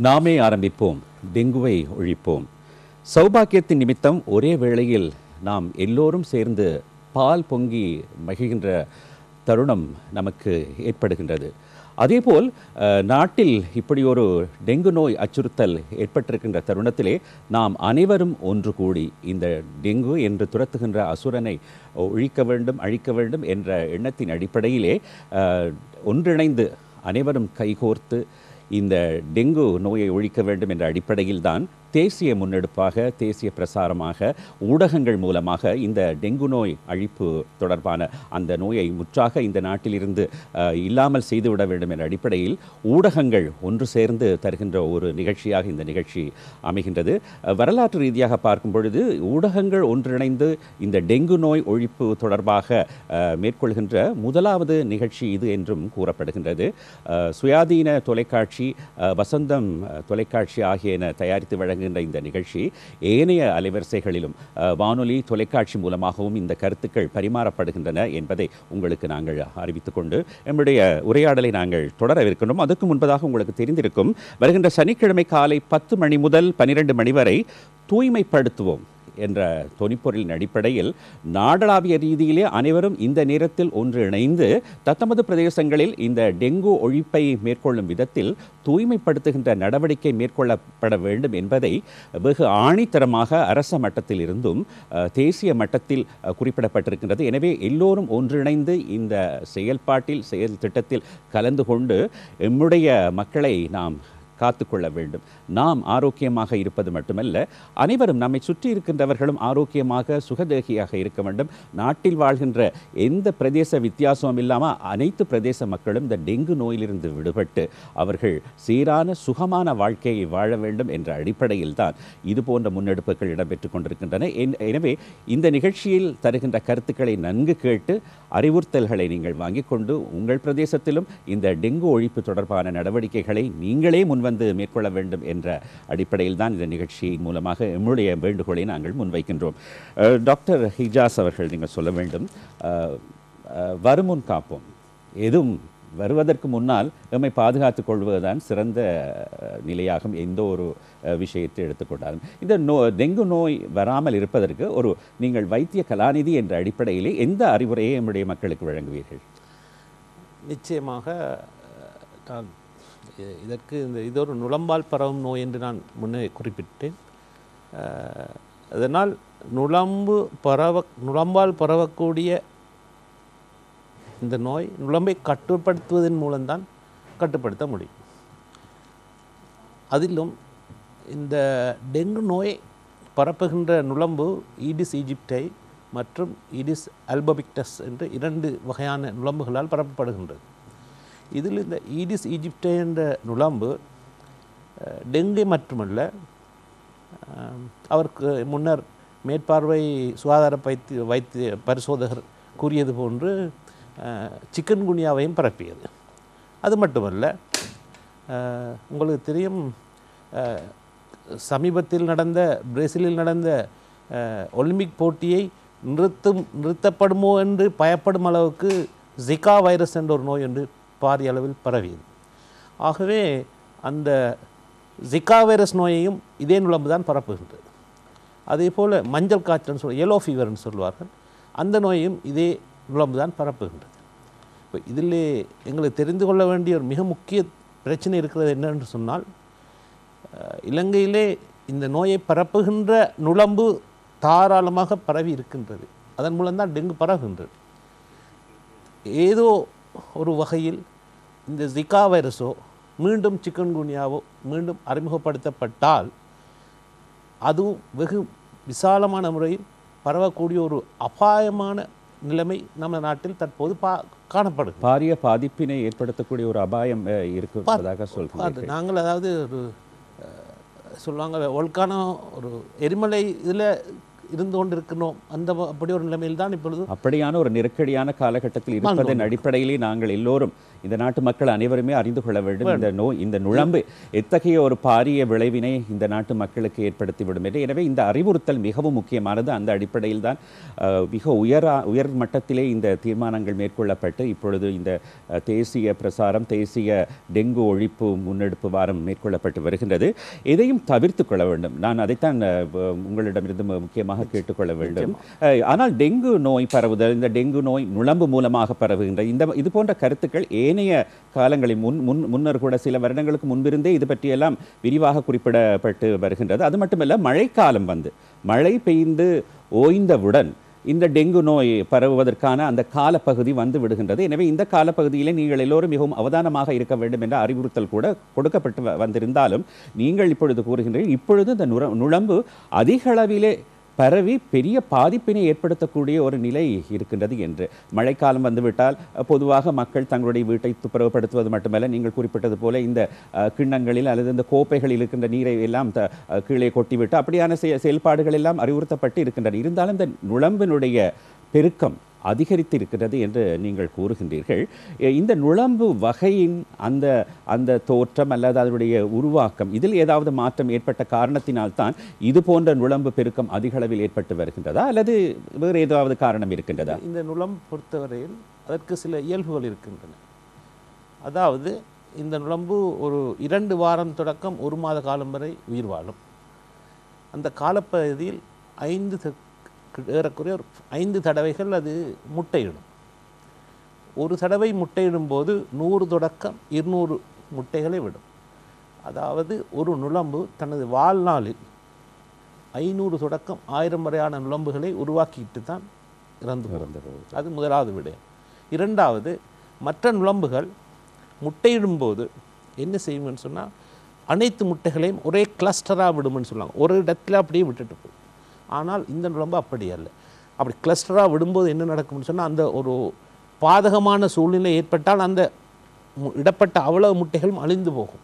நாமே ஆரம்பிப்போம், டெங்குவை ஒழிப்போம். சௌபாக்கியத்தின் நிமித்தம் ஒரே வேளையில் நாம் எல்லோரும் சேர்ந்து பால் பொங்கி மகிழ்கின்ற தருணம் நமக்கு ஏற்படுகின்றது. அதேபோல் நாட்டில் இப்படி ஒரு டெங்கு நோய் அச்சுறுத்தல் ஏற்பட்டிருக்கின்ற தருணத்திலே நாம் அனைவரும் ஒன்று கூடி இந்த டெங்கு என்று துரத்துகின்ற அசுரனை ஒழிக்க வேண்டும், அழிக்க வேண்டும் என்ற எண்ணத்தின் அடிப்படையிலே ஒன்றிணைந்து அனைவரும் கைகோர்த்து இந்த டெங்கு நோயை ஒழிக்க வேண்டும் என்ற அடிப்படையில் தான் தேசிய முன்னெடுப்பாக, தேசிய பிரசாரமாக, ஊடகங்கள் மூலமாக இந்த டெங்கு நோய் அழிப்பு தொடர்பான அந்த நோயை முற்றாக இந்த நாட்டிலிருந்து இல்லாமல் செய்துவிட வேண்டும் என்ற அடிப்படையில் ஊடகங்கள் ஒன்று சேர்ந்து தருகின்ற ஒரு நிகழ்ச்சியாக இந்த நிகழ்ச்சி அமைகின்றது. வரலாற்று ரீதியாக பார்க்கும் பொழுது ஊடகங்கள் ஒன்றிணைந்து இந்த டெங்கு நோய் ஒழிப்பு தொடர்பாக மேற்கொள்கின்ற முதலாவது நிகழ்ச்சி இது என்றும் கூறப்படுகின்றது. சுயாதீன தொலைக்காட்சி, வசந்தம் தொலைக்காட்சி ஆகியன தயாரித்து வழங்க இந்த நிகழ்ச்சி ஏனைய அலைவரிசைகளிலும் வானொலி, தொலைக்காட்சி மூலமாகவும் இந்த கருத்துக்கள் பரிமாறப்படுகின்றன என்பதை உங்களுக்கு நாங்கள் அறிவித்துக் கொண்டு நம்முடைய உரையாடலை நாங்கள் தொடரவிருக்கின்றோம். அதுக்கு முன்பதாக உங்களுக்கு தெரிந்திருக்கும், வருகின்ற சனிக்கிழமை காலை 10 மணி முதல் 12 மணி வரை தூய்மைப்படுத்துவோம் என்ற தொனிப்பொருளின் அடிப்படையில் நாடளாவிய ரீதியிலே அனைவரும் இந்த நேரத்தில் ஒன்றிணைந்து தத்தமது பிரதேசங்களில் இந்த டெங்கு ஒழிப்பை மேற்கொள்ளும் விதத்தில் தூய்மைப்படுத்துகின்ற நடவடிக்கை மேற்கொள்ளப்பட வேண்டும் என்பதை வெகு ஆணித்தரமாக அரச மட்டத்தில் இருந்தும் தேசிய மட்டத்தில் குறிப்பிடப்பட்டிருக்கின்றது. எனவே எல்லோரும் ஒன்றிணைந்து இந்த செயல்பாட்டில், செயல் திட்டத்தில் கலந்து கொண்டு எம்முடைய மக்களை நாம் காத்துக்கொள்ள வேண்டும். நாம் ஆரோக்கியமாக இருப்பது மட்டுமல்ல, அனைவரும் நம்மை சுற்றி இருக்கின்றவர்களும் ஆரோக்கியமாக, சுகதேகியாக இருக்க வேண்டும். நாட்டில் வாழ்கின்ற எந்த பிரதேச வித்தியாசமும் இல்லாமல் அனைத்து பிரதேச மக்களும் இந்த டெங்கு நோயிலிருந்து விடுபட்டு அவர்கள் சீரான சுகமான வாழ்க்கையை வாழ வேண்டும் என்ற அடிப்படையில் தான் இது போன்ற முன்னெடுப்புகள் இடம்பெற்றுக் கொண்டிருக்கின்றன. எனவே இந்த நிகழ்ச்சியில் தருகின்ற கருத்துக்களை நன்கு கேட்டு அறிவுறுத்தல்களை நீங்கள் வாங்கிக் கொண்டு உங்கள் பிரதேசத்திலும் இந்த டெங்கு ஒழிப்பு தொடர்பான நடவடிக்கைகளை நீங்களே முன்வந்து மேற்கொள்ள வேண்டும் என்ற அடிப்படையில் தான் இந்த நிகழ்ச்சியின் மூலமாக நம்முடைய வேண்டுகோளை நாங்கள் முன்வைக்கின்றோம். டாக்டர் ஹிஜாஸ் அவர்கள், நீங்கள் சொல்ல வேண்டும், வருமுன் காப்போம், எதுவும் வருவதற்கு முன்னால் நம்மை பாதுகாத்துக் கொள்வதுதான் சிறந்த நிலையாகும். எந்த ஒரு விஷயத்தை எடுத்துக்கொண்டாலும் இந்த டெங்கு நோய் வராமல் இருப்பதற்கு ஒரு நீங்கள் வைத்திய கலாநிதி என்ற அடிப்படையிலே எந்த அறிவுரையை நம்முடைய மக்களுக்கு வழங்குவீர்கள்? நிச்சயமாக நான் இதற்கு இது ஒரு நுளம்பால் பரவும் நோய் என்று நான் முன்னே குறிப்பிட்டேன். அதனால் நுளம்பால் பரவக்கூடிய இந்த நோய் நுளம்பை கட்டுப்படுத்துவதன் மூலம்தான் கட்டுப்படுத்த முடியும். அதிலும் இந்த டெங்கு நோய் பரப்புகின்ற நுளம்பு ஈடிஸ் ஈஜிப்டை மற்றும் ஈடிஸ் அல்பபிக்டஸ் என்று 2 வகையான நுளம்புகளால் பரப்பப்படுகின்றது. இதில் இந்த ஈடிஸ் ஈஜிப்டை என்ற நுளம்பு டெங்கு மட்டுமல்ல, அவருக்கு முன்னர் மேற்பார்வை சுகாதார வைத்திய பரிசோதகர் கூறியது போன்று சிக்கன்குனியாவையும் பரப்பியது. அது மட்டுமல்ல, உங்களுக்கு தெரியும், சமீபத்தில் பிரேசிலில் நடந்த ஒலிம்பிக் போட்டியை நிறுத்தப்படுமோ என்று பயப்படும் அளவுக்கு ஜிகா வைரஸ் என்ற ஒரு நோய் என்று பாரிய அளவில் பரவியது. ஆகவே அந்த ஜிகா வைரஸ் நோயையும் இதே நுளம்பு தான் பரப்புகின்றது. அதே போல் மஞ்சள் காய்ச்சல்னு எல்லோ ஃபீவர்னு சொல்வார்கள், அந்த நோயையும் இதே நுளம்பு தான் பரப்புகின்றது. இப்போ இதில் எங்களுக்கு தெரிந்து கொள்ள வேண்டிய ஒரு மிக முக்கிய பிரச்சனை இருக்கிறது என்னென்று சொன்னால், இலங்கையிலே இந்த நோயை பரப்புகின்ற நுளம்பு தாராளமாக பரவி இருக்கின்றது. அதன் மூலம்தான் டெங்கு பரவுகின்றது. ஏதோ ஒரு வகையில் இந்த ஜிகா வைரஸோ மீண்டும் சிக்கன்குனியாவோ மீண்டும் அறிமுகப்படுத்தப்பட்டால் அதுவும் வெகு விசாலமான முறையில் பரவக்கூடிய ஒரு அபாயமான நிலைமை நம்ம நாட்டில் தற்போது காணப்படுது. பாரிய பாதிப்பினை ஏற்படுத்தக்கூடிய ஒரு அபாயம் இருக்கிறதாக சொல்கிறார்கள். நாங்கள் அதாவது ஒரு சொல்லுவாங்க, ஒல்கானோ ஒரு எரிமலை இதில் இருந்து கொண்டிருக்கணும், அப்படி ஒரு நிலைமையில் தான் இப்பொழுது அப்படியான ஒரு நெருக்கடியான காலகட்டத்தில் இருப்பதன் அடிப்படையிலே நாங்கள் எல்லோரும் இந்த நாட்டு மக்கள் அனைவருமே அறிந்து கொள்ள வேண்டும் இந்த நுழம்பு எத்தகைய ஒரு பாரிய விளைவினை இந்த நாட்டு மக்களுக்கு ஏற்படுத்திவிடும் என்று. எனவே இந்த அறிவுறுத்தல் மிகவும் முக்கியமானது. அந்த அடிப்படையில் தான் மிக உயர் மட்டத்திலே இந்த தீர்மானங்கள் மேற்கொள்ளப்பட்டு இப்பொழுது இந்த தேசிய பிரசாரம், தேசிய டெங்கு ஒழிப்பு முன்னெடுப்பு வாரம் மேற்கொள்ளப்பட்டு வருகின்றது. இதையும் தவிர்த்து கொள்ள வேண்டும். நான் அதைத்தான் உங்களிடமிருந்து முக்கியமாக கேட்டுக்கொள்ள வேண்டும். ஆனால் டெங்கு நோய் பரவுதல், இந்த டெங்கு நோய் நுழம்பு மூலமாக பரவுகின்ற இது போன்ற கருத்துக்கள் ஏனைய காலங்களில் முன்னர் கூட சில வருடங்களுக்கு முன்பிருந்தே இது பற்றியெல்லாம் விரிவாக குறிப்பிடப்பட்டு வருகின்றது. அது மட்டுமல்ல, மழைக்காலம் மழை பெய்ந்து ஓய்ந்தவுடன் இந்த டெங்கு நோய் பரவுவதற்கான அந்த காலப்பகுதி வந்து விடுகின்றது. எனவே இந்த காலப்பகுதியிலே நீங்கள் எல்லோரும் மிகவும் அவதானமாக இருக்க வேண்டும் என்ற அறிவுறுத்தல் கூட கொடுக்கப்பட்டு வந்திருந்தாலும் நீங்கள் இப்பொழுது கூறுகின்றீர்கள் இப்பொழுது இந்த நுழம்பு அதிக அளவிலே பரவி பெரிய பாதிப்பினை ஏற்படுத்தக்கூடிய ஒரு நிலை இருக்கின்றது என்று. மழைக்காலம் வந்துவிட்டால் பொதுவாக மக்கள் தங்களுடைய வீட்டை துப்புரவுப்படுத்துவது மட்டுமல்ல, நீங்கள் குறிப்பிட்டது போல இந்த கிண்ணங்களில் அல்லது இந்த கோப்பைகளில் இருக்கின்ற நீரை எல்லாம் கீழே கொட்டிவிட்டு அப்படியான செயல்பாடுகள் எல்லாம் அறிவுறுத்தப்பட்டு இருக்கின்றன. இருந்தாலும் இந்த நுழம்பினுடைய பெருக்கம் அதிகரித்து இருக்கிறது என்று நீங்கள் கூறுகின்றீர்கள். இந்த நுழம்பு வகையின் அந்த தோற்றம் அல்லது அதனுடைய உருவாக்கம் இதில் ஏதாவது மாற்றம் ஏற்பட்ட காரணத்தினால்தான் இது போன்ற நுழம்பு பெருக்கம் அதிக அளவில் ஏற்பட்டு வருகின்றதா அல்லது வேறு ஏதாவது காரணம் இருக்கின்றதா? இந்த நுழம்பு பொறுத்தவரையில் அதற்கு சில இயல்புகள் இருக்கின்றன. அதாவது இந்த நுழம்பு ஒரு 2 வாரம் தொடக்கம் 1 மாத காலம் வரை உயிர் வாழும். அந்த காலப்பகுதியில் ஏறக்குறைய 5 தடவைகள் அது முட்டையிடும். ஒரு தடவை முட்டையிடும் போது 100 தொடக்கம் 200 முட்டைகளை விடும். அதாவது ஒரு நுழம்பு தனது வாழ்நாளில் 500 தொடக்கம் 1000 வரையான நுழம்புகளை உருவாக்கிட்டு தான் இறந்து போகிறது. அது முதலாவது விடயம். இரண்டாவது, மற்ற நுழம்புகள் முட்டையிடும்போது என்ன செய்யும்னு சொன்னால் அனைத்து முட்டைகளையும் ஒரே கிளஸ்டராக விடும்னு சொல்லுவாங்க. ஒரு இடத்துல அப்படியே விட்டுட்டு போகும். ஆனால் இந்த நுழம்பு அப்படி அல்ல. அப்படி கிளஸ்டராக விடும்போது என்ன நடக்கும்னு சொன்னால் அந்த ஒரு பாதகமான சூழ்நிலை ஏற்பட்டால் அந்த இடப்பட்ட அவ்வளவு முட்டைகளும் அழிந்து போகும்.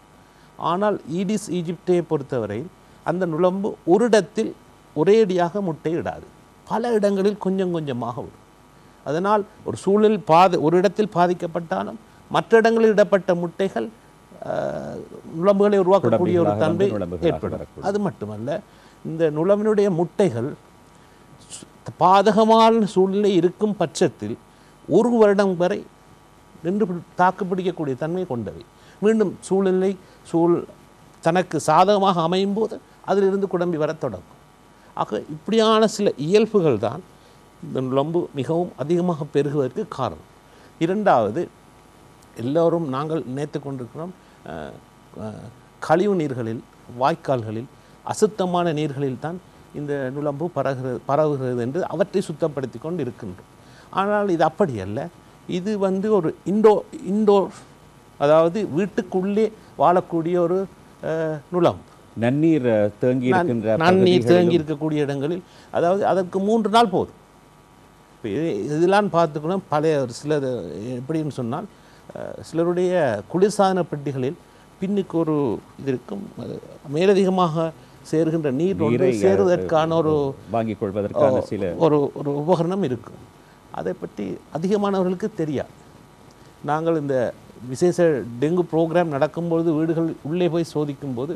ஆனால் ஈடிஸ் ஈஜிப்டை பொறுத்தவரை அந்த நுழம்பு ஒரு இடத்தில் ஒரேடியாக முட்டை இடாது, பல இடங்களில் கொஞ்சம் கொஞ்சமாக விடும். அதனால் ஒரு சூழல் ஒரு இடத்தில் பாதிக்கப்பட்டாலும் மற்ற இடங்களில் இடப்பட்ட முட்டைகள் நுழம்புகளை உருவாக்கக்கூடிய ஒரு தன்மை ஏற்படும். அது மட்டுமல்ல, இந்த நுழம்பினுடைய முட்டைகள் பாதகமான சூழ்நிலை இருக்கும் பட்சத்தில் 1 வருடம் வரை நின்று தாக்குப்பிடிக்கக்கூடிய தன்மை கொண்டவை. மீண்டும் தனக்கு சாதகமாக அமையும் போது அதிலிருந்து குழம்பி வர தொடங்கும். ஆக இப்படியான சில இயல்புகள் தான் இந்த நுழம்பு மிகவும் அதிகமாக பெருகுவதற்கு காரணம். இரண்டாவது, எல்லோரும் நாங்கள் நினைத்து கொண்டிருக்கிறோம் கழிவு நீர்களில், வாய்க்கால்களில், அசுத்தமான நீர்களில் தான் இந்த நுழம்பு பரவுகிறது என்று அவற்றை சுத்தப்படுத்தி கொண்டு இருக்கின்றோம். ஆனால் இது அப்படி அல்ல. இது ஒரு இண்டோர் அதாவது வீட்டுக்குள்ளே வாழக்கூடிய ஒரு நுழம்பு. நன்னீர் தேங்கி இருக்கக்கூடிய இடங்களில், அதாவது அதற்கு 3 நாள் போதும். இதெல்லாம் பார்த்துக்கணும். பழைய சிலர் எப்படின்னு சொன்னால் சிலருடைய குளிர்சாதன பெட்டிகளில் பின்னுக்கு ஒரு இது இருக்கும், மேலதிகமாக சேருகின்ற நீர் சேருவதற்கான ஒரு வாங்கிக் கொள்வதற்கான சில ஒரு உபகரணம் இருக்கும். அதை பற்றி அதிகமானவர்களுக்கு தெரியாது. நாங்கள் இந்த விசேஷ டெங்கு ப்ரோக்ராம் நடக்கும்பொழுது வீடுகள் உள்ளே போய் சோதிக்கும்போது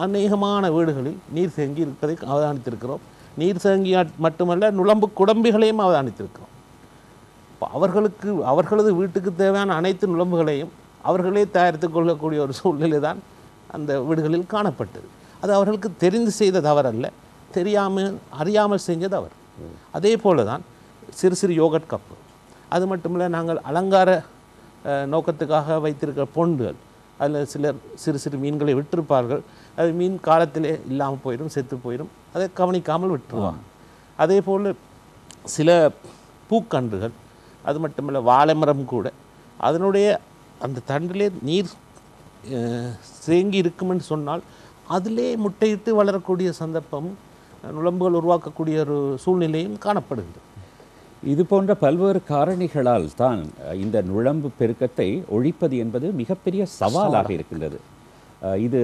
அநேகமான வீடுகளில் நீர் தேங்கி இருப்பதை அவதானித்திருக்கிறோம். நீர் தேங்கியா மட்டுமல்ல, நுழம்பு குடம்பிகளையும் அவதானித்திருக்கிறோம். அவர்களது வீட்டுக்கு தேவையான அனைத்து நுழம்புகளையும் அவர்களே தயாரித்து கொள்ளக்கூடிய ஒரு சூழ்நிலை தான் அந்த வீடுகளில் காணப்பட்டது. அது அவர்களுக்கு தெரிந்து செய்த தவறல்ல, அறியாமல் செஞ்ச தவறு. அதே போல தான் சிறு சிறு யோகட் கப்பு, அது மட்டுமில்லை நாங்கள் அலங்கார நோக்கத்துக்காக வைத்திருக்கிற பொண்டுகள், அதில் சிலர் சிறு சிறு மீன்களை விட்டிருப்பார்கள். அது மீன் காலத்திலே இல்லாமல் போயிடும், செத்து போயிடும், அதை கவனிக்காமல் விட்டுருவாங்க. அதே போல் சில பூக்கன்றுகள், அது மட்டுமில்லை வாழை மரம் கூட, அதனுடைய அந்த தண்டிலே நீர் தேங்கி இருக்குமென்னு சொன்னால் அதிலே முட்டையிட்டு வளரக்கூடிய சந்தர்ப்பமும் நுழம்புகள் உருவாக்கக்கூடிய ஒரு சூழ்நிலையும் காணப்படுகிறது. இது போன்ற பல்வேறு காரணிகளால் தான் இந்த நுழம்பு பெருக்கத்தை ஒழிப்பது என்பது மிகப்பெரிய சவாலாக இருக்கின்றது. இது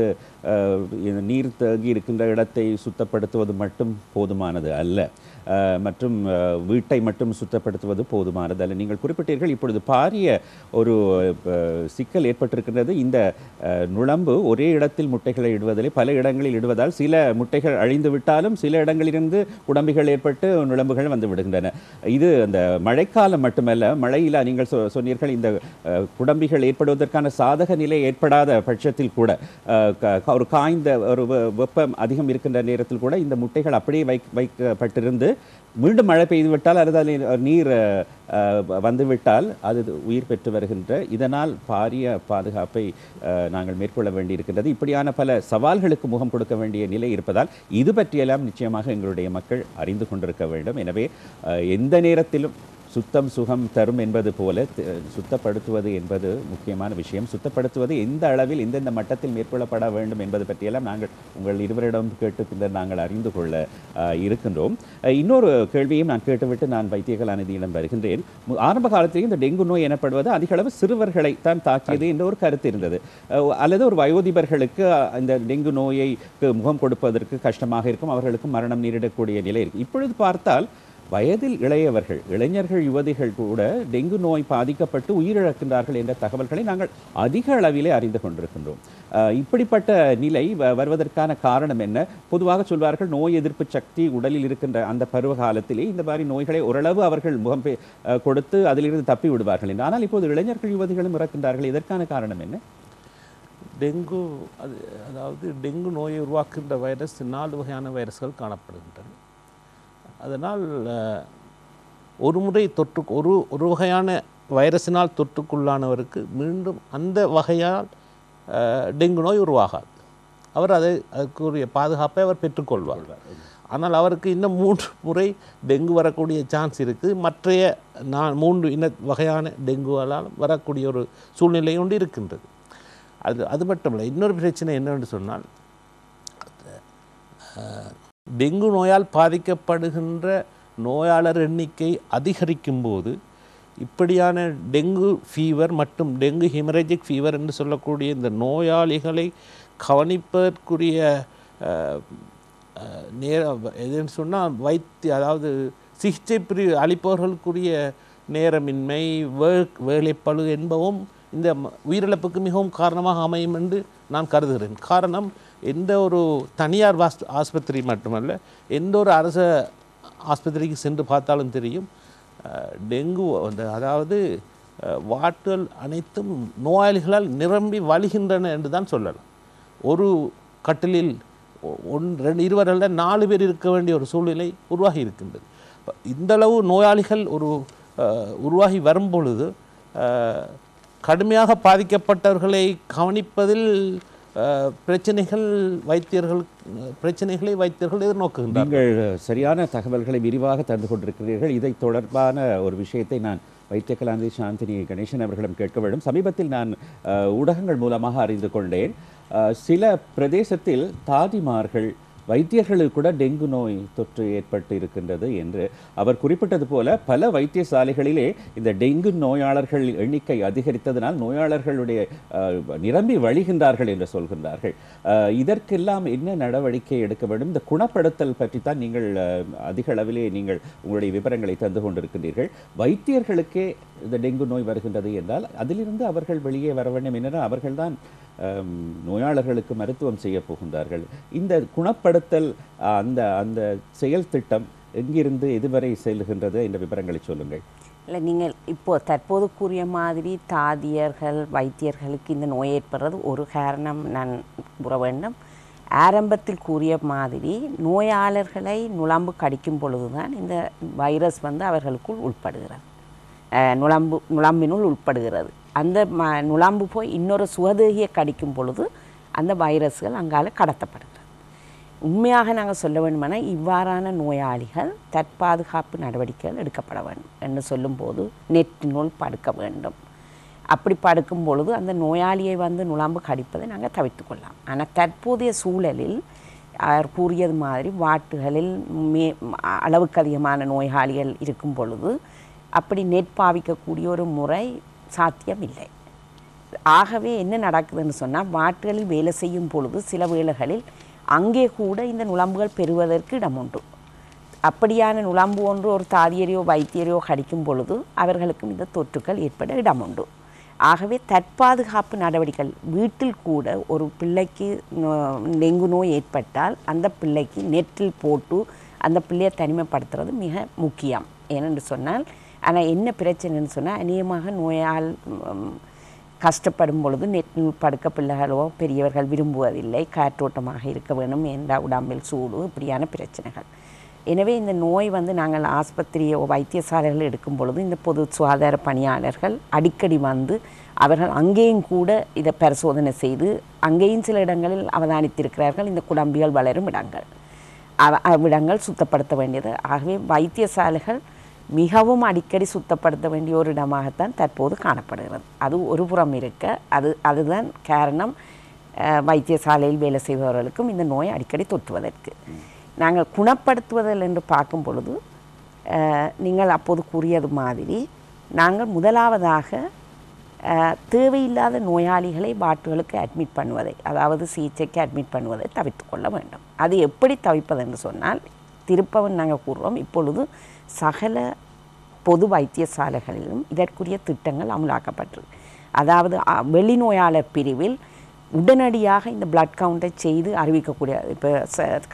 நீர் தேங்கி இருக்கின்ற இடத்தை சுத்தப்படுத்துவது மட்டும் போதுமானது அல்ல, மற்றும் வீட்டை மட்டும் சுத்தப்படுத்துவது போதுமானது அல்ல. நீங்கள் குறிப்பிட்டீர்கள், இப்பொழுது பாரிய ஒரு சிக்கல் ஏற்பட்டிருக்கின்றது. இந்த நுளம்பு ஒரே இடத்தில் முட்டைகளை இடுவதில்லை, பல இடங்களில் இடுவதால் சில முட்டைகள் அழிந்து விட்டாலும் சில இடங்களிலிருந்து குடம்பிகள் ஏற்பட்டு நுளம்புகள் வந்து விடுகின்றன. இது அந்த மழைக்காலம் மட்டுமல்ல, மழையில நீங்கள் சொன்னீர்கள் இந்த குடம்பிகள் ஏற்படுவதற்கான சாதக நிலை ஏற்படாத பட்சத்தில் கூட, ஒரு காய்ந்த ஒரு வெப்பம் அதிகம் இருக்கின்ற நேரத்தில் கூட இந்த முட்டைகள் அப்படியே வைக்கப்பட்டிருந்து மீண்டும் மழை பெய்துவிட்டால் அல்லது அதில் நீர் வந்துவிட்டால் அது உயிர் பெற்று வருகின்ற, இதனால் பாரிய பாதுகாப்பை நாங்கள் மேற்கொள்ள வேண்டியிருக்கின்றது. இப்படியான பல சவால்களுக்கு முகம் கொடுக்க வேண்டிய நிலை இருப்பதால் இது பற்றியெல்லாம் நிச்சயமாக எங்களுடைய மக்கள் அறிந்து கொண்டிருக்க வேண்டும். எனவே எந்த நேரத்திலும் சுத்தம் சுகம் தரும் என்பது போல சுத்தப்படுத்துவது என்பது முக்கியமான விஷயம். சுத்தப்படுத்துவது எந்த அளவில் எந்தெந்த மட்டத்தில் மேற்கொள்ளப்பட வேண்டும் என்பது பற்றியெல்லாம் நாங்கள் உங்கள் இருவரிடம் கேட்டு நாங்கள் அறிந்து கொள்ள இருக்கின்றோம். இன்னொரு கேள்வியும் நான் கேட்டுவிட்டு நான் வைத்தியகலாநிதியிடம் வருகின்றேன். ஆரம்ப காலத்திலேயே இந்த டெங்கு நோய் எனப்படுவது அதிக அளவு சிறுவர்களை தான் தாக்கியது என்ற ஒரு கருத்து இருந்தது. அல்லது ஒரு வயோதிபர்களுக்கு இந்த டெங்கு நோயை முகம் கொடுப்பதற்கு கஷ்டமாக இருக்கும், அவர்களுக்கு மரணம் நேரிடக்கூடிய நிலை இருக்கு. இப்பொழுது பார்த்தால் வயதில் இளையவர்கள், இளைஞர்கள், யுவதிகள் கூட டெங்கு நோய் பாதிக்கப்பட்டு உயிரிழக்கின்றார்கள் என்ற தகவல்களை நாங்கள் அதிக அளவிலே அறிந்து கொண்டிருக்கின்றோம். இப்படிப்பட்ட நிலை வருவதற்கான காரணம் என்ன? பொதுவாக சொல்வார்கள், நோய் எதிர்ப்பு சக்தி உடலில் இருக்கின்ற அந்த பருவ காலத்திலே இந்த மாதிரி நோய்களை ஓரளவு அவர்கள் முகம் கொடுத்து அதிலிருந்து தப்பி விடுவார்கள் என்று. ஆனால் இப்போது இளைஞர்கள், யுவதிகளும் இறக்கின்றார்கள். இதற்கான காரணம் என்ன? டெங்கு, அதாவது டெங்கு நோயை உருவாக்குகின்ற வைரஸ் 4 வகையான வைரஸ்கள் காணப்படுகின்றன. அதனால் ஒரு முறை ஒரு வகையான வைரஸினால் தொற்றுக்குள்ளானவருக்கு மீண்டும் அந்த வகையால் டெங்கு நோய் உருவாகாது. அவர் அதற்குரிய பாதுகாப்பை அவர் பெற்றுக்கொள்வார். ஆனால் அவருக்கு இன்னும் 3 முறை டெங்கு வரக்கூடிய சான்ஸ் இருக்குது. மற்றைய 3 வகையான டெங்குவால் வரக்கூடிய ஒரு சூழ்நிலை ஒன்று இருக்கின்றது. அது மட்டுமல்ல, இன்னொரு பிரச்சனை என்னவென்று சொன்னால், டெங்கு நோயால் பாதிக்கப்படுகின்ற நோயாளர் எண்ணிக்கை அதிகரிக்கும் போது இப்படியான டெங்கு ஃபீவர் மற்றும் டெங்கு ஹெமரேஜிக் ஃபீவர் என்று சொல்லக்கூடிய இந்த நோயாளிகளை கவனிப்பதற்குரிய எதுன்னு சொன்னால் அதாவது சிகிச்சை பிரிவு அளிப்பவர்களுக்குரிய நேரமின்மை, வேலைப்பளு என்பவும் இந்த உயிரிழப்புக்கு மிகவும் காரணமாக அமையும் என்று நான் கருதுகிறேன். காரணம், எந்த ஒரு தனியார் ஆஸ்பத்திரி மட்டுமல்ல, எந்த ஒரு அரசு ஆஸ்பத்திரிக்கு சென்று பார்த்தாலும் தெரியும், டெங்கு அதாவது வார்டுகள் அனைத்தும் நோயாளிகளால் நிரம்பி வழிகின்றன என்று தான் சொல்லலாம். ஒரு கட்டிலில் 2 அல்ல 4 பேர் இருக்க வேண்டிய ஒரு சூழ்நிலை உருவாகி இருக்கின்றது. இந்தளவு நோயாளிகள் உருவாகி வரும்பொழுது கடுமையாக பாதிக்கப்பட்டவர்களை கவனிப்பதில் பிரச்சனைகளை வைத்தியர்கள் எதிர்நோக்குகின்றனர். நீங்கள் சரியான தகவல்களை விரிவாக தந்து கொண்டிருக்கிறீர்கள். இதை தொடர்பான ஒரு விஷயத்தை நான் வைத்தியகலாநிதி சாந்தினி கணேசன் அவர்களிடம் கேட்க வேண்டும். சமீபத்தில் நான் ஊடகங்கள் மூலமாக அறிந்து கொண்டேன், சில பிரதேசத்தில் தாதிமார்கள், வைத்தியர்களுக்கு கூட டெங்கு நோய் தொற்று ஏற்பட்டு இருக்கின்றது என்று அவர் குறிப்பிட்டது போல பல வைத்தியசாலைகளிலே இந்த டெங்கு நோயாளர்கள் எண்ணிக்கை அதிகரித்ததனால் நோயாளர்களுடைய நிரம்பி வழிகின்றார்கள் என்று சொல்கின்றார்கள். இதற்கெல்லாம் என்ன நடவடிக்கை எடுக்க வேண்டும்? இந்த குணப்படுத்தல் பற்றி தான் நீங்கள் அதிக அளவிலே நீங்கள் உங்களுடைய விவரங்களை தந்து கொண்டிருக்கின்றீர்கள். வைத்தியர்களுக்கே இந்த டெங்கு நோய் வருகின்றது என்றால் அதிலிருந்து அவர்கள் வெளியே வர வேண்டும் என அவர்கள்தான் நோயாளர்களுக்கு மருத்துவம் செய்ய போகின்றார்கள். இந்த குணப்படுத்தல் அந்த செயல் திட்டம் எங்கிருந்து எதுவரை செல்கின்றது என்ற விவரங்களை சொல்லுங்கள். இல்லை, நீங்கள் தற்போது கூறிய மாதிரி தாதியர்கள், வைத்தியர்களுக்கு இந்த நோய் ஏற்படுறது ஒரு காரணம் நான் கூற வேண்டும். ஆரம்பத்தில் கூறிய மாதிரி நோயாளர்களை நுளம்பு கடிக்கும் பொழுதுதான் இந்த வைரஸ் அவர்களுக்குள் உட்படுகிறது, நுளம்பினுள் உட்படுகிறது. அந்த நுளம்பு போய் இன்னொரு சுகதேகியை கடிக்கும் பொழுது அந்த வைரஸ்கள் அங்கால கடத்தப்படுகிறது. உண்மையாக நாங்கள் சொல்ல வேண்டுமானால் இவ்வாறான நோயாளிகள் தற்பாதுகாப்பு நடவடிக்கைகள் எடுக்கப்பட வேண்டும் என்று சொல்லும்போது நெற்றினுள் படுக்க வேண்டும். அப்படி படுக்கும் பொழுது அந்த நோயாளியை நுளம்பு கடிப்பதை நாங்கள் தவிர்த்து கொள்ளலாம். ஆனால் தற்போதைய சூழலில் அவர் கூறியது மாதிரி வாட்டுகளில் அளவுக்கு அதிகமான நோயாளிகள் இருக்கும் பொழுது அப்படி நெட் பாவிக்கக்கூடிய ஒரு முறை சாத்தியம் இல்லை. ஆகவே என்ன நடக்குதுன்னு சொன்னால் வாட்டுகளில் வேலை செய்யும் பொழுது சில வேளைகளில் அங்கே கூட இந்த நுளம்புகள் பெறுவதற்கு இடம் உண்டு. அப்படியான நுளம்பு ஒன்று ஒரு தாதியரையோ வைத்தியரையோ கடிக்கும் பொழுது அவர்களுக்கும் இந்த தொற்றுக்கள் ஏற்பட இடம் உண்டு. ஆகவே தற்பாதுகாப்பு நடவடிக்கைகள் வீட்டில் கூட ஒரு பிள்ளைக்கு டெங்கு நோய் ஏற்பட்டால் அந்த பிள்ளைக்கு நெற்றில் போட்டு அந்த பிள்ளையை தனிமைப்படுத்துறது மிக முக்கியம். ஏனென்று சொன்னால் ஆனால் என்ன பிரச்சனைன்னு சொன்னால் அநேகமாக நோயால் கஷ்டப்படும் பொழுது நெற்றில் படுக்க பிள்ளைகளோ பெரியவர்கள் விரும்புவதில்லை. காற்றோட்டமாக இருக்க வேணும் என்ற உடம்பில் சூடு இப்படியான பிரச்சனைகள். எனவே இந்த நோய் நாங்கள் ஆஸ்பத்திரியோ வைத்தியசாலைகள் எடுக்கும் பொழுது இந்த பொது சுகாதார பணியாளர்கள் அடிக்கடி அவர்கள் அங்கேயும் கூட இதை பரிசோதனை செய்து அங்கேயும் சில இடங்களில் அவதானித்திருக்கிறார்கள் இந்த குடம்பிகள் வளரும் இடங்கள் சுத்தப்படுத்த வேண்டியது. ஆகவே வைத்தியசாலைகள் மிகவும் அடிக்கடி சுத்தப்படுத்த வேண்டிய ஒரு இடமாகத்தான் தற்போது காணப்படுகிறது. அது ஒரு புறம் இருக்க அதுதான் காரணம் வைத்தியசாலையில் வேலை செய்பவர்களுக்கும் இந்த நோய் அடிக்கடி தொற்றுவதற்கு. நாங்கள் குணப்படுத்துவதில் என்று பார்க்கும் பொழுது நீங்கள் அப்போது கூறியது மாதிரி நாங்கள் முதலாவதாக தேவையில்லாத நோயாளிகளை வாட்டுகளுக்கு அட்மிட் பண்ணுவதை, அதாவது சிகிச்சைக்கு அட்மிட் பண்ணுவதை தவிர்த்து கொள்ள வேண்டும். அது எப்படி தவிர்ப்பது என்று சொன்னால் திருப்பவும் நாங்கள் கூறுவோம், இப்பொழுது சகல பொது வைத்தியசாலைகளிலும் இதற்குரிய திட்டங்கள் அமலாக்கப்பட்டிருக்கு. அதாவது வெளிநோயாளர் பிரிவில் உடனடியாக இந்த பிளட் கவுண்டை செய்து அறிவிக்கக்கூடிய, இப்போ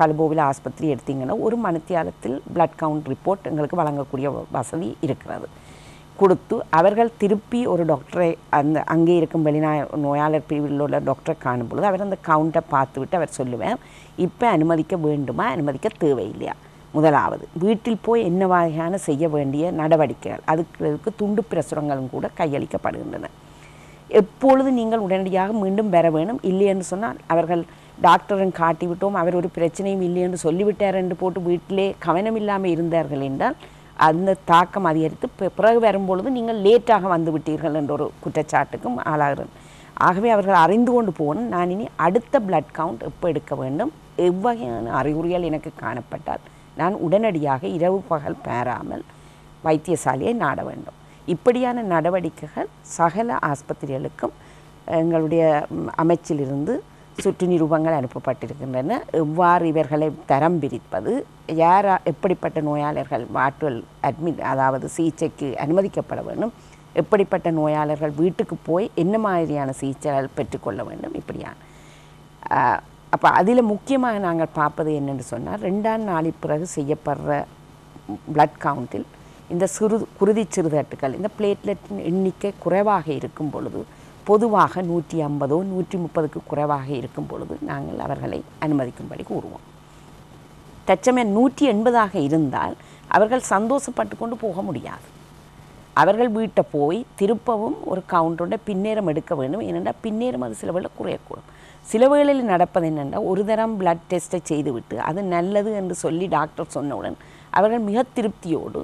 கல்போவில் ஆஸ்பத்திரி எடுத்திங்கன்னா ஒரு மணித்தியாலத்தில் பிளட் கவுண்ட் ரிப்போர்ட் எங்களுக்கு வழங்கக்கூடிய வசதி இருக்கிறது. கொடுத்து அவர்கள் திருப்பி ஒரு டாக்டரை அங்கே இருக்கும் நோயாளர் பிரிவில் உள்ள டாக்டரை காணும் பொழுது அவர் அந்த கவுண்டை பார்த்துவிட்டு அவர் சொல்லுவேன் இப்போ அனுமதிக்க வேண்டுமா அனுமதிக்க தேவையில்லையா. முதலாவது வீட்டில் போய் என்ன வகையான செய்ய வேண்டிய நடவடிக்கைகள், அதுக்கு துண்டு பிரசுரங்களும் கூட கையளிக்கப்படுகின்றன. எப்பொழுது நீங்கள் உடனடியாக மீண்டும் பெற வேணும். இல்லையென்று சொன்னால் அவர்கள் டாக்டரும் காட்டிவிட்டோம் அவர் ஒரு பிரச்சனையும் இல்லை என்று சொல்லிவிட்டார் என்று போட்டு வீட்டிலே கவனம் இல்லாமல் இருந்தார்கள் என்றால் அந்த தாக்கம் அதிகரித்து பிறகு வரும்பொழுது நீங்கள் லேட்டாக வந்து விட்டீர்கள் என்ற ஒரு குற்றச்சாட்டுக்கும் ஆளாகிறது. ஆகவே அவர்கள் அறிந்து கொண்டு போகணும், நான் இனி அடுத்த பிளட் கவுண்ட் எப்போ எடுக்க வேண்டும், எவ்வகையான அறிகுறிகள் எனக்கு காணப்பட்டால் நான் உடனடியாக இரவு பகல் பெறாமல் வைத்தியசாலையை நாட வேண்டும். இப்படியான நடவடிக்கைகள் சகல ஆஸ்பத்திரிகளுக்கும் எங்களுடைய அமைச்சிலிருந்து சுற்று நிரூபங்கள் அனுப்பப்பட்டிருக்கின்றன. எவ்வாறு இவர்களை தரம் பிரிப்பது, யார் எப்படிப்பட்ட நோயாளர்கள் வாட்டுகள் அட்மிட் அதாவது சிகிச்சைக்கு அனுமதிக்கப்பட வேண்டும், எப்படிப்பட்ட நோயாளர்கள் வீட்டுக்கு போய் என்ன மாதிரியான சிகிச்சைகள் பெற்றுக்கொள்ள வேண்டும், இப்படியான. அப்போ அதில் முக்கியமாக நாங்கள் பார்ப்பது என்னென்னு சொன்னால் 2ஆம் நாளில் பிறகு செய்யப்படுற பிளட் கவுண்டில் இந்த குருதி சிறுதட்டுகள் இந்த பிளேட்லெட்டின் எண்ணிக்கை குறைவாக இருக்கும் பொழுது, பொதுவாக 150 130க்கு குறைவாக இருக்கும் பொழுது நாங்கள் அவர்களை அனுமதிக்கும்படி கூறுவோம். தற்சமயம் 180ஆக இருந்தால் அவர்கள் சந்தோஷப்பட்டு கொண்டு போக முடியாது. அவர்கள் வீட்டை போய் திருப்பவும் ஒரு கவுண்டரோட பின்னேறம் எடுக்க வேண்டும். ஏனென்றால் பின்னேறம் அது சில வேளை குறையக்கூடும். சில வேளையில் நடப்பது என்னென்றால் ஒரு தரம் பிளட் டெஸ்ட்டை செய்துவிட்டு அது நல்லது என்று சொல்லி டாக்டர் சொன்னவுடன் அவர்கள் மிக திருப்தியோடு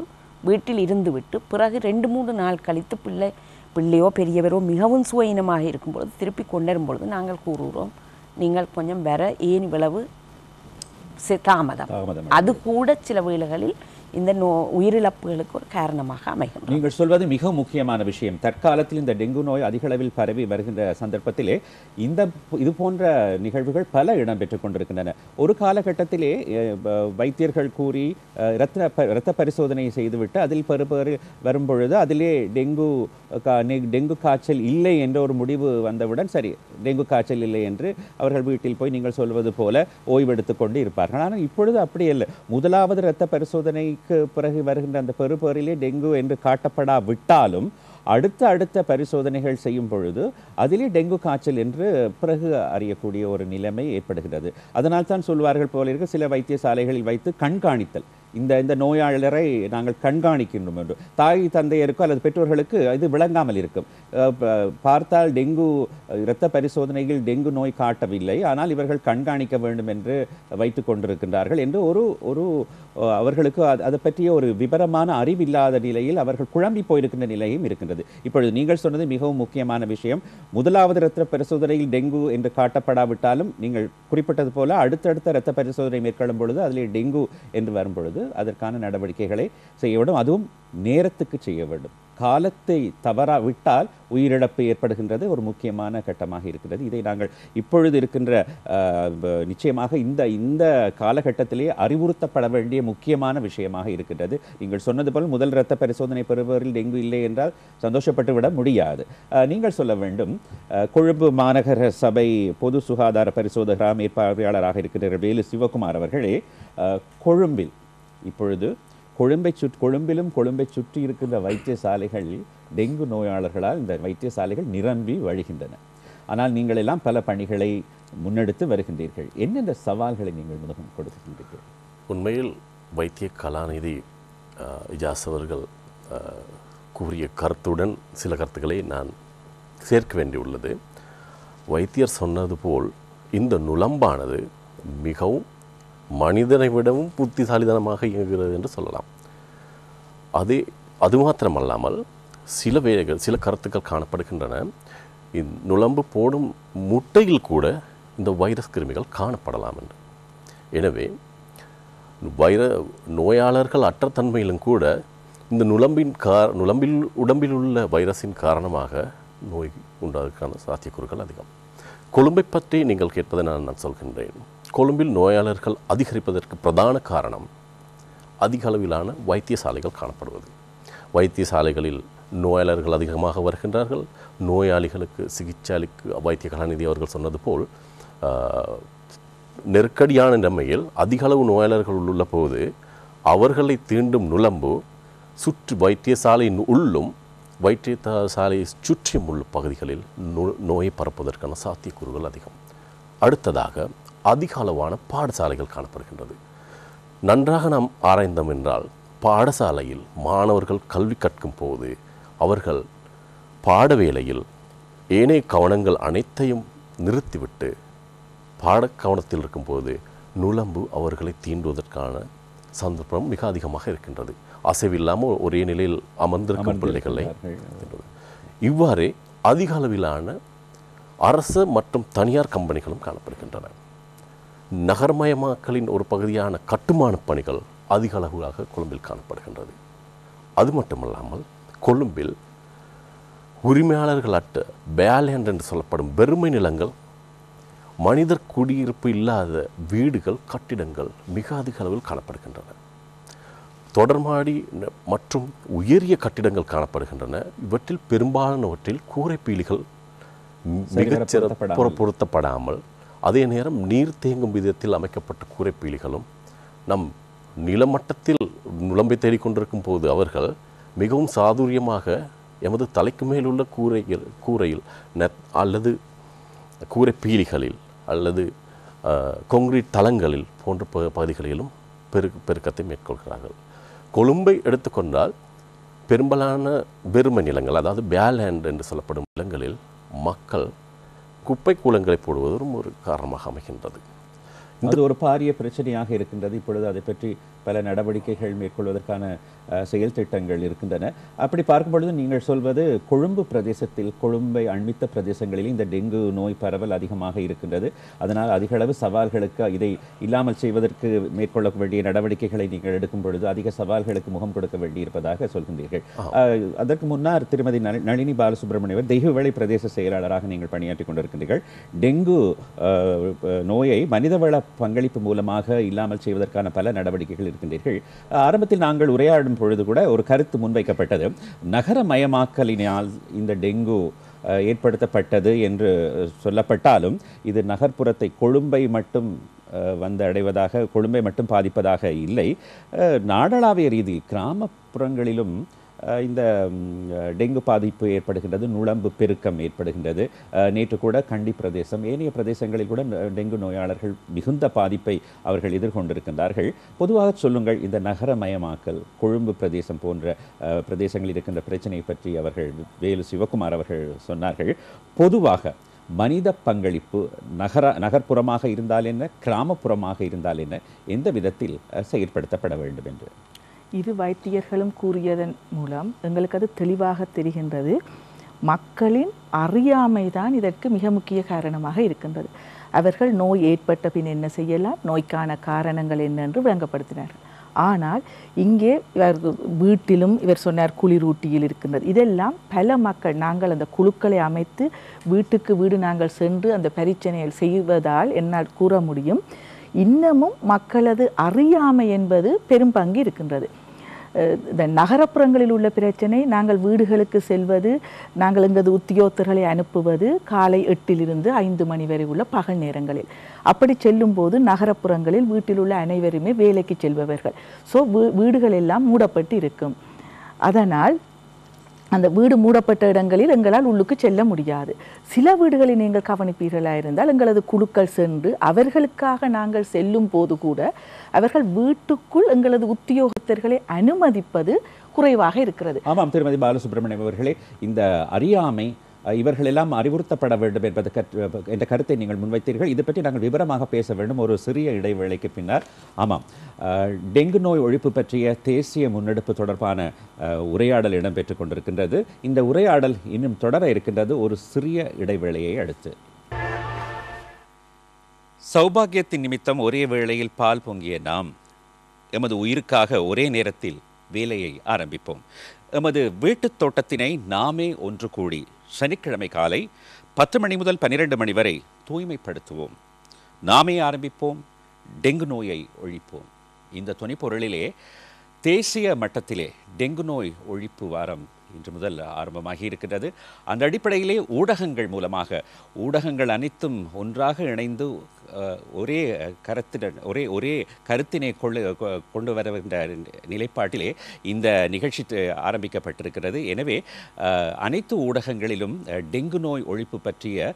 வீட்டில் இருந்துவிட்டு பிறகு 2-3 நாள் கழித்து பிள்ளையோ பெரியவரோ மிகவும் சுவையினமாக இருக்கும் பொழுது திருப்பி கொண்டரும் பொழுது நாங்கள் கூறுகிறோம், நீங்கள் கொஞ்சம் வேற ஏன் இவ்வளவு தாமதம். அது கூட சில வேளைகளில் இந்த உயிரிழப்புகளுக்கு ஒரு காரணமாக அமைகிறது. நீங்கள் சொல்வது மிக முக்கியமான விஷயம். தற்காலத்தில் இந்த டெங்கு நோய் அதிக அளவில் பரவி வருகின்ற சந்தர்ப்பத்திலே இது போன்ற நிகழ்வுகள் பல இடம் பெற்றுக் கொண்டிருக்கின்றன. ஒரு காலகட்டத்திலே வைத்தியர்கள் கூறி இரத்த பரிசோதனை செய்துவிட்டு அதில் பெறுபேறு வரும்பொழுது அதிலே டெங்கு காய்ச்சல் இல்லை என்ற ஒரு முடிவு வந்தவுடன் சரி டெங்கு காய்ச்சல் இல்லை என்று அவர்கள் வீட்டில் போய் நீங்கள் சொல்வது போல ஓய்வெடுத்துக் கொண்டு இருப்பார்கள். ஆனால் இப்பொழுது அப்படி இல்லை. முதலாவது இரத்த பரிசோதனை பிறகு வருகின்ற அந்த பெறுபேறிலே டெங்கு என்று காட்டப்படாவிட்டாலும் அடுத்த பரிசோதனைகள் செய்யும் பொழுது அதிலே டெங்கு காய்ச்சல் என்று பிறகு அறியக்கூடிய ஒரு நிலைமை ஏற்படுகிறது. அதனால் தான் சொல்வார்கள் போல இருக்க சில வைத்தியசாலைகளில் வைத்து கண்காணித்தல், இந்த நோயாளரை நாங்கள் கண்காணிக்கின்றோம் என்று தாய் தந்தையருக்கோ அல்லது பெற்றோர்களுக்கு இது விளங்காமல் இருக்கும். பார்த்தால் டெங்கு இரத்த பரிசோதனையில் டெங்கு நோய் காட்டவில்லை, ஆனால் இவர்கள் கண்காணிக்க வேண்டும் என்று வைத்து கொண்டிருக்கின்றார்கள் என்று ஒரு அவர்களுக்கு அதை பற்றிய ஒரு விபரமான அறிவில்லாத நிலையில் அவர்கள் குழம்பி போயிருக்கின்ற நிலையும் இருக்கின்றது. இப்பொழுது நீங்கள் சொன்னது மிகவும் முக்கியமான விஷயம். முதலாவது இரத்த பரிசோதனையில் டெங்கு என்று காட்டப்படாவிட்டாலும் நீங்கள் குறிப்பிட்டது போல அடுத்தடுத்த இரத்த பரிசோதனை மேற்கொள்ளும் பொழுது அதில் டெங்கு என்று வரும் பொழுது அதற்கான நடவடிக்கைகளை செய்ய வேண்டும். அதுவும் நேரத்துக்கு செய்ய வேண்டும். காலத்தை விட்டால் உயிரிழப்பு ஏற்படுகின்றது ஒரு முக்கியமான கட்டமாக இருக்கிறது. இதை நாங்கள் இப்பொழுது இருக்கின்ற நிச்சயமாக இந்த காலகட்டத்திலே அறிவுறுத்தப்பட வேண்டிய முக்கியமான விஷயமாக இருக்கின்றது. நீங்கள் சொன்னது போல் முதல் இரத்த பரிசோதனை பெறுபவரில் டெங்கு இல்லை என்றால் சந்தோஷப்பட்டு விட முடியாது. நீங்கள் சொல்ல வேண்டும், கொழும்பு மாநகர சபை பொது சுகாதார பரிசோதகராக மேற்பார்வையாளராக இருக்கின்ற வேலு சிவகுமார் அவர்களே, கொழும்பில் இப்பொழுது கொழும்பிலும் கொழும்பை சுற்றி இருக்கின்ற வைத்தியசாலைகள் டெங்கு நோயாளர்களால் இந்த வைத்தியசாலைகள் நிரம்பி வழிகின்றன. ஆனால் நீங்கள் எல்லாம் பல பணிகளை முன்னெடுத்து வருகின்றீர்கள். என்னென்ன சவால்களை நீங்கள் முகம் கொடுக்கின்றீர்கள்? உண்மையில் வைத்திய கலாநிதி இஜாஸ் அவர்கள் கூறிய கருத்துடன் சில கருத்துக்களை நான் சேர்க்க வேண்டியுள்ளது. வைத்தியர் சொன்னது போல் இந்த நுளம்பானது மிகவும் மனிதனை விடவும் புத்திசாலித்தனமாக இயங்குகிறது என்று சொல்லலாம். அது மாத்திரமல்லாமல் சில கருத்துக்கள் காணப்படுகின்றன. நுளம்பு போடும் முட்டையில் கூட இந்த வைரஸ் கிருமிகள் காணப்படலாம் என்று. எனவே நோயாளர்கள் அற்ற தன்மையிலும் கூட இந்த நுளம்பில் உடம்பில் உள்ள வைரஸின் காரணமாக நோய் உண்டாவதற்கான சாத்தியக்கூறுகள் அதிகம். கொழும்பை பற்றி நீங்கள் கேட்பதை நான் சொல்கின்றேன். கொழும்பில் நோயாளர்கள் அதிகரிப்பதற்கு பிரதான காரணம் அதிக அளவிலான வைத்தியசாலைகள் காணப்படுவது. வைத்தியசாலைகளில் நோயாளர்கள் அதிகமாக வருகின்றார்கள். நோயாளிகளுக்கு சிகிச்சை அளிக்க வைத்திய கலாநிதி அவர்கள் சொன்னது போல் நெருக்கடியான நிலைமையில் அதிக அளவு நோயாளர்கள் உள்ள போது அவர்களை தீண்டும் நுளம்பு வைத்தியசாலையின் உள்ளும் வைத்தியசாலையை சுற்றியும் உள்ள பகுதிகளில் நோயை பரப்புவதற்கான சாத்தியக்கூறுகள் அதிகம். அடுத்ததாக அதிக அளவான பாடசாலைகள் காணப்படுகின்றது. நன்றாக நாம் ஆராய்ந்தோம் என்றால் பாடசாலையில் மாணவர்கள் கல்வி கற்கும் போது அவர்கள் பாட வேளையில் ஏனைய கவனங்கள் அனைத்தையும் நிறுத்திவிட்டு பாட கவனத்தில் இருக்கும்போது நுளம்பு அவர்களை தீண்டுவதற்கான சந்தர்ப்பம் மிக அதிகமாக இருக்கின்றது. அசைவில்லாமல் ஒரே நிலையில் அமர்ந்திருக்கும் பிள்ளைகளை இவ்வாறே அதிக அளவிலான அரசு மற்றும் தனியார் கம்பெனிகளும் காணப்படுகின்றன. நகர்மயமாக்கலின் ஒரு பகுதியான கட்டுமான பணிகள் அதிக அளவாக கொழும்பில் காணப்படுகின்றது. அது மட்டுமல்லாமல் கொழும்பில் உரிமையாளர்கள் அற்ற பேலேண்ட் என்று சொல்லப்படும் வெறுமை நிலங்கள், மனிதர் குடியிருப்பு இல்லாத வீடுகள், கட்டிடங்கள் மிக அதிக அளவில் காணப்படுகின்றன. தொடர்மாடி மற்றும் உயரிய கட்டிடங்கள் காணப்படுகின்றன. இவற்றில் பெரும்பாலானவற்றில் கூரை பீலிகள் மிகச்சிறப்பு பொருத்தப்படாமல், அதே நேரம் நீர் தேங்கும் விதத்தில் அமைக்கப்பட்ட கூரைப்பீலிகளும் நம் நிலமட்டத்தில் நுளம்பை தேடிக்கொண்டிருக்கும் போது அவர்கள் மிகவும் சாதுரியமாக எமது தலைக்கு மேல் உள்ள கூரையில் அல்லது கூரைப்பீலிகளில் அல்லது கான்கிரீட் தளங்களில் போன்ற பகுதிகளிலும் பெருக்கத்தை மேற்கொள்கிறார்கள். கொழும்பை எடுத்துக்கொண்டால் பெரும்பாலான வெறுமை நிலங்கள், அதாவது பேலேண்ட் என்று சொல்லப்படும் நிலங்களில் மக்கள் குப்பை கூலங்களை போடுவதும் ஒரு காரணமாக அமைகின்றது. அது ஒரு பாரிய பிரச்சனையாக இருக்கின்றது. இப்பொழுது அதை பற்றி பல நடவடிக்கைகள் மேற்கொள்வதற்கான செயல் திட்டங்கள் இருக்கின்றன. அப்படி பார்க்கும் பொழுது நீங்கள் சொல்வது கொழும்பு பிரதேசத்தில், கொழும்பை அண்மித்த பிரதேசங்களில் இந்த டெங்கு நோய் பரவல் அதிகமாக இருக்கின்றது. அதனால் அதிக அளவு சவால்களுக்கு இதை இல்லாமல் செய்வதற்கு மேற்கொள்ள வேண்டிய நடவடிக்கைகளை நீங்கள் எடுக்கும் பொழுது அதிக சவால்களுக்கு முகம் கொடுக்க வேண்டியிருப்பதாக சொல்கின்றீர்கள். அதற்கு முன்னர் திருமதி நளினி பாலசுப்ரமணியவர் தெய்வவேளை பிரதேச செயலாளராக நீங்கள் பணியாற்றி கொண்டிருக்கின்றீர்கள். டெங்கு நோயை மனிதவள பங்களிப்பு மூலமாக இல்லாமல் செய்வதற்கான பல நடவடிக்கைகள் இருக்கின்றீர்கள். ஆரம்பத்தில் நாங்கள் உரையாடும் பொழுது கூட ஒரு கருத்து முன்வைக்கப்பட்டது, நகரமயமாக்கலினால் இந்த டெங்கு ஏற்படுத்தப்பட்டது என்று சொல்லப்பட்டாலும் இது நகர்ப்புறத்தை கொழும்பை மட்டும் அடைவதாக, கொழும்பை மட்டும் பாதிப்பதாக இல்லை. நாடளாவிய ரீதியில் கிராமப்புறங்களிலும் இந்த டெங்கு பாதிப்பு ஏற்படுகின்றது, நுளம்பு பெருக்கம் ஏற்படுகின்றது. நேற்று கூட கண்டி பிரதேசம், ஏனைய பிரதேசங்களில் கூட டெங்கு நோயாளர்கள் மிகுந்த பாதிப்பை அவர்கள் எதிர்கொண்டிருக்கின்றார்கள். பொதுவாக சொல்லுங்கள், இந்த நகரமயமாக்கல், கொழும்பு பிரதேசம் போன்ற பிரதேசங்களில் இருக்கின்ற பிரச்சனையை பற்றி அவர்கள் வேலு சிவகுமார் அவர்கள் சொன்னார்கள். பொதுவாக மனித பங்களிப்பு நகர்ப்புறமாக இருந்தால் என்ன, கிராமப்புறமாக இருந்தால் என்ன, எந்த விதத்தில் செயற்படுத்தப்பட வேண்டும் என்று இரு வைத்தியர்களும் கூறியதன் மூலம் எங்களுக்கு அது தெளிவாக தெரிகின்றது. மக்களின் அறியாமை தான் இதற்கு மிக முக்கிய காரணமாக இருக்கின்றது. அவர்கள் நோய் ஏற்பட்ட பின் என்ன செய்யலாம், நோய்க்கான காரணங்கள் என்ன என்று விளங்கப்படுத்தினார்கள். ஆனால் இங்கே இவர் வீட்டிலும் இவர் சொன்னார் குளிரூட்டியில் இருக்கின்றது. இதெல்லாம் பல மக்கள் நாங்கள் அந்த குழுக்களை அமைத்து வீட்டுக்கு வீடு நாங்கள் சென்று அந்த பரிச்சனையை செய்வதால் என்னால் கூற முடியும், இன்னமும் மக்களது அறியாமை என்பது பெரும் பங்கு இருக்கின்றது. இந்த நகரப்புறங்களில் உள்ள பிரச்சனை, நாங்கள் வீடுகளுக்கு செல்வது, நாங்கள் எங்களது உத்தியோகத்தர்களை அனுப்புவது காலை 8 to 5 மணி வரை உள்ள பகல் நேரங்களில். அப்படி செல்லும் போது நகரப்புறங்களில் வீட்டில் உள்ள அனைவருமே வேலைக்கு செல்பவர்கள். ஸோ வீடுகள் எல்லாம் மூடப்பட்டு இருக்கும். அதனால் அந்த வீடு மூடப்பட்ட இடங்களில் எங்களால் உள்ளுக்கு செல்ல முடியாது. சில வீடுகளில் நீங்கள் கவனிப்பீர்களாக இருந்தால் எங்களது குழுக்கள் சென்று அவர்களுக்காக நாங்கள் செல்லும் போது கூட அவர்கள் வீட்டுக்குள் எங்களது உத்தியோகத்தர்களை அனுமதிப்பது குறைவாக இருக்கிறது. ஆமாம் திருமதி பாலசுப்ரமணியம் அவர்களே, இந்த அறியாமை இவர்கள் எல்லாம் அறிவுறுத்தப்பட வேண்டும் என்பது என்ற கருத்தை நீங்கள் முன்வைத்தீர்கள். இது பற்றி நாங்கள் விவரமாக பேச வேண்டும் ஒரு சிறிய இடைவேளைக்கு பின்னர். ஆமாம், டெங்கு நோய் ஒழிப்பு பற்றிய தேசிய முன்னெடுப்பு தொடர்பான உரையாடல் இடம்பெற்றுக் கொண்டிருக்கின்றது. இந்த உரையாடல் இன்னும் தொடர இருக்கின்றது ஒரு சிறிய இடைவேளையை அடுத்து. சௌபாகியத்தின் நிமித்தம் ஒரே வேளையில் பால் பொங்கிய நாம் எமது உயிருக்காக ஒரே நேரத்தில் வேலையை ஆரம்பிப்போம். எமது வீட்டுத் தோட்டத்தினை நாமே ஒன்று கூடி சனிக்கிழமை காலை 10 மணி முதல் 12 மணி வரை தூய்மைப்படுத்துவோம். நாமே ஆரம்பிப்போம், டெங்கு நோயை ஒழிப்போம். இந்த துணைப்பொருளிலே தேசிய மட்டத்திலே டெங்கு நோய் ஒழிப்பு வாரம் இன்று முதல் ஆரம்பமாகி இருக்கின்றது. அந்த அடிப்படையிலே ஊடகங்கள் மூலமாக ஊடகங்கள் அனைத்தும் ஒன்றாக இணைந்து ஒரே கருத்துடன் ஒரே கருத்தினை கொண்டு வருகின்ற நிலைப்பாட்டிலே இந்த நிகழ்ச்சி ஆரம்பிக்கப்பட்டிருக்கிறது. எனவே அனைத்து ஊடகங்களிலும் டெங்கு நோய் ஒழிப்பு பற்றிய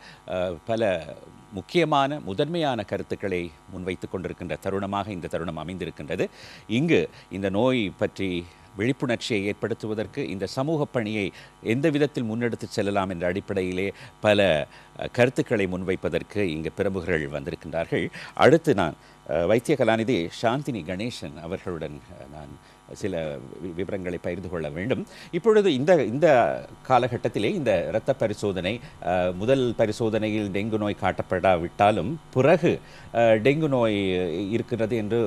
பல முக்கியமான முதன்மையான கருத்துக்களை முன்வைத்து கொண்டிருக்கின்ற தருணமாக இந்த தருணம் அமைந்திருக்கின்றது. இங்கு இந்த நோய் பற்றி விழிப்புணர்ச்சியை ஏற்படுத்துவதற்கு, இந்த சமூக பணியை எந்த விதத்தில் முன்னெடுத்து செல்லலாம் என்ற அடிப்படையிலே பல கருத்துக்களை முன்வைப்பதற்கு இங்கு பிரமுகர்கள் வந்திருக்கின்றார்கள். அடுத்து நான் வைத்திய கலாநிதி சாந்தினி கணேசன் அவர்களுடன் நான் சில விவரங்களை பகிர்ந்து கொள்ள வேண்டும். இப்பொழுது இந்த காலகட்டத்திலே இந்த இரத்த பரிசோதனை, முதல் பரிசோதனையில் டெங்கு நோய் காட்டப்படாவிட்டாலும் பிறகு டெங்கு நோய் இருக்கிறது என்று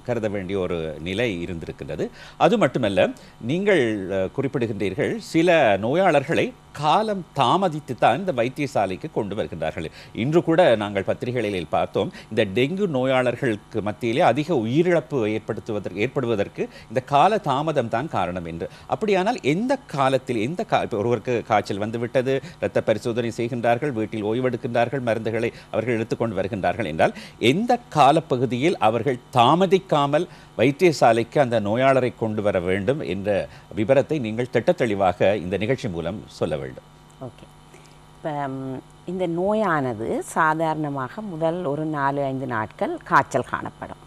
கருத வேண்டிய ஒரு நிலை இருந்திருக்கின்றது. அது மட்டுமல்ல, நீங்கள் குறிப்பிடுகின்றீர்கள் சில நோயாளர்களை காலம் தாமதித்து தான் இந்த வைத்தியசாலைக்கு கொண்டு வருகின்றார்கள். இன்று கூட நாங்கள் பத்திரிகைகளில் பார்த்தோம், இந்த டெங்கு நோயாளர்களுக்கு மத்தியிலே அதிக உயிரிழப்பு ஏற்படுவதற்கு இந்த கால தாமதம் தான் காரணம் என்று. அப்படியானால் எந்த காலத்தில் ஒருவருக்கு காய்ச்சல் வந்துவிட்டது, இரத்த பரிசோதனை செய்கின்றார்கள், வீட்டில் ஓய்வெடுக்கின்றார்கள், மருந்துகளை அவர்கள் எடுத்துக்கொண்டு வருகின்றார்கள் என்றால் எந்த காலப்பகுதியில் அவர்கள் தாமதிக்காமல் வைத்தியசாலைக்கு அந்த நோயாளரை கொண்டு வர வேண்டும் என்ற விபரத்தை நீங்கள் திட்டத்தெளிவாக இந்த நிகழ்ச்சி மூலம் சொல்ல வேண்டும். ஓகே, இப்போ இந்த நோயானது சாதாரணமாக முதல் ஒரு 4-5 நாட்கள் காய்ச்சல் காணப்படும்.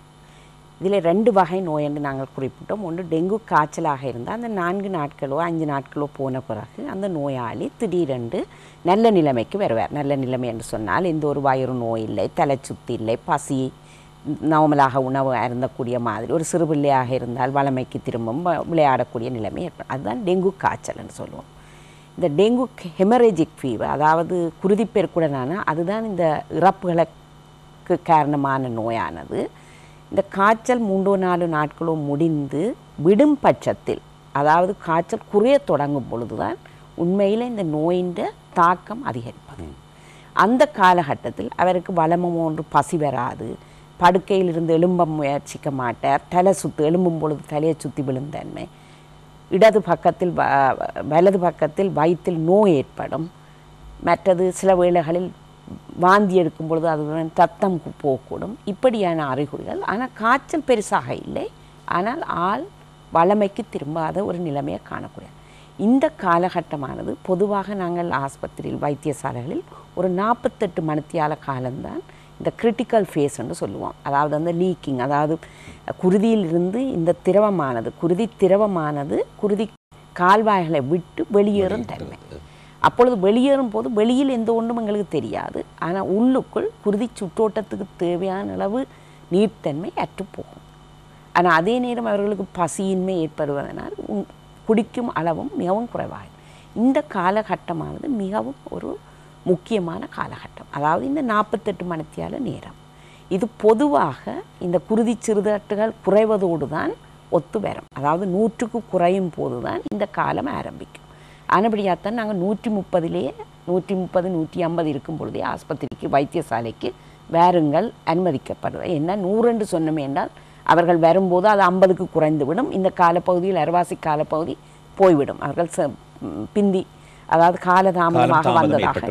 இதில் 2 வகை நோய் என்று நாங்கள் குறிப்பிட்டோம். ஒன்று டெங்கு காய்ச்சலாக இருந்தால் அந்த 4 நாட்களோ 5 நாட்களோ போன பிறகு அந்த நோயாளி திடீரென்று நல்ல நிலைமைக்கு வருவார். நல்ல நிலைமை என்று சொன்னால் எந்த ஒரு வயிறு நோய் இல்லை, தலை சுத்தி இல்லை, பசி, நார்மலாக உணவு அருந்தக்கூடிய மாதிரி, ஒரு சிறு பிள்ளையாக இருந்தால் வளமைக்கு திரும்பும் விளையாடக்கூடிய நிலைமை ஏற்படும். அதுதான் டெங்கு காய்ச்சல் என்று சொல்லுவோம். இந்த டெங்கு ஹெமரேஜிக் ஃபீவர், அதாவது குருதிப்பெருக்குடனான, அதுதான் இந்த இறப்புகளுக்கு காரணமான நோயானது. இந்த காய்ச்சல் 3-4 நாட்களோ முடிந்து விடும் பட்சத்தில், அதாவது காய்ச்சல் குறைய தொடங்கும் பொழுதுதான் உண்மையில் இந்த நோயின் தாக்கம் அதிகரிப்பது. அந்த காலகட்டத்தில் அவருக்கு வளமும் ஒன்று பசி வராது, படுக்கையில் இருந்து எழும்ப முயற்சிக்க மாட்டார், தலை சுத்து, எழும்பும் பொழுது தலையை சுற்றி விழுந்தன்மை, இடது பக்கத்தில் வலது பக்கத்தில் வயிற்றில் நோய் ஏற்படும். மற்றது சில வேளைகளில் வாந்தி எடுக்கும் பொழுது அதுடன் ரத்தம் போகக்கூடும். இப்படியான அறிகுறிகள். ஆனால் காய்ச்சல் பெருசாக இல்லை, ஆனால் ஆள் வளமைக்கு திரும்பாத ஒரு நிலைமையை காணக்கூடிய இந்த காலகட்டமானது பொதுவாக நாங்கள் ஆஸ்பத்திரியில் வைத்தியசாலைகளில் ஒரு 48 மணித்தியால காலம்தான் இந்த கிரிட்டிக்கல் ஃபேஸ் என்று சொல்லுவோம். அதாவது அந்த லீக்கிங், அதாவது குருதியிலிருந்து இந்த திரவமானது குருதி கால்வாய்களை விட்டு வெளியேறும் தன்மை. அப்பொழுது வெளியேறும் போது வெளியில் எந்த ஒன்றும் எங்களுக்கு தெரியாது, ஆனால் உள்ளுக்குள் குருதி சுற்றோட்டத்துக்கு தேவையான அளவு நீர்த்தன்மை அற்றுப்போகும். ஆனால் அதே நேரம் அவர்களுக்கு பசியின்மை ஏற்படுவதனால் குடிக்கும் அளவும் மிகவும் குறைவாகும். இந்த காலகட்டமானது மிகவும் ஒரு முக்கியமான காலகட்டம். அதாவது இந்த 48 மணித்தியால நேரம். இது பொதுவாக இந்த குருதி சிறுதட்டுகள் குறைவதோடு தான் ஒத்து வரும். அதாவது 100க்கு குறையும் போது தான் இந்த காலம் ஆரம்பிக்கும். ஆனபடியாகத்தான் நாங்கள் 130 150 இருக்கும் பொழுதே ஆஸ்பத்திரிக்கு வைத்தியசாலைக்கு வேறுங்கள் அனுமதிக்கப்படுவது. என்ன 100 என்று சொன்னோமே என்றால் அவர்கள் வரும்போது அது 50க்கு குறைந்துவிடும். இந்த காலப்பகுதியில் அரைவாசி காலப்பகுதி போய்விடும். அவர்கள் பிந்தி அதாவது காலதாமதமாக வந்ததாக.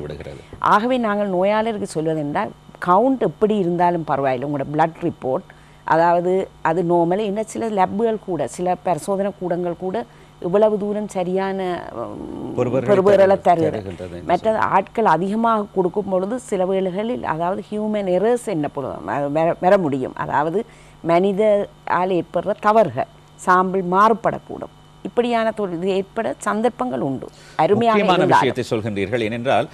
ஆகவே நாங்கள் நோயாளருக்கு சொல்வதென்றால் கவுண்ட் எப்படி இருந்தாலும் பரவாயில்லை, உங்களோட பிளட் ரிப்போர்ட் அதாவது அது நோமல். என்ன சில லேப்புகள் கூட சில பரிசோதனை கூடங்கள் கூட இவ்வளவு தூரம் சரியான பெறுபேறலை தருகிறது. மற்றது ஆட்கள் அதிகமாக கொடுக்கும் பொழுது சில வேளைகளில் அதாவது ஹியூமன் எரர்ஸ் என்னப்படும் வர முடியும். அதாவது மனிதரால் ஏற்படுற தவறுகள் சாம்பிள் மாறுபடக்கூடும். இப்படியான இது ஏற்பட சந்தர்ப்பங்கள் உண்டு. அருமையான விஷயத்தை சொல்கின்றீர்கள். ஏனென்றால்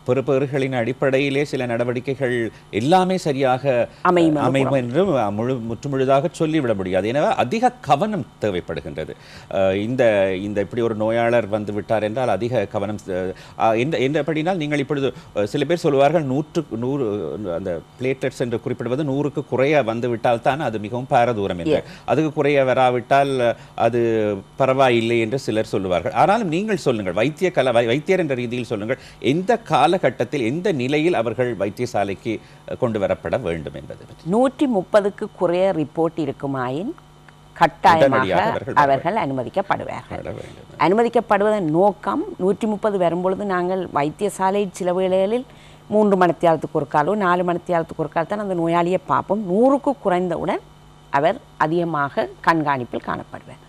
பெறுபேறுகளின் அடிப்படையிலே சில நடவடிக்கைகள் எல்லாமே சரியாக அமையும் என்று முற்றுமுழுதாக சொல்லிவிட முடியாது. எனவே அதிக கவனம் தேவைப்படுகின்றது. இந்த இப்படி ஒரு நோயாளர் வந்து விட்டார் என்றால் அதிக கவனம் எப்படினால் நீங்கள் இப்பொழுது சில பேர் சொல்லுவார்கள் 100 அந்த பிளேட்லெட்ஸ் என்று குறிப்பிடுவது 100க்கு குறைய வந்து விட்டால் தான் அது மிகவும் பாரதூரம் என்று, அதுக்கு குறைய வராவிட்டால் அது பரவாயில்லை என்று சிலர் சொல்லுவார்கள். ஆனாலும் நீங்கள் சொல்லுங்கள், வைத்தியர் என்ற ரீதியில் சொல்லுங்கள், எந்த காலகட்டத்தில் எந்த நிலையில் அவர்கள் வைத்தியசாலைக்கு கொண்டு வரப்பட வேண்டும் என்பது. 130க்கு குறைய ரிப்போர்ட் இருக்குமாயின் கட்டாயமாக அவர்கள் அனுமதிக்கப்படுவார்கள். அனுமதிக்கப்படுவதன் நோக்கம் 130 வரும்பொழுது நாங்கள் வைத்தியசாலையில் சில வேளைகளில் 3 மணித்தியாலத்துக்கு ஒரு காலோ 4 மணித்தியாலத்துக்கு ஒரு காலம் தான் அந்த நோயாளியை பார்ப்போம். 100க்கு குறைந்தவுடன் அவர் அதிகமாக கண்காணிப்பில் காணப்படுவார்.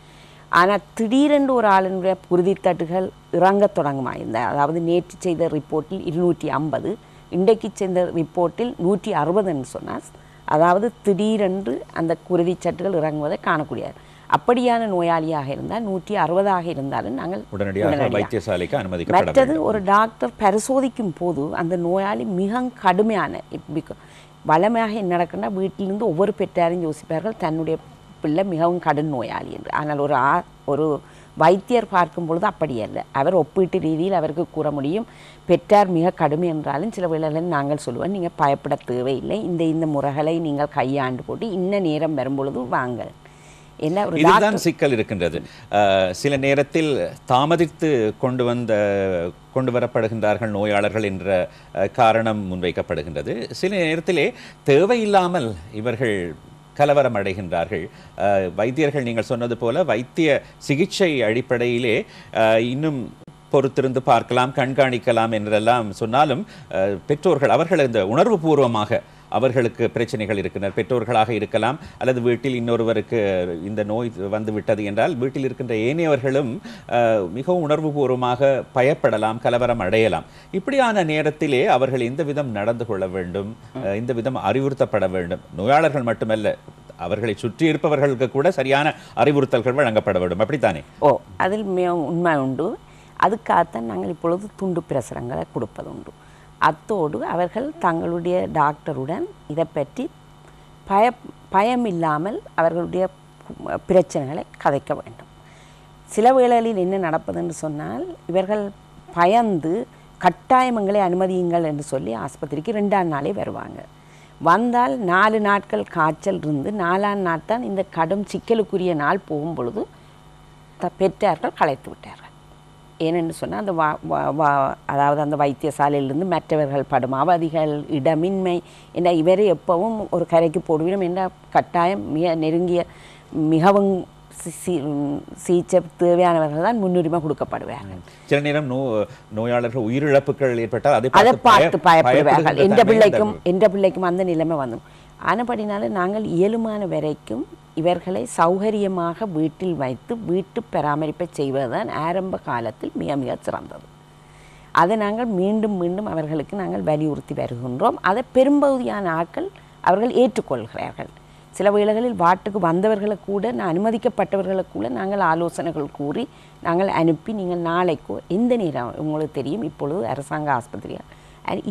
ஆனால் திடீரென்று ஒரு ஆளுடைய குருதித்தட்டுகள் இறங்க தொடங்குமாயிருந்த, அதாவது நேற்று செய்த ரிப்போர்ட்டில் 250, இன்றைக்கு செய்த ரிப்போர்ட்டில் 160 என்று சொன்னார். அதாவது திடீரென்று அந்த குருதிச்சட்டுகள் இறங்குவதை காணக்கூடியது. அப்படியான நோயாளியாக இருந்தால் 160 இருந்தாலும் நாங்கள் உடனடியாக வைத்தியசாலைக்கு அனுமதிக்கப்பட வேண்டும். மற்றது ஒரு டாக்டர் பரிசோதிக்கும் போது அந்த நோயாளி மிக கடுமையான வளமையாக என்ன நடக்குன்னா வீட்டிலிருந்து ஒவ்வொரு பெற்றாரையும் யோசிப்பார்கள் தன்னுடைய பிள்ளை மிகவும் கடும் நோயாளி என்று. ஆனால் ஒரு வைத்தியர் பார்க்கும் பொழுது அப்படி அல்ல. அவர் ஒப்பீட்டு ரீதியில் அவருக்கு கூற முடியும் பெற்றார் மிக கடுமை என்றாலும் சில வேளைகளில் நாங்கள் சொல்லுவோம் நீங்கள் பயப்பட தேவையில்லை, இந்த முறைகளை நீங்கள் கையாண்டு போட்டு இன்ன நேரம் வரும்பொழுது வாங்க. இதுதான் சிக்கல் இருக்கின்றது. சில நேரத்தில் தாமதித்து கொண்டு வரப்படுகின்றார்கள் நோயாளர்கள் என்ற காரணம் முன்வைக்கப்படுகின்றது. சில நேரத்திலே தேவையில்லாமல் இவர்கள் கலவரம் அடைகின்றார்கள். வைத்தியர்கள் நீங்கள் சொன்னது போல வைத்திய சிகிச்சை அடிப்படையிலே இன்னும் பொறுத்திருந்து பார்க்கலாம், கண்காணிக்கலாம் என்றெல்லாம் சொன்னாலும் பெற்றோர்கள் அவர்கள் இந்த உணர்வு பூர்வமாக அவர்களுக்கு பிரச்சனைகள் இருக்கின்றன. பெற்றோர்களாக இருக்கலாம் அல்லது வீட்டில் இன்னொருவருக்கு இந்த நோய் வந்து விட்டது என்றால் வீட்டில் இருக்கின்ற ஏனையவர்களும் மிகவும் உணர்வுபூர்வமாக பயப்படலாம், கலவரம் அடையலாம். இப்படியான நேரத்திலே அவர்கள் இந்த விதம் நடந்து கொள்ள வேண்டும், இந்த விதம் அறிவுறுத்தப்பட வேண்டும். நோயாளர்கள் மட்டுமல்ல, அவர்களை சுற்றி இருப்பவர்களுக்கு கூட சரியான அறிவுறுத்தல்கள் வழங்கப்பட வேண்டும். அப்படித்தானே? அதில் உண்மை உண்டு. அதுக்காகத்தான் நாங்கள் இப்பொழுது துண்டு பிரசுரங்களை கொடுப்பது உண்டு. அத்தோடு அவர்கள் தங்களுடைய டாக்டருடன் இதை பற்றி பயமில்லாமல் அவர்களுடைய பிரச்சனைகளை கதைக்க வேண்டும். சில வேளைகளில் என்ன நடப்பதுன்னு சொன்னால் இவர்கள் பயந்து கட்டாயமங்களை அனுமதியுங்கள் என்று சொல்லி ஆஸ்பத்திரிக்கு 2ஆம் நாளே வருவாங்க. வந்தால் 4 நாட்கள் காய்ச்சல் இருந்து 4ஆம் நாள் தான் இந்த கடும் சிக்கலுக்குரிய நாள் போகும் பொழுது பெற்றார்கள் கலைத்து விட்டார்கள். ஏனென்று சொன்னால் அந்த அதாவது அந்த வைத்தியசாலையிலிருந்து மற்றவர்கள் படும் அவதிகள், இடமின்மை என்ன இவரை எப்பவும் ஒரு கரைக்கு போடுவிடும் என்ற கட்டாயம் மிக நெருங்கிய மிகவும் சிகிச்சை தேவையானவர்கள் தான் முன்னுரிமை கொடுக்கப்படுவார்கள். சில நேரம் நோயாளர்கள் உயிரிழப்புகள் ஏற்பட்டால் அதை பார்த்து பயப்படுவார்கள். என்ற பிள்ளைக்கும் அந்த நிலைமை வந்துடும். ஆனபடினால நாங்கள் இயலுமான வரைக்கும் இவர்களை சௌகரியமாக வீட்டில் வைத்து வீட்டு பராமரிப்பை செய்வதுதான் ஆரம்ப காலத்தில் மிக மிக சிறந்தது. அதை நாங்கள் மீண்டும் மீண்டும் அவர்களுக்கு நாங்கள் வலியுறுத்தி வருகின்றோம். அதை பெரும்பகுதியான ஆட்கள் அவர்கள் ஏற்றுக்கொள்கிறார்கள். சில வேளைகளில் வாட்டுக்கு வந்தவர்களை கூட அனுமதிக்கப்பட்டவர்களை கூட நாங்கள் ஆலோசனைகள் கூறி நாங்கள் அனுப்பி நீங்கள் நாளைக்கோ எந்த நேரம் உங்களுக்கு தெரியும் இப்பொழுது அரசாங்க ஆஸ்பத்திரிகள்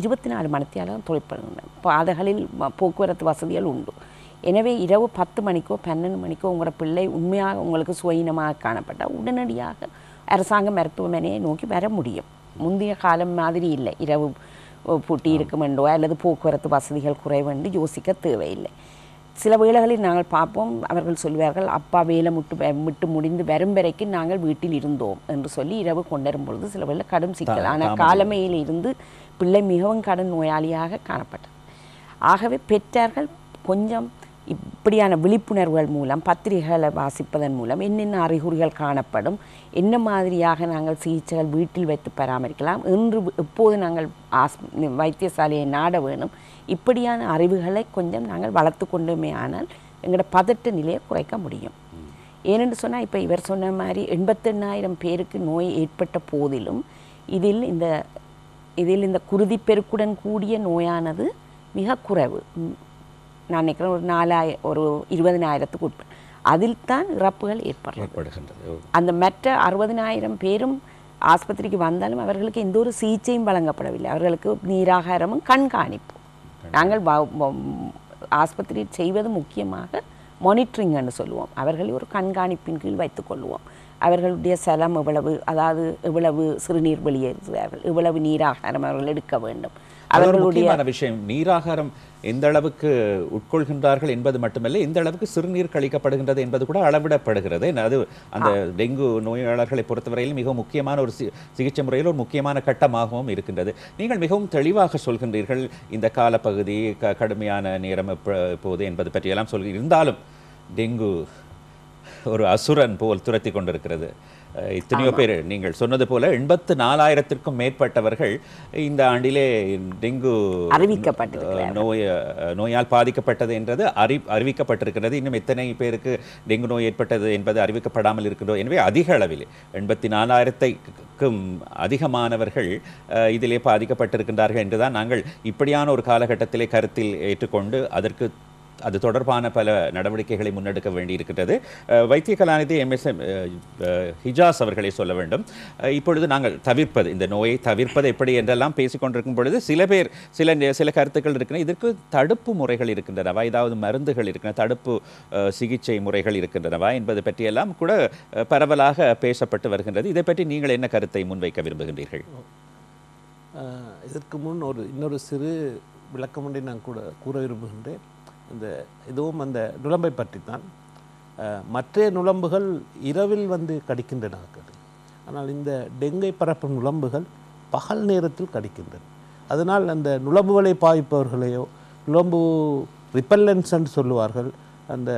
24 மணித்தியாலும் தொழிற்படுகின்றன. பாதைகளில் போக்குவரத்து வசதிகள் உண்டு. எனவே இரவு 10 மணிக்கோ 12 மணிக்கோ உங்களோட பிள்ளை உண்மையாக உங்களுக்கு சுயினமாக காணப்பட்டால் உடனடியாக அரசாங்க மருத்துவமனையை நோக்கி வர முடியும். முந்தைய காலம் மாதிரி இல்லை. இரவு பூட்டி இருக்குமெண்டோ அல்லது போக்குவரத்து வசதிகள் குறைவென்று யோசிக்க தேவையில்லை. சில வேளைகளில் நாங்கள் பார்ப்போம், அவர்கள் சொல்வார்கள் அப்பா வேலை விட்டு முடிந்து வரும் வரைக்கும் நாங்கள் வீட்டில் இருந்தோம் என்று சொல்லி இரவு கொண்டரும் பொழுது சில வேளை கடும் சிக்கல். ஆனால் காலமையில் இருந்து பிள்ளை மிகவும் கடும் நோயாளியாக காணப்பட்டது. ஆகவே பெற்றார்கள் கொஞ்சம் இப்படியான விழிப்புணர்வுகள் மூலம் பத்திரிகைகளை வாசிப்பதன் மூலம் என்னென்ன அறிகுறிகள் காணப்படும், என்ன மாதிரியாக நாங்கள் சிகிச்சைகள் வீட்டில் வைத்து பராமரிக்கலாம் என்று எப்போது நாங்கள் வைத்தியசாலையை நாட வேணும், இப்படியான அறிவுகளை கொஞ்சம் நாங்கள் வளர்த்து கொண்டுமே ஆனால் எங்களோட பதட்ட நிலையை குறைக்க முடியும். ஏனென்று சொன்னால் இப்போ இவர் சொன்ன மாதிரி 88,000 பேருக்கு நோய் ஏற்பட்ட போதிலும் இதில் இந்த குருதிப்பெருக்குடன் கூடிய நோயானது மிக குறைவு. நான் நினைக்கிறேன் ஒரு 20,000க்கு உட்பட்டு அதில் தான் இறப்புகள் ஏற்படுகின்றது. அந்த மற்ற 60,000 பேரும் ஆஸ்பத்திரிக்கு வந்தாலும் அவர்களுக்கு எந்த ஒரு சிகிச்சையும் வழங்கப்படவில்லை. அவர்களுக்கு நீராகாரமும் கண்காணிப்பு. நாங்கள் ஆஸ்பத்திரியில் செய்வது முக்கியமாக மானிட்டரிங் என்று சொல்லுவோம். அவர்களை ஒரு கண்காணிப்பின் கீழ் வைத்துக்கொள்வோம். அவர்களுடைய செலம் எவ்வளவு சிறுநீர் வெளியேறுகிறார்கள், எவ்வளவு நீராகாரம் அவர்கள் எடுக்க வேண்டும், அவர்களுடைய விஷயம் நீராகாரம் எந்த அளவுக்கு உட்கொள்கின்றார்கள் என்பது மட்டுமல்ல, எந்த அளவுக்கு சிறுநீர் கழிக்கப்படுகின்றது என்பது கூட அளவிடப்படுகிறது. அது அந்த டெங்கு நோயாளர்களை பொறுத்தவரையில் மிகவும் முக்கியமான ஒரு சிகிச்சை முறையில் ஒரு முக்கியமான கட்டமாகவும் இருக்கின்றது. நீங்கள் மிகவும் தெளிவாக சொல்கின்றீர்கள் இந்த காலப்பகுதி கடுமையான நேரம் எப்போது என்பது பற்றியெல்லாம் இருந்தாலும் டெங்கு ஒரு அசுரன் போல் துரத்தி கொண்டிருக்கிறது. இத்தனையோ பேர் நீங்கள் சொன்னது போல 84,000க்கும் மேற்பட்டவர்கள் இந்த ஆண்டிலே டெங்கு நோயால் பாதிக்கப்பட்டது என்றது அறிவிக்கப்பட்டிருக்கிறது. இன்னும் எத்தனை பேருக்கு டெங்கு நோய் ஏற்பட்டது என்பது அறிவிக்கப்படாமல் இருக்கின்றோம். எனவே அதிக அளவில் 84,000க்கும் அதிகமானவர்கள் இதிலே பாதிக்கப்பட்டிருக்கின்றார்கள் என்றுதான் நாங்கள் இப்படியான ஒரு காலகட்டத்திலே கருத்தில் ஏற்றுக்கொண்டு அது தொடர்பான பல நடவடிக்கைகளை முன்னெடுக்க வேண்டியிருக்கிறது. வைத்திய கலாநிதி MSM ஹிஜாஸ் அவர்களை சொல்ல வேண்டும். இப்பொழுது நாங்கள் இந்த நோயை தவிர்ப்பது எப்படி என்றெல்லாம் பேசிக்கொண்டிருக்கும் பொழுது சில கருத்துக்கள் இருக்கின்றன. இதற்கு தடுப்பு முறைகள் இருக்கின்றனவா, ஏதாவது மருந்துகள் இருக்கின்றன, தடுப்பு சிகிச்சை முறைகள் இருக்கின்றனவா என்பது பற்றியெல்லாம் கூட பரவலாக பேசப்பட்டு வருகின்றது. இதை பற்றி நீங்கள் என்ன கருத்தை முன்வைக்க விரும்புகின்றீர்கள்? இதற்கு முன் இன்னொரு சிறு விளக்கம் ஒன்றை நான் கூற விரும்புகின்றேன். இதுவும் அந்த நுளம்பை பற்றி தான். மற்ற நுளம்புகள் இரவில் வந்து கடிக்கின்றன, ஆனால் இந்த டெங்கை பரப்பும் நுளம்புகள் பகல் நேரத்தில் கடிக்கின்றன. அதனால் அந்த நுளம்புகளை பாவிப்பவர்களையோ நுளம்பு ரிப்பல்லன்ஸ் என்று சொல்லுவார்கள், அந்த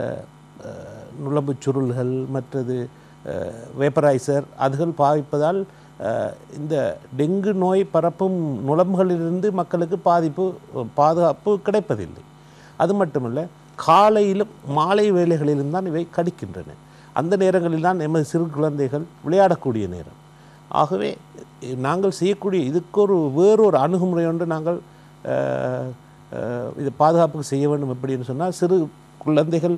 நுளம்பு சுருள்கள் மற்றது வேப்பரைசர் அதுகள் பாவிப்பதால் இந்த டெங்கு நோய் பரப்பும் நுளம்புகளிலிருந்து மக்களுக்கு பாதுகாப்பு கிடைப்பதில்லை. அது மட்டுமல்ல, காலையிலும் மாலை வேளைகளிலும் தான் இவை கடிக்கின்றன. அந்த நேரங்களில் தான் எமது சிறு குழந்தைகள் விளையாடக்கூடிய நேரம். ஆகவே நாங்கள் செய்யக்கூடிய இதுக்கு வேறொரு அணுகுமுறை ஒன்று நாங்கள் இது பாதுகாப்புக்கு செய்ய வேண்டும். எப்படின்னு சொன்னால், சிறு குழந்தைகள்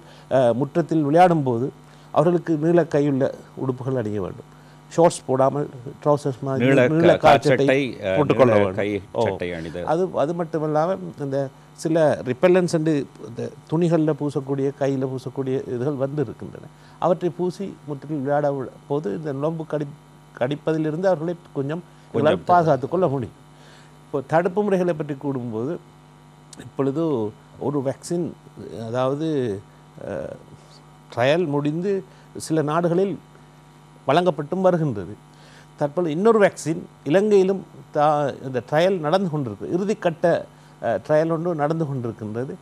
முற்றத்தில் விளையாடும் போது அவர்களுக்கு நீள கையுள்ள உடுப்புகள் அணிய வேண்டும். ஷார்ட்ஸ் போடாமல் ட்ரௌசர்ஸ் நீள காற்சட்டை போட்டுக்கொள்ள வேண்டும். அது மட்டுமல்லாமல் இந்த சில ரிப்பல்லன்ஸ் என்று இந்த துணிகளில் பூசக்கூடிய கையில் பூசக்கூடிய இதுகள் வந்து இருக்கின்றன. அவற்றை பூசி முற்றிலும் விளையாட போது இந்த நுளம்பு கடிப்பதிலிருந்து அவர்களை கொஞ்சம் பாதுகாத்து கொள்ள முடியும். இப்போ தடுப்பு முறைகளை பற்றி கூடும்போது இப்பொழுது ஒரு வேக்சின், அதாவது ட்ரையல் முடிந்து சில நாடுகளில் வழங்கப்பட்டும் வருகின்றது. தற்போது இன்னொரு வேக்சின் இலங்கையிலும் இந்த ட்ரையல் நடந்து கொண்டிருக்கு. இறுதிக்கட்ட ட்ரையல் ஒன்று நடந்து கொண்டிருக்கின்றது.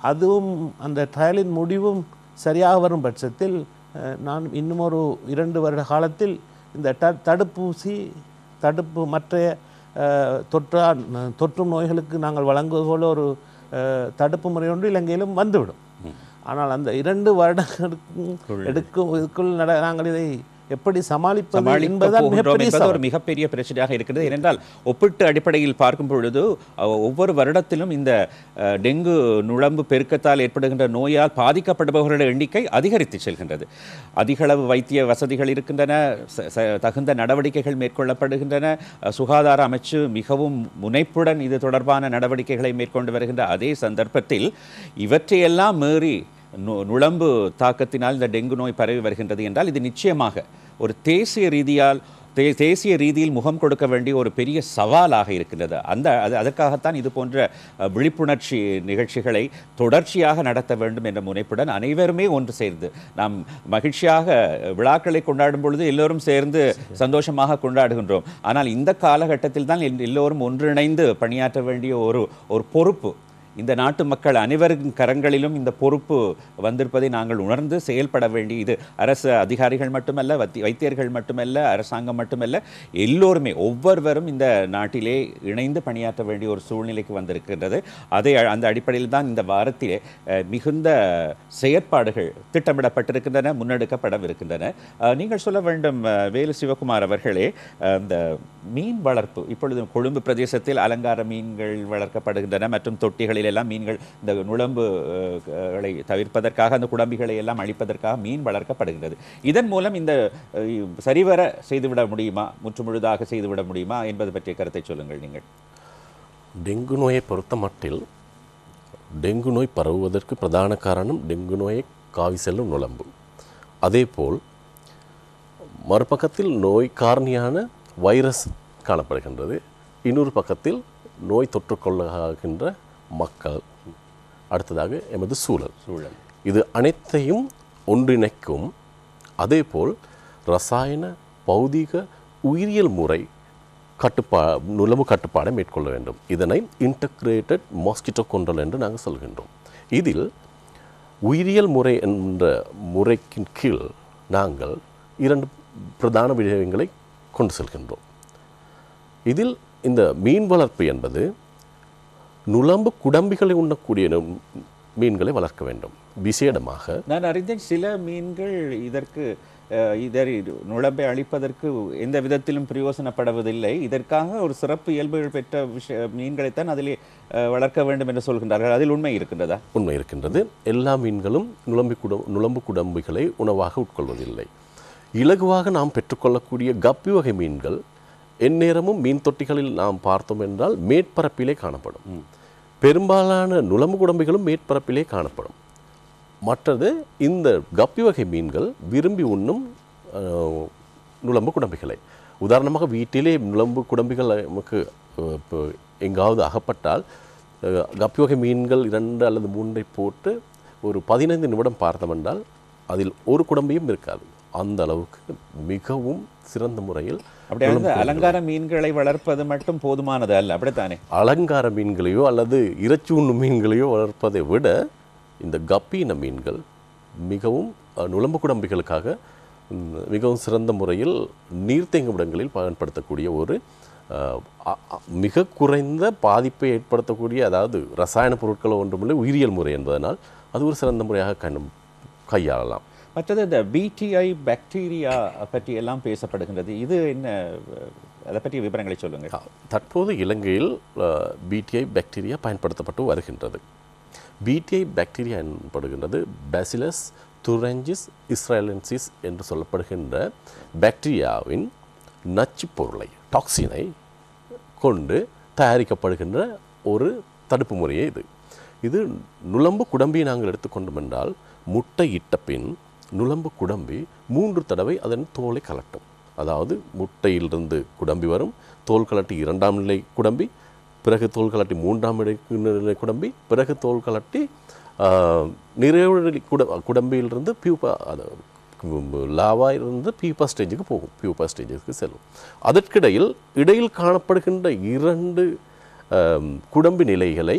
அதுவும் அந்த ட்ரையலின் முடிவும் சரியாக வரும் பட்சத்தில் நான் இன்னும் ஒரு 2 வருட காலத்தில் இந்த தடுப்பு மற்ற தொற்றும் நோய்களுக்கு நாங்கள் வழங்குவது போல ஒரு தடுப்பு முறை ஒன்று இலங்கையிலும் வந்துவிடும். ஆனால் அந்த 2 வருடங்களுக்குள் நாங்கள் இதை எப்படி சமாளிப்பது என்பது ஒரு மிகப்பெரிய பிரச்சனையாக இருக்கிறது. ஏனென்றால் ஒப்பிட்டு அடிப்படையில் பார்க்கும் பொழுது ஒவ்வொரு வருடத்திலும் இந்த டெங்கு நுளம்பு பெருக்கத்தால் ஏற்படுகின்ற நோயால் பாதிக்கப்படுபவர்களுடைய எண்ணிக்கை அதிகரித்து செல்கின்றது. அதிகளவு வைத்திய வசதிகள் இருக்கின்றன, தகுந்த நடவடிக்கைகள் மேற்கொள்ளப்படுகின்றன. சுகாதார அமைச்சு மிகவும் முனைப்புடன் இது தொடர்பான நடவடிக்கைகளை மேற்கொண்டு வருகின்ற அதே சந்தர்ப்பத்தில் இவற்றையெல்லாம் மீறி நுளம்பு தாக்கத்தினால் இந்த டெங்கு நோய் பரவி வருகின்றது என்றால் இது நிச்சயமாக ஒரு தேசிய ரீதியால் தேசிய ரீதியில் முகம் கொடுக்க வேண்டிய ஒரு பெரிய சவாலாக இருக்கின்றது. அதற்காகத்தான் இது போன்ற விழிப்புணர்ச்சி நிகழ்ச்சிகளை தொடர்ச்சியாக நடத்த வேண்டும் என்ற முனைப்புடன் அனைவருமே ஒன்று சேர்ந்து நாம் மகிழ்ச்சியாக விழாக்களை கொண்டாடும் பொழுது எல்லோரும் சேர்ந்து சந்தோஷமாக கொண்டாடுகின்றோம். ஆனால் இந்த காலகட்டத்தில் தான் எல்லோரும் ஒன்றிணைந்து பணியாற்ற வேண்டிய ஒரு பொறுப்பு இந்த நாட்டு மக்கள் அனைவரின் கரங்களிலும் இந்த பொறுப்பு வந்திருப்பதை நாங்கள் உணர்ந்து செயல்பட வேண்டி, இது அரசு அதிகாரிகள் மட்டுமல்ல, வைத்தியர்கள் மட்டுமல்ல, அரசாங்கம் மட்டுமல்ல, எல்லோருமே ஒவ்வொருவரும் இந்த நாட்டிலே இணைந்து பணியாற்ற வேண்டிய ஒரு சூழ்நிலைக்கு வந்திருக்கின்றது. அந்த அடிப்படையில் தான் இந்த வாரத்திலே மிகுந்த செயற்பாடுகள் திட்டமிடப்பட்டிருக்கின்றன, முன்னெடுக்கப்படவிருக்கின்றன. நீங்கள் சொல்ல வேண்டும் வேலு சிவகுமார் அவர்களே, இந்த மீன் வளர்ப்பு இப்பொழுது கொழும்பு பிரதேசத்தில் அலங்கார மீன்கள் வளர்க்கப்படுகின்றன மற்றும் தொட்டிகளில் எல்லாம் மீன்கள் இந்த நுளம்புகளை தவிர்ப்பதற்காக அந்த குடம்பிகளை எல்லாம் அழிப்பதற்காக மீன் வளர்க்கப்படுகின்றது. இதன் மூலம் இந்த சரிவர செய்துவிட முடியுமா, முற்றுமுழுதாக செய்துவிட முடியுமா என்பது பற்றிய கருத்தை சொல்லுங்கள். நீங்கள் டெங்கு நோயை பொறுத்த மட்டில் டெங்கு நோய் பரவுவதற்கு பிரதான காரணம் டெங்கு நோயை காவி செல்லும் நுளம்பு. அதேபோல் மறுபக்கத்தில் நோய் காரணியான வைரஸ் காணப்படுகின்றது. இன்னொரு பக்கத்தில் நோய் தொற்றுக்கொள்ளாகின்ற மக்கள், அடுத்ததாக எமது சூழல் இது அனைத்தையும் ஒன்றிணைக்கும். அதேபோல் ரசாயன பௌதிக உயிரியல் முறை நுளம்பு கட்டுப்பாடை மேற்கொள்ள வேண்டும். இதனை இன்டகிரேட்டட் மாஸ்கிட்டோ கண்ட்ரோல் என்று நாங்கள் சொல்கின்றோம். இதில் உயிரியல் முறை என்ற முறைக்கின் கீழ் நாங்கள் 2 பிரதான விஷயங்களை கொண்டு செல்கின்றோம். இதில் இந்த மீன் வளர்ப்பு என்பது நுளம்பு குடம்பிகளை உண்ணக்கூடிய மீன்களை வளர்க்க வேண்டும். விசேடமாக நான் அறிந்தேன், சில மீன்கள் இதர் நுளம்பை அழிப்பதற்கு எந்த விதத்திலும் பிரயோசனப்படுவதில்லை, இதற்காக ஒரு சிறப்பு இயல்புகள் பெற்ற மீன்களைத்தான் அதிலே வளர்க்க வேண்டும் என்று சொல்கின்றார்கள். அதில் உண்மை இருக்கின்றதா? உண்மை இருக்கின்றது. எல்லா மீன்களும் நுளம்பு குடம்பிகளை உணவாக உட்கொள்வதில்லை. இலகுவாக நாம் பெற்றுக்கொள்ளக்கூடிய கப்பி வகை மீன்கள் எந்நேரமும் மீன் தொட்டிகளில் நாம் பார்த்தோம் என்றால் மேற்பரப்பிலே காணப்படும். பெரும்பாலான நுளம்பு குடம்பிகளும் மேற்பரப்பிலே காணப்படும். மற்றது இந்த கப்பி வகை மீன்கள் விரும்பி உண்ணும் நுளம்பு குடம்பிகளை. உதாரணமாக வீட்டிலே நுளம்பு குடம்பிகள் நமக்கு எங்காவது அகப்பட்டால் கப்பி வகை மீன்கள் 2 அல்லது 3 போட்டு ஒரு 15 நிமிடம் பார்த்தோம் என்றால் அதில் ஒரு குடம்பியும் இருக்காது. அந்த அளவுக்கு மிகவும் சிறந்த முறையில். அப்படியே அலங்கார மீன்களை வளர்ப்பது மட்டும் போதுமானது அல்ல, அப்படித்தானே? அலங்கார மீன்களையோ அல்லது இறைச்சி உண்ணும் மீன்களையோ வளர்ப்பதை விட இந்த கப்பீன மீன்கள் மிகவும் நுளம்பு குடம்பிகளுக்காக மிகவும் சிறந்த முறையில் நீர்த்தேங்கும் இடங்களில் பயன்படுத்தக்கூடிய ஒரு மிக குறைந்த பாதிப்பை ஏற்படுத்தக்கூடிய, அதாவது ரசாயன பொருட்களோ ஒன்றுமில்லை, உயிரியல் முறை என்பதனால் அது ஒரு சிறந்த முறையாக கையாளலாம். மற்றது இந்த பிடிஐ பாக்டீரியா பற்றி எல்லாம் பேசப்படுகின்றது. இது என்ன, அதை பற்றிய விவரங்களை சொல்லுங்கள். தற்போது இலங்கையில் பிடிஐ பாக்டீரியா பயன்படுத்தப்பட்டு வருகின்றது. பிடிஐ பாக்டீரியா எனப்படுகின்றது பேசிலஸ் துரெஞ்சிஸ் இஸ்ரேலென்சிஸ் என்று சொல்லப்படுகின்ற பாக்டீரியாவின் நச்சு பொருளை, டாக்ஸினை கொண்டு தயாரிக்கப்படுகின்ற ஒரு தடுப்பு முறையே இது நுளம்பு குடம்பியை நாங்கள் எடுத்துக்கொண்டோம் என்றால் முட்டை இட்ட பின் நுளம்பு குடம்பி 3 தடவை அதன் தோலை கலட்டும். அதாவது முட்டையிலிருந்து குடம்பி வரும், தோல் கலட்டி 2ஆம் நிலை குடம்பி, பிறகு தோல் கலட்டி 3ஆம் நிலை குடம்பி, பிறகு தோல் கலட்டி நிறைவு குடம்பியிலிருந்து பியூப்பா, லாவாயிலிருந்து பியூப்பா ஸ்டேஜுக்கு போகும், பியூப்பா ஸ்டேஜுக்கு செல்லும். இடையில் காணப்படுகின்ற 2 குடம்பி நிலைகளை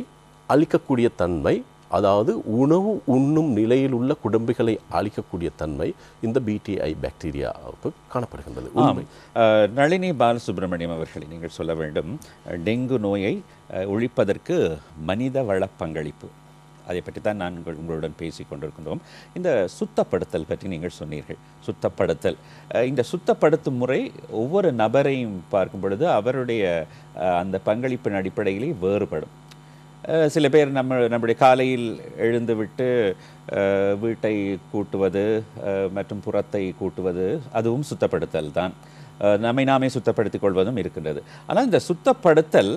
அழிக்கக்கூடிய தன்மை, அதாவது உணவு உண்ணும் நிலையில் உள்ள குடம்பிகளை அழிக்கக்கூடிய தன்மை இந்த பிடிஐ பாக்டீரியாவுக்கு காணப்படுகின்றது. நளினி பாலசுப்ரமணியம் அவர்களை நீங்கள் சொல்ல வேண்டும், டெங்கு நோயை ஒழிப்பதற்கு மனித வள பங்களிப்பு, அதை பற்றி தான் நான் உங்களுடன் பேசி கொண்டிருக்கின்றோம். இந்த சுத்தப்படுத்தல் பற்றி நீங்கள் சொன்னீர்கள். சுத்தப்படுத்தல், இந்த சுத்தப்படுத்தும் முறை ஒவ்வொரு நபரையும் பார்க்கும் பொழுது அவருடைய அந்த பங்களிப்பின் அடிப்படையிலே வேறுபடும். சில பேர் நம்முடைய காலையில் எழுந்துவிட்டு வீட்டை கூட்டுவது மற்றும் புறத்தை கூட்டுவது அதுவும் சுத்தப்படுத்தல் தான். நம்மை நாமே சுத்தப்படுத்திக் கொள்வதும் இருக்கின்றது. ஆனால் இந்த சுத்தப்படுத்தல்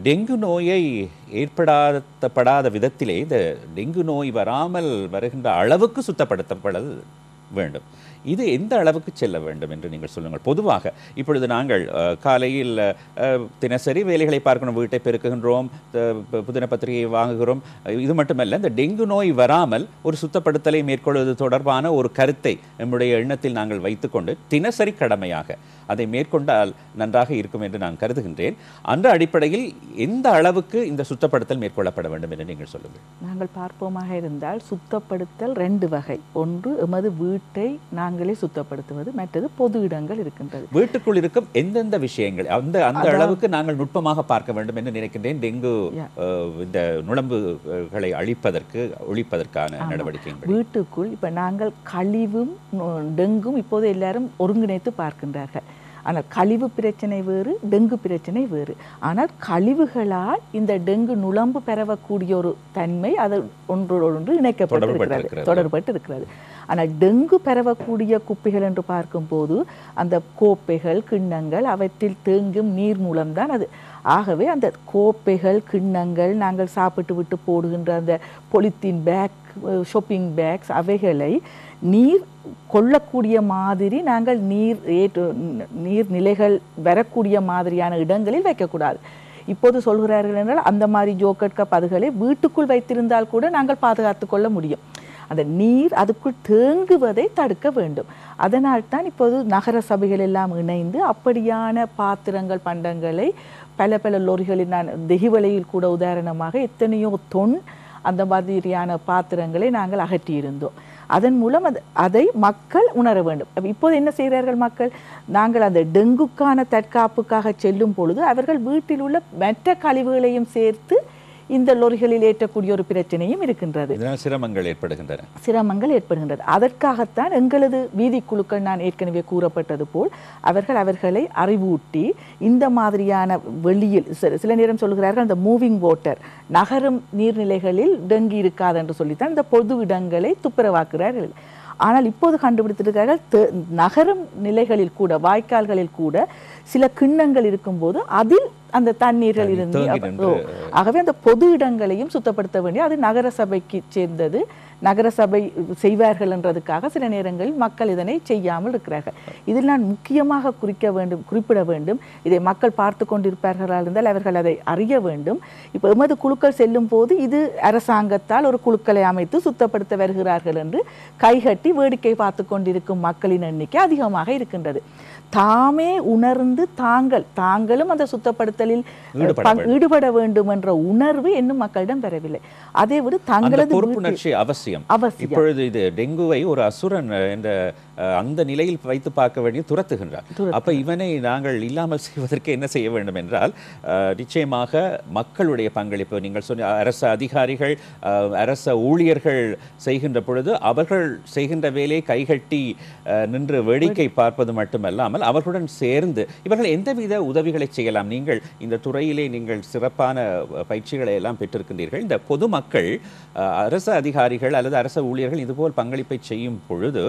டெங்கு நோயை ஏற்படுத்தப்படாத விதத்திலே இந்த டெங்கு நோய் வராமல் வருகின்ற அளவுக்கு சுத்தப்படுத்தப்பட வேண்டும். இது எந்த அளவுக்கு செல்ல வேண்டும் என்று நீங்கள் சொல்லுங்கள். பொதுவாக இப்பொழுது நாங்கள் காலையில் தினசரி வேலைகளை பார்க்கணும், வீட்டை பெருக்குகின்றோம், புதின பத்திரிகையை வாங்குகிறோம். இது மட்டுமல்ல, இந்த டெங்கு நோய் வராமல் ஒரு சுத்தப்படுத்தலை மேற்கொள்வது தொடர்பான ஒரு கருத்தை நம்முடைய எண்ணத்தில் நாங்கள் வைத்துக்கொண்டு தினசரி கடமையாக அதை மேற்கொண்டால் நன்றாக இருக்கும் என்று நான் கருதுகின்றேன். அந்த அடிப்படையில் எந்த அளவுக்கு இந்த சுத்தப்படுத்தல் மேற்கொள்ளப்பட வேண்டும் என்று நீங்கள் சொல்லுங்கள். நாங்கள் பார்ப்போமாக இருந்தால் சுத்தப்படுத்தல் 2 வகை. ஒன்று எமது வீட்டை நாங்களே சுத்தப்படுத்துவது, மற்றது பொது இடங்கள் இருக்கின்றது. வீட்டுக்குள் இருக்கும் எந்தெந்த விஷயங்கள் அந்த அளவுக்கு நாங்கள் நுட்பமாக பார்க்க வேண்டும் என்று நினைக்கின்றேன். டெங்கு இந்த நுளம்புகளை ஒழிப்பதற்கான நடவடிக்கைகள் வீட்டுக்குள் இப்போ நாங்கள் கழிவும் டெங்கும் இப்போது எல்லாரும் ஒருங்கிணைத்து பார்க்கின்றார்கள். ஆனால் கழிவு பிரச்சனை வேறு, டெங்கு பிரச்சனை வேறு. ஆனால் கழிவுகளால் இந்த டெங்கு நுளம்பு பரவக்கூடிய ஒரு தன்மை அது ஒன்றோடு தொடர்பட்டு இருக்கிறது. ஆனால் டெங்கு பரவக்கூடிய குப்பைகள் என்று பார்க்கும்போது அந்த கோப்பைகள், கிண்ணங்கள், அவற்றில் தேங்கும் நீர் மூலம்தான் அது. ஆகவே அந்த கோப்பைகள், கிண்ணங்கள், நாங்கள் சாப்பிட்டு விட்டு போடுகின்ற அந்த பொலித்தீன் பேக், ஷாப்பிங் பேக்ஸ், அவைகளை நீர் கொள்ளக்கூடிய மாதிரி நாங்கள் நீர்நிலைகள் வரக்கூடிய மாதிரியான இடங்களில் வைக்கக்கூடாது. இப்போது சொல்கிறார்கள் என்றால் அந்த மாதிரி ஜோக்கட் கப் அதுகளை வீட்டுக்குள் வைத்திருந்தால் கூட நாங்கள் பாதுகாத்து கொள்ள முடியும். அந்த நீர் அதுக்குள் தேங்குவதை தடுக்க வேண்டும். அதனால் தான் இப்போது நகர சபைகள் எல்லாம் இணைந்து அப்படியான பாத்திரங்கள், பண்டங்களை பல லோரிகளில், நான் தெஹிவலையில் கூட உதாரணமாக எத்தனையோ தொன் அந்த மாதிரியான பாத்திரங்களை நாங்கள் அகற்றியிருந்தோம். அதன் மூலம் அதை மக்கள் உணர வேண்டும். இப்போது என்ன செய்கிறார்கள் மக்கள்? நாங்கள் அந்த டெங்குக்கான தற்காப்புக்காக செல்லும் பொழுது அவர்கள் வீட்டில் உள்ள மற்ற கழிவுகளையும் சேர்த்து இந்த லொரிகளில் ஏற்றக்கூடிய ஒரு பிரச்சனையும் இருக்கின்றது. சிரமங்கள் ஏற்படுகின்றது. அதற்காகத்தான் எங்களது வீதி குழுக்கள், நான் ஏற்கனவே கூறப்பட்டது போல், அவர்களை அறிவூட்டி இந்த மாதிரியான வெளியில் சில நேரம் சொல்கிறார்கள் அந்த மூவிங் வாட்டர், நகரும் நீர்நிலைகளில் டெங்கு இருக்காது என்று சொல்லித்தான் இந்த பொது இடங்களை துப்புரவாக்குகிறார்கள். ஆனால் இப்போது கண்டுபிடித்திருக்கிறார்கள் நகரும் நிலைகளில் கூட, வாய்க்கால்களில் கூட சில கிண்ணங்கள் இருக்கும்போது அதில் அந்த தண்ணீர்கள் இருந்து, ஆகவே அந்த பொது இடங்களையும் சுத்தப்படுத்த வேண்டிய, அது நகர சபைக்கு சேர்ந்தது, நகர சபை செய்வார்கள் என்றதுக்காக சில நேரங்களில் மக்கள் இதனை செய்யாமல் இருக்கிறார்கள். இதில் நான் முக்கியமாக குறிப்பிட வேண்டும், இதை மக்கள் பார்த்து கொண்டிருப்பார்களால் இருந்தால் அவர்கள் அதை அறிய வேண்டும். இப்போ எமது குழுக்கள் செல்லும் போது இது அரசாங்கத்தால் ஒரு குழுக்களை அமைத்து சுத்தப்படுத்த வருகிறார்கள் என்று கைகட்டி வேடிக்கை பார்த்து கொண்டிருக்கும் மக்களின் எண்ணிக்கை அதிகமாக இருக்கின்றது. தாமே உணர்ந்து தாங்களும் அந்த சுத்தப்படுத்தலில் ஈடுபட வேண்டும் என்ற உணர்வு இன்னும் மக்களிடம் பெறவில்லை. அதை விட தங்களது பொறுப்புணர்ச்சி அவசியம். இப்பொழுது இது டெங்குவை ஒரு அசுரன் என்ற அந்த நிலையில் வைத்து பார்க்க வேண்டிய துரத்துகின்றார். அப்ப இவனை நாங்கள் இல்லாமல் செய்வதற்கு என்ன செய்ய வேண்டும் என்றால், நிச்சயமாக மக்களுடைய பங்களிப்பு, நீங்கள் சொன்ன அரசு அதிகாரிகள், அரச ஊழியர்கள் செய்கின்ற பொழுது அவர்கள் செய்கின்ற வேலையை கைகட்டி நின்று வேடிக்கை பார்ப்பது மட்டுமல்லாமல் அவர்களுடன் சேர்ந்து இவர்கள் எந்தவித உதவிகளை செய்யலாம். நீங்கள் இந்த துறையிலே நீங்கள் சிறப்பான பயிற்சிகளை எல்லாம் பெற்றிருக்கின்றீர்கள். இந்த பொதுமக்கள் அரசு அதிகாரிகள் அல்லது அரசு ஊழியர்கள் இதுபோல் பங்களிப்பை செய்யும் பொழுது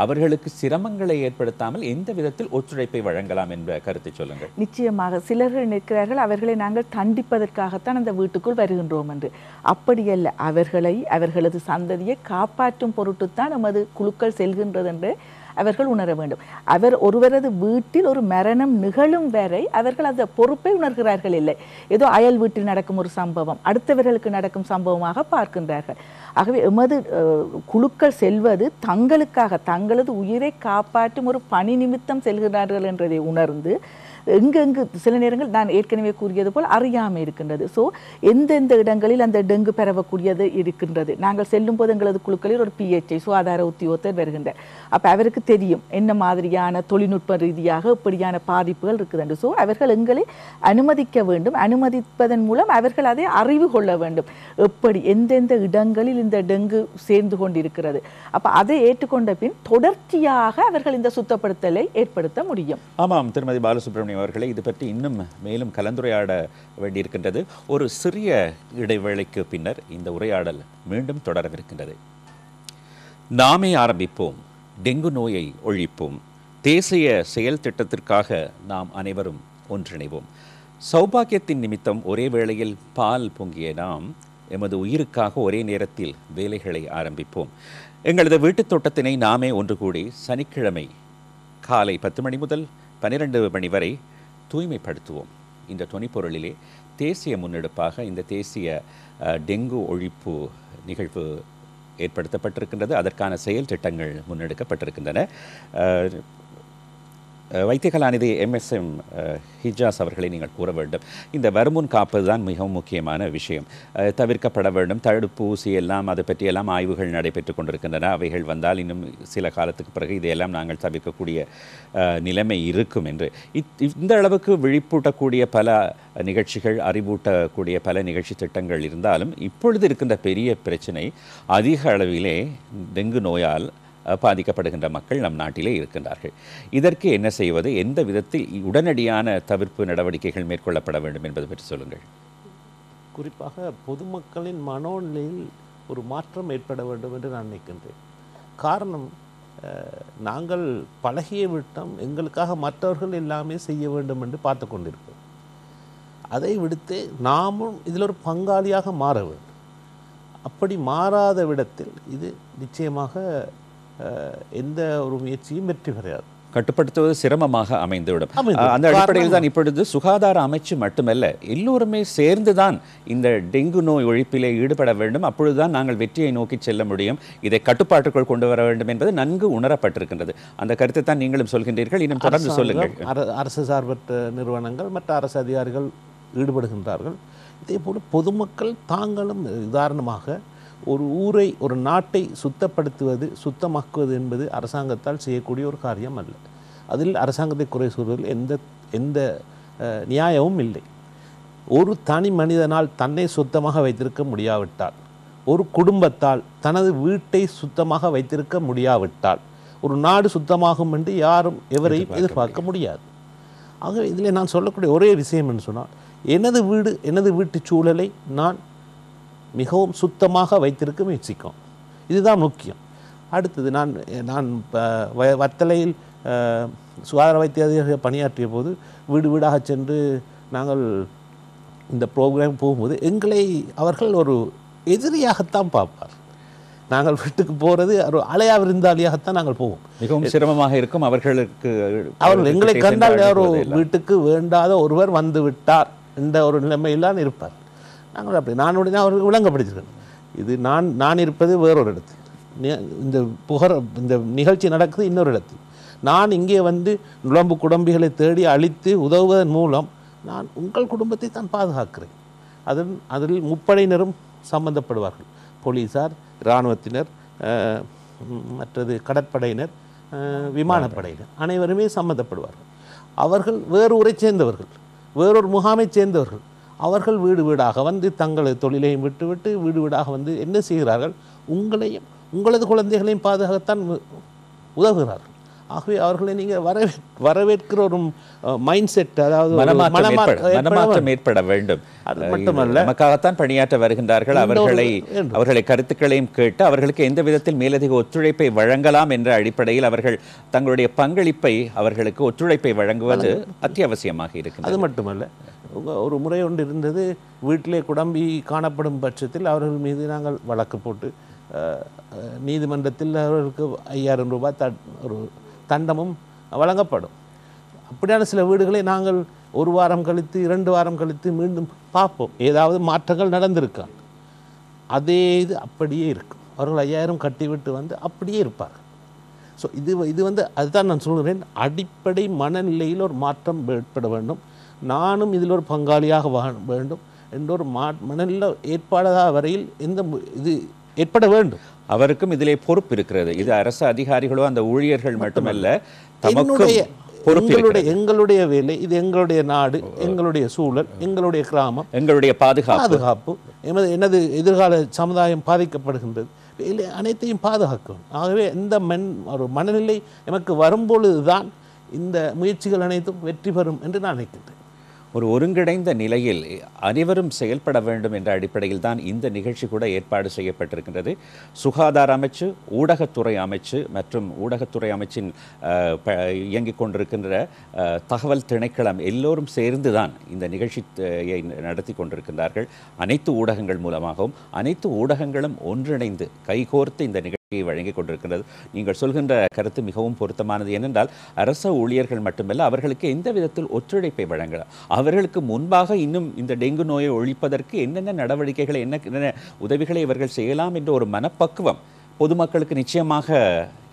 அவர்களுக்கு சிரமங்களை ஏற்படுத்தாமல் எந்த விதத்தில் ஒத்துழைப்பை வழங்கலாம் என்ற கருத்தை சொல்லுங்கள். நிச்சயமாக சிலர்கள் நிற்கிறார்கள், அவர்களை நாங்கள் தண்டிப்பதற்காகத்தான் அந்த வீட்டுக்குள் வருகின்றோம் என்று. அப்படியல்ல, அவர்களது சந்ததியை காப்பாற்றும் பொருட்டுத்தான் நமது குழுக்கள் செல்கின்றது என்று அவர்கள் உணர வேண்டும். ஒருவரது வீட்டில் ஒரு மரணம் நிகழும் வரை அவர்கள் அந்த பொறுப்பை உணர்கிறார்கள் இல்லை. ஏதோ அயல் வீட்டில் நடக்கும் ஒரு சம்பவம் அடுத்தவர்களுக்கு நடக்கும் சம்பவமாக பார்க்கின்றார்கள். ஆகவே எமது குழுக்கள் செல்வது தங்களது உயிரை காப்பாற்றும் ஒரு பணி நிமித்தம் செல்கிறார்கள் என்றதை உணர்ந்து, எங்கெங்கு சில நேரங்கள் நான் ஏற்கனவே கூறியது போல் அறியாமை இருக்கின்றது. ஸோ எந்தெந்த இடங்களில் அந்த டெங்கு பரவக்கூடியது இருக்கின்றது. நாங்கள் செல்லும் போது எங்களது குழுக்களில் ஒரு PHI சுகாதார உத்தியோகத்தர் வருகின்றார். அப்போ அவருக்கு தெரியும் என்ன மாதிரியான தொழில்நுட்ப ரீதியாக இப்படியான பாதிப்புகள் இருக்குதுண்டு. ஸோ அவர்கள் எங்களை அனுமதிக்க வேண்டும். அனுமதிப்பதன் மூலம் அவர்கள் அதை அறிவு கொள்ள வேண்டும், எப்படி எந்தெந்த இடங்களில் இந்த டெங்கு சேர்ந்து கொண்டிருக்கிறது. அப்போ அதை ஏற்றுக்கொண்ட பின் தொடர்ச்சியாக அவர்கள் இந்த சுத்தப்படுத்தலை ஏற்படுத்த முடியும். ஆமாம், திருமதி பாலசுப்ரமணியம் அவர்களே, இது பற்றி இன்னும் மேலும் கலந்துரையாட வேண்டியிருக்கின்றது. ஒரு சிறிய இடைவேளைக்கு பின்னர் இந்த உரையாடல் மீண்டும் தொடரவிருக்கின்றது. நாமே ஆரம்பிப்போம், டெங்கு நோயை ஒழிப்போம். தேசிய செயல் திட்டத்திற்காக நாம் அனைவரும் ஒன்றிணைவோம். சௌபாக்கியத்தின் நிமித்தம் ஒரே வேளையில் பால் பொங்கிய நாம் எமது உயிருக்காக ஒரே நேரத்தில் வேலைகளை ஆரம்பிப்போம். எங்களது வீட்டுத் தோட்டத்தினை நாமே ஒன்று கூடி சனிக்கிழமை காலை 10 மணி முதல் 12 மணி வரை தூய்மைப்படுத்துவோம். இந்த தொனிப்பொருளிலே தேசிய முன்னெடுப்பாக இந்த தேசிய டெங்கு ஒழிப்பு நிகழ்வு ஏற்படுத்தப்பட்டிருக்கின்றது. அதற்கான செயல் திட்டங்கள் முன்னெடுக்கப்பட்டிருக்கின்றன. வைத்திய கலாநிதி MSM ஹிஜாஸ் அவர்களை நீங்கள் கூற வேண்டும். இந்த வருமுன் காப்பது தான் மிகவும் முக்கியமான விஷயம். தவிர்க்கப்பட வேண்டும். தடுப்பூசி எல்லாம் அதை பற்றியெல்லாம் ஆய்வுகள் நடைபெற்று கொண்டிருக்கின்றன. அவைகள் வந்தால் இன்னும் சில காலத்துக்கு பிறகு இதையெல்லாம் நாங்கள் தவிர்க்கக்கூடிய நிலைமை இருக்கும் என்று இந்த அளவுக்கு விழிப்பூட்டக்கூடிய பல நிகழ்ச்சிகள், அறிவூட்டக்கூடிய பல நிகழ்ச்சி திட்டங்கள் இருந்தாலும் இப்பொழுது இருக்கின்ற பெரிய பிரச்சனை அதிக அளவிலே டெங்கு நோயால் பாதிக்கப்படுகின்ற மக்கள் நம் நாட்டிலே இருக்கின்றார்கள். இதற்கு என்ன செய்வது, எந்த விதத்தில் உடனடியான தவிர்ப்பு நடவடிக்கைகள் மேற்கொள்ளப்பட வேண்டும் என்பது பற்றி சொல்லுங்கள். குறிப்பாக பொதுமக்களின் மனோநிலையில் ஒரு மாற்றம் ஏற்பட வேண்டும் என்று நான் நினைக்கின்றேன். காரணம், நாங்கள் பழகிய விட்டம் எங்களுக்காக மற்றவர்கள் எல்லாமே செய்ய வேண்டும் என்று பார்த்து கொண்டிருப்போம். அதை விடுத்து நாமும் இதில் ஒரு பங்காளியாக மாற வேண்டும். அப்படி மாறாத விடத்தில் இது நிச்சயமாக எந்த ஒரு முயற்சியும் வெற்றி பெறாது. கட்டுப்படுத்துவது சிரமமாக அமைந்துவிடும். அந்த அடிப்படையில் தான் இப்பொழுது சுகாதார அமைச்சு மட்டுமல்ல, எல்லோருமே சேர்ந்துதான் இந்த டெங்கு நோய் ஒழிப்பிலே ஈடுபட வேண்டும். அப்பொழுதுதான் நாங்கள் வெற்றியை நோக்கி செல்ல முடியும். இதை கட்டுப்பாட்டுக்குள் கொண்டு வர வேண்டும் என்பது நன்கு உணரப்பட்டிருக்கின்றது. அந்த கருத்தை தான் நீங்களும் சொல்கின்றீர்கள். இன்னும் தொடர்ந்து சொல்லுங்கள். அரசு சார்பற்ற நிறுவனங்கள் மற்ற அரசு அதிகாரிகள் ஈடுபடுகின்றார்கள். இதே போல பொதுமக்கள் தாங்களும் உதாரணமாக ஒரு ஊரை, ஒரு நாட்டை சுத்தப்படுத்துவது, சுத்தமாக்குவது என்பது அரசாங்கத்தால் செய்யக்கூடிய ஒரு காரியம் அல்ல. அதில் அரசாங்கத்தை குறை சொல்வதில் எந்த நியாயமும் இல்லை. ஒரு தனி மனிதனால் தன்னை சுத்தமாக வைத்திருக்க முடியாவிட்டால், ஒரு குடும்பத்தால் தனது வீட்டை சுத்தமாக வைத்திருக்க முடியாவிட்டால் ஒரு நாடு சுத்தமாகும் என்று யாரும் எவரையும் எதிர்பார்க்க முடியாது. ஆகவே இதில் நான் சொல்லக்கூடிய ஒரே விஷயம் என்று சொன்னால், எனது வீடு, எனது வீட்டு சூழலை நான் மிகவும் சுத்தமாக வைத்திருக்க முயற்சிக்கும். இதுதான் முக்கியம். அடுத்தது, நான் வத்தலையில் சுகாதார வைத்திய அதிகாரியாக பணியாற்றிய போது வீடு வீடாக சென்று நாங்கள் இந்த ப்ரோக்ராம் போகும்போது எங்களை அவர்கள் ஒரு எதிரியாகத்தான் பார்ப்பார். நாங்கள் வீட்டுக்கு போகிறது ஒரு அலையா விருந்தாளியாகத்தான் நாங்கள் போவோம். மிகவும் சிரமமாக இருக்கும் அவர்களுக்கு. அவர்கள் எங்களை கண்டால் யாரோ வீட்டுக்கு வேண்டாத ஒருவர் வந்து விட்டார் என்ற ஒரு நிலைமையில்தான் இருப்பார். நாங்கள் அப்படி நான் அவர்கள் விளங்கப்படுத்திருக்கேன். இது நான் இருப்பது வேறொரு இடத்தில், இந்த நிகழ்ச்சி நடக்குது இன்னொரு இடத்தில். நான் இங்கே வந்து நுழம்பு குடம்பிகளை தேடி அழித்து உதவுவதன் மூலம் நான் உங்கள் குடும்பத்தை தான் பாதுகாக்கிறேன். அதில் முப்படையினரும் சம்பந்தப்படுவார்கள். போலீஸார், இராணுவத்தினர், மற்றது கடற்படையினர், விமானப்படையினர் அனைவருமே சம்பந்தப்படுவார்கள். அவர்கள் வேறு ஊரை சேர்ந்தவர்கள், வேறொரு முகாமை சேர்ந்தவர்கள். அவர்கள் வீடு வீடாக வந்து தங்களது தொழிலையும் விட்டுவிட்டு வீடு வீடாக வந்து என்ன செய்கிறார்கள், உங்களையும் உங்களது குழந்தைகளையும் பாதுகாக்கத்தான் உதவுகிறார்கள். ஆகவே அவர்களை நீங்கள் வரவேற்கிற ஒரு மைண்ட் செட், அதாவது மனமாற்றம் ஏற்பட வேண்டும். அது மட்டுமல்ல, நமக்காகத்தான் பணியாற்ற வருகின்றார்கள். அவர்களை கருத்துக்களையும் கேட்டு அவர்களுக்கு எந்த விதத்தில் மேலதிக ஒத்துழைப்பை வழங்கலாம் என்ற அடிப்படையில் அவர்கள் தங்களுடைய பங்களிப்பை, அவர்களுக்கு ஒத்துழைப்பை வழங்குவது அத்தியாவசியமாக இருக்கிறது. அது மட்டுமல்ல, ஒரு முறை ஒன்று இருந்தது. வீட்டிலே குடம்பி காணப்படும் பட்சத்தில் அவர்கள் மீது நாங்கள் வழக்கு போட்டு நீதிமன்றத்தில் அவர்களுக்கு 5000 ரூபாய் ஒரு தண்டமும் வழங்கப்படும். அப்படியான சில வீடுகளை நாங்கள் 1 வாரம் கழித்து 2 வாரம் கழித்து மீண்டும் பார்ப்போம், ஏதாவது மாற்றங்கள் நடந்திருக்கான். அதே இது அப்படியே இருக்கும். அவர்கள் 5000 கட்டிவிட்டு வந்து அப்படியே இருப்பார்கள். ஸோ இது வந்து அதுதான் நான் சொல்கிறேன், அடிப்படை மனநிலையில் ஒரு மாற்றம் ஏற்பட வேண்டும். நானும் இதில் ஒரு பங்காளியாக வேண்டும் என்ற ஒரு மனநிலை ஏற்படாத வரையில் இது ஏற்பட வேண்டும். அவருக்கும் இதிலே பொறுப்பு இருக்கிறது. இது அரசு அதிகாரிகளோ அந்த ஊழியர்கள் மட்டுமல்ல, எங்களுடைய வேலை, இது எங்களுடைய நாடு, எங்களுடைய சூழல், எங்களுடைய கிராமம், எங்களுடைய பாதுகாப்பு, எனது எதிர்கால சமுதாயம் பாதிக்கப்படுகின்றது, அனைத்தையும் பாதுகாக்கும். ஆகவே இந்த ஒரு மனநிலை எமக்கு வரும்பொழுதுதான் இந்த முயற்சிகள் அனைத்தும் வெற்றி பெறும் என்று நான் நினைக்கின்றேன். ஒரு ஒருங்கிணைந்த நிலையில் அனைவரும் செயல்பட வேண்டும் என்ற அடிப்படையில் தான் இந்த நிகழ்ச்சி கூட ஏற்பாடு செய்யப்பட்டிருக்கின்றது. சுகாதார அமைச்சு, ஊடகத்துறை அமைச்சு மற்றும் ஊடகத்துறை அமைச்சின் இயங்கிக் கொண்டிருக்கின்ற தகவல் திணைக்களம் எல்லோரும் சேர்ந்து தான் இந்த நிகழ்ச்சியை நடத்தி கொண்டிருக்கின்றார்கள். அனைத்து ஊடகங்கள் மூலமாகவும் அனைத்து ஊடகங்களும் ஒன்றிணைந்து கைகோர்த்து இந்த வழங்கிக் கொண்டிருக்கிறது. நீங்கள் சொல்கின்ற கருத்து மிகவும் பொருத்தமானது. ஏனென்றால் அரச ஊழியர்கள் மட்டுமல்ல, அவர்களுக்கு எந்த விதத்தில் ஒத்துழைப்பை வழங்கலாம், அவர்களுக்கு முன்பாக இன்னும் இந்த டெங்கு நோயை ஒழிப்பதற்கு என்னென்ன நடவடிக்கைகளை என்னென்ன உதவிகளை இவர்கள் செய்யலாம் என்ற ஒரு மனப்பக்குவம் பொதுமக்களுக்கு நிச்சயமாக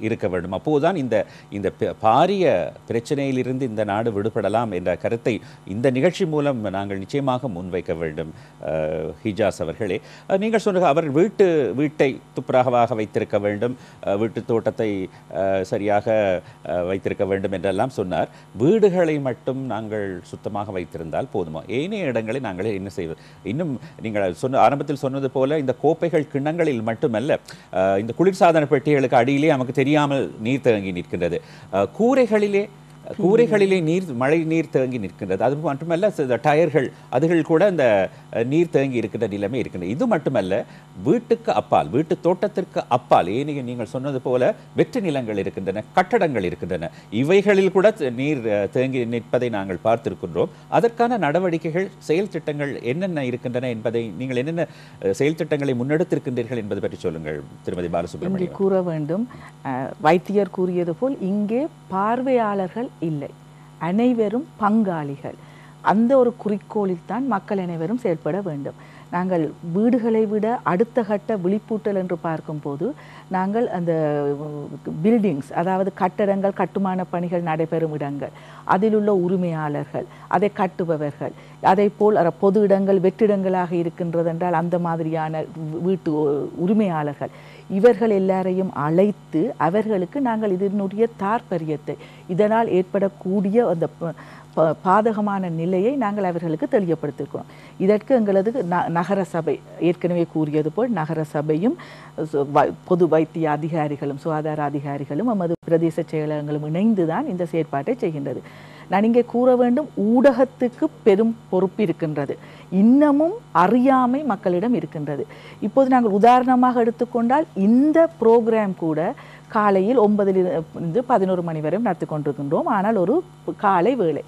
இருக்க வேண்டும். அப்போதுதான் இந்த பாரிய பிரச்சனையிலிருந்து இந்த நாடு விடுபடலாம் என்ற கருத்தை இந்த நிகழ்ச்சி மூலம் நாங்கள் நிச்சயமாக முன்வைக்க வேண்டும். ஹிஜாஸ் அவர்களே, நீங்கள் சொன்ன அவர் வீட்டை துப்புரவாக வைத்திருக்க வேண்டும், வீட்டு தோட்டத்தை சரியாக வைத்திருக்க வேண்டும் என்றெல்லாம் சொன்னார். வீடுகளை மட்டும் நாங்கள் சுத்தமாக வைத்திருந்தால் போதுமா? ஏனைய இடங்களை நாங்கள் என்ன செய்வது? இன்னும் நீங்கள் ஆரம்பத்தில் சொன்னது போல இந்த கோப்பைகள் கிண்ணங்களில் மட்டுமல்ல, இந்த குளிர்சாதன பெட்டிகளுக்கு அடியிலே நமக்கு தெரியாமல் நீர் தேங்கி நிற்கின்றது. கூரைகளிலே மழை நீர் தேங்கி நிற்கின்றது. அது மட்டுமல்ல, டயர்கள் அதுகள் கூட இந்த நீர் தேங்கி இருக்கின்ற நிலைமை இருக்கின்றது. இது மட்டுமல்ல, வீட்டுக்கு அப்பால், வீட்டு தோட்டத்திற்கு அப்பால் ஏனைய நீங்கள் சொன்னது போல வெற்று நிலங்கள் இருக்கின்றன, கட்டடங்கள் இருக்கின்றன. இவைகளில் கூட நீர் தேங்கி நிற்பதை நாங்கள் பார்த்திருக்கின்றோம். அதற்கான நடவடிக்கைகள், செயல் திட்டங்கள் என்னென்ன இருக்கின்றன என்பதை, நீங்கள் என்னென்ன செயல் திட்டங்களை முன்னெடுத்திருக்கின்றீர்கள் என்பதை பற்றி சொல்லுங்கள் திருமதி பாலசுப்ரமணியம். கூற வேண்டும், வைத்தியர் கூறியது போல் இங்கே பார்வையாளர்கள் இல்லை, அனைவரும் பங்காளிகள். அந்த ஒரு குறிக்கோளில் தான் மக்கள் அனைவரும் செயல்பட வேண்டும். நாங்கள் வீடுகளை விட அடுத்த கட்ட விழிப்பூட்டல் என்று பார்க்கும்போது நாங்கள் அந்த பில்டிங்ஸ், அதாவது கட்டடங்கள், கட்டுமான பணிகள் நடைபெறும் இடங்கள், அதில் உள்ள உரிமையாளர்கள், அதை கட்டுபவர்கள், அதை போல் பொது இடங்கள் வெற்றிடங்களாக இருக்கின்றது என்றால் அந்த மாதிரியான வீட்டு உரிமையாளர்கள், இவர்கள் எல்லாரையும் அழைத்து அவர்களுக்கு நாங்கள் இதனுடைய தாற்பயத்தை, இதனால் ஏற்படக்கூடிய அந்த பாதகமான நிலையை நாங்கள் அவர்களுக்கு தெளிவுபடுத்தியிருக்கிறோம். இதற்கு எங்களது நகர சபை ஏற்கனவே கூறியது போல் நகர சபையும் பொது வைத்திய அதிகாரிகளும் சுகாதார அதிகாரிகளும் நமது பிரதேச செயலகங்களும் இணைந்துதான் இந்த செயற்பாட்டை செய்கின்றது. நான் இங்கே கூற வேண்டும், ஊடகத்துக்கு பெரும் பொறுப்பு இருக்கின்றது. இன்னமும் அறியாமை மக்களிடம் இருக்கின்றது. இப்போது நாங்கள் உதாரணமாக எடுத்துக்கொண்டால் இந்த புரோகிராம் கூட காலையில் 9 to 11 மணி வரை நடத்தி கொண்டிருக்கின்றோம். ஆனால் ஒரு காலை வேளை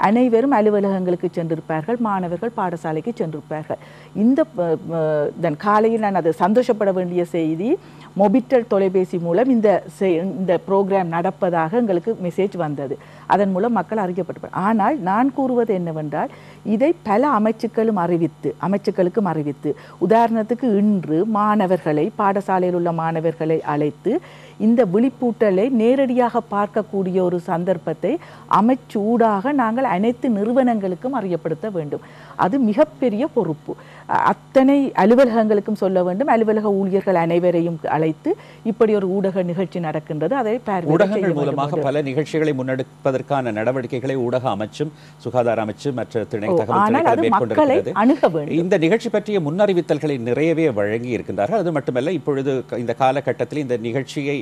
அனைவரும் அலுவலகங்களுக்கு சென்றிருப்பார்கள், மாணவர்கள் பாடசாலைக்கு சென்றிருப்பார்கள். இந்த காலையில் நான் அது சந்தோஷப்பட வேண்டிய செய்தி, மொபிட்டல் தொலைபேசி மூலம் இந்த ப்ரோக்ராம் நடப்பதாக எங்களுக்கு மெசேஜ் வந்தது. அதன் மூலம் மக்கள் அறிவிக்கப்பட்டார். ஆனால் நான் கூறுவது என்னவென்றால், இதை பல அமைச்சுக்களுக்கும் அறிவித்து, உதாரணத்துக்கு இன்று மாணவர்களை, பாடசாலையில் உள்ள மாணவர்களை அழைத்து இந்த விழிப்பூட்டலை நேரடியாக பார்க்கக்கூடிய ஒரு சந்தர்ப்பத்தை அமைச்சு ஊடாக நாங்கள் அனைத்து நிறுவனங்களுக்கும் அறியப்படுத்த வேண்டும். அது மிகப்பெரிய பொறுப்பு. அத்தனை அலுவலகங்களுக்கும் சொல்ல வேண்டும். அலுவலக ஊழியர்கள் அனைவரையும் அழைத்து இப்படி ஒரு ஊடக நிகழ்ச்சி நடக்கின்றது, அதை ஊடகங்கள் மூலமாக பல நிகழ்ச்சிகளை முன்னெடுப்பதற்கான நடவடிக்கைகளை ஊடக அமைச்சும் சுகாதார அமைச்சு மற்ற மேற்கொண்டிருக்கிறது. இந்த நிகழ்ச்சி பற்றிய முன்னறிவித்தல்களை நிறையவே வழங்கி இருக்கின்றார்கள். அது மட்டுமல்ல, இப்பொழுது இந்த காலகட்டத்தில் இந்த நிகழ்ச்சியை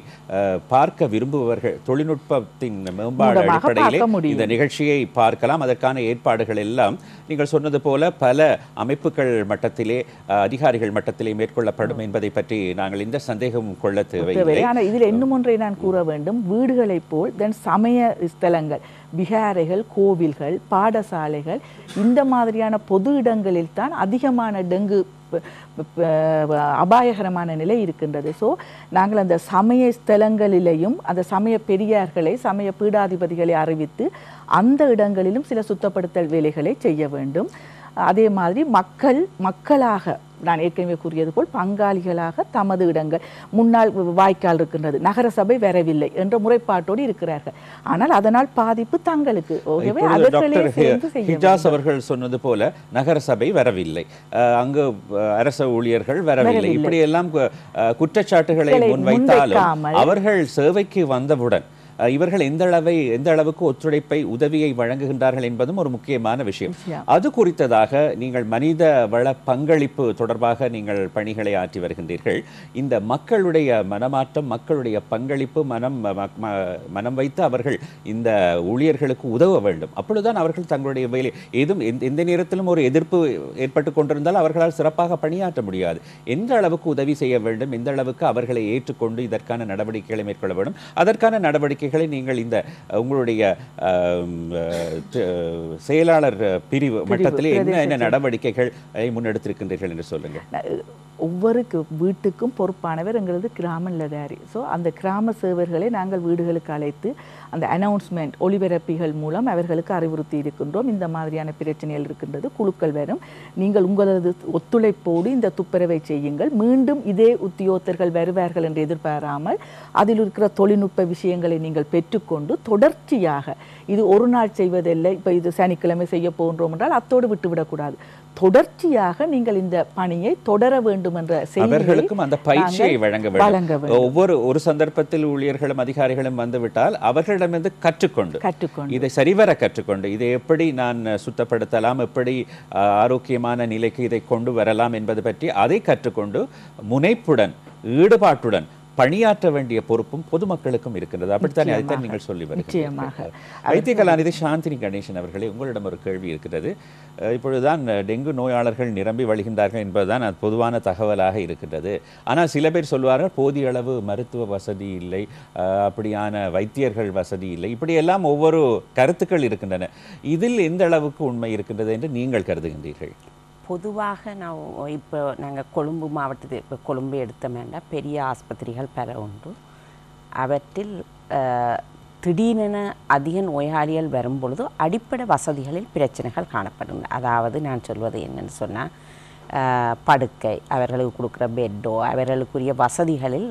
பார்க்க விரும்புபவர்கள் தொழில்நுட்பத்தின் மேம்பாடு அடிப்படையிலே இந்த நிகழ்ச்சியை பார்க்கலாம். அதற்கான ஏற்பாடுகள் எல்லாம் நீங்கள் சொன்னது போல பல அமைப்புகள் மட்டத்திலே, அதிகாரிகள் மட்டத்திலே மேற்கொள்ளப்படும் என்பதை பற்றி நாங்கள் இந்த சந்தேகம் கொள்ள தேவையில்லை. ஆனால் இதில் இன்னும் ஒன்றை நான் கூற வேண்டும். வீடுகளைப் போல் சமய ஸ்தலங்கள், விகாரைகள், கோவில்கள், பாடசாலைகள், இந்த மாதிரியான பொது இடங்களில் தான் அதிகமான டெங்கு அபாயகரமான நிலை இருக்கின்றது. ஸோ நாங்கள் அந்த சமய ஸ்தலங்களிலேயும் அந்த சமய பெரியார்களை, சமய பீடாதிபதிகளை அறிவித்து அந்த இடங்களிலும் சில சுத்தப்படுத்தல் வேலைகளை செய்ய வேண்டும். அதே மாதிரி மக்களாக நான் ஏற்கனவே கூறியது போல் பங்காளிகளாக தமது இடங்கள், முன்னாள் வாய்க்கால் இருக்கின்றது, நகர சபை வரவில்லை என்ற முறைப்பாட்டோடு இருக்கிறார்கள். ஆனால் அதனால் பாதிப்பு தங்களுக்கு. ஹிஜாஸ் அவர்கள் சொன்னது போல நகர சபை வரவில்லை, அங்கு அரச ஊழியர்கள் வரவில்லை, இப்படி எல்லாம் குற்றச்சாட்டுகளை முன்வைத்தாலும் அவர்கள் சேவைக்கு வந்தவுடன் இவர்கள் எந்த அளவுக்கு ஒத்துழைப்பை, உதவியை வழங்குகின்றார்கள் என்பதும் ஒரு முக்கியமான விஷயம். அது குறித்ததாக நீங்கள் மனித வள பங்களிப்பு தொடர்பாக நீங்கள் பணிகளை ஆற்றி வருகின்றீர்கள். இந்த மக்களுடைய மனமாற்றம், மக்களுடைய பங்களிப்பு, மனம் வைத்து அவர்கள் இந்த ஊழியர்களுக்கு உதவ வேண்டும். அப்பொழுதுதான் அவர்கள் தங்களுடைய வேலை, எந்த நேரத்திலும் ஒரு எதிர்ப்பு ஏற்பட்டு கொண்டிருந்தால் அவர்களால் சிறப்பாக பணியாற்ற முடியாது. எந்த அளவுக்கு உதவி செய்ய வேண்டும், எந்த அளவுக்கு அவர்களை ஏற்றுக்கொண்டு இதற்கான நடவடிக்கைகளை மேற்கொள்ள வேண்டும், அதற்கான நடவடிக்கைகளை நீங்கள் இந்த உங்களுடைய செயலாளர் பிரிவு மட்டத்திலே என்ன நடவடிக்கைகள் முன்னெடுத்திருக்கின்றீர்கள் என்று சொல்லுங்கள். ஒவ்வொரு வீட்டுக்கும் பொறுப்பானவர் எங்களது கிராம நிலதாரி. ஸோ அந்த கிராம சேவர்களை நாங்கள் வீடுகளுக்கு அழைத்து அந்த அனௌன்ஸ்மெண்ட் ஒளிபரப்பிகள் மூலம் அவர்களுக்கு அறிவுறுத்தி இருக்கின்றோம். இந்த மாதிரியான பிரச்சனைகள் இருக்கின்றது, குழுக்கள் வரும், நீங்கள் உங்களது ஒத்துழைப்போடு இந்த துப்புரவை செய்யுங்கள். மீண்டும் இதே உத்தியோகத்தர்கள் வருவார்கள் என்று எதிர்பாராமல் அதில் இருக்கிற தொழில்நுட்ப விஷயங்களை நீங்கள் பெற்றுக்கொண்டு தொடர்ச்சியாக, இது ஒரு நாள் செய்வதில்லை, இப்போ இது சனிக்கிழமை செய்ய போன்றோம் என்றால் அத்தோடு விட்டுவிடக்கூடாது. தொடர்ச்சியாக நீங்கள் இந்த பணியை தொடர வேண்டும் என்ற அவர்களுக்கும் அந்த பயிற்சியை வழங்க வேண்டும். ஒரு சந்தர்ப்பத்தில் ஊழியர்களும் அதிகாரிகளும் வந்துவிட்டால் அவர்களிடமிருந்து கற்றுக்கொண்டு இதை சரிவர கற்றுக்கொண்டு இதை எப்படி நான் சுத்தப்படுத்தலாம், எப்படி ஆரோக்கியமான நிலைக்கு இதை கொண்டு வரலாம் என்பது பற்றி அதை கற்றுக்கொண்டு முனைப்புடன் ஈடுபாட்டுடன் பணியாற்ற வேண்டிய பொறுப்பும் பொதுமக்களுக்கும் இருக்கின்றது. அப்படித்தான் அதைத்தான் நீங்கள் சொல்லி வருகிறீர்கள். வைத்திய கலாநிதி சாந்தினி கணேசன் அவர்களே, உங்களிடம் ஒரு கேள்வி இருக்கிறது. இப்பொழுதுதான் டெங்கு நோயாளர்கள் நிரம்பி வழிகின்றார்கள் என்பதுதான் அது பொதுவான தகவலாக இருக்கின்றது. ஆனால் சில பேர் சொல்வார்கள் போதிய அளவு மருத்துவ வசதி இல்லை, அப்படியான வைத்தியர்கள் வசதி இல்லை, இப்படியெல்லாம் ஒவ்வொரு கருத்துக்கள் இருக்கின்றன. இதில் எந்த அளவுக்கு உண்மை இருக்கின்றது என்று நீங்கள் கருதுகின்றீர்கள்? பொதுவாக இப்போ நாங்கள் கொழும்பு மாவட்டத்தில் இப்போ கொழும்பு எடுத்தோம்னா பெரிய ஆஸ்பத்திரிகள் பல உண்டு. அவற்றில் திடீரென அதிக நோயாளிகள் வரும்பொழுது அடிப்படை வசதிகளில் பிரச்சனைகள் காணப்படும். அதாவது நான் சொல்வது என்னன்னு சொன்னால், படுக்கை, அவர்களுக்கு கொடுக்குற பெட்டோ, அவர்களுக்குரிய வசதிகளில்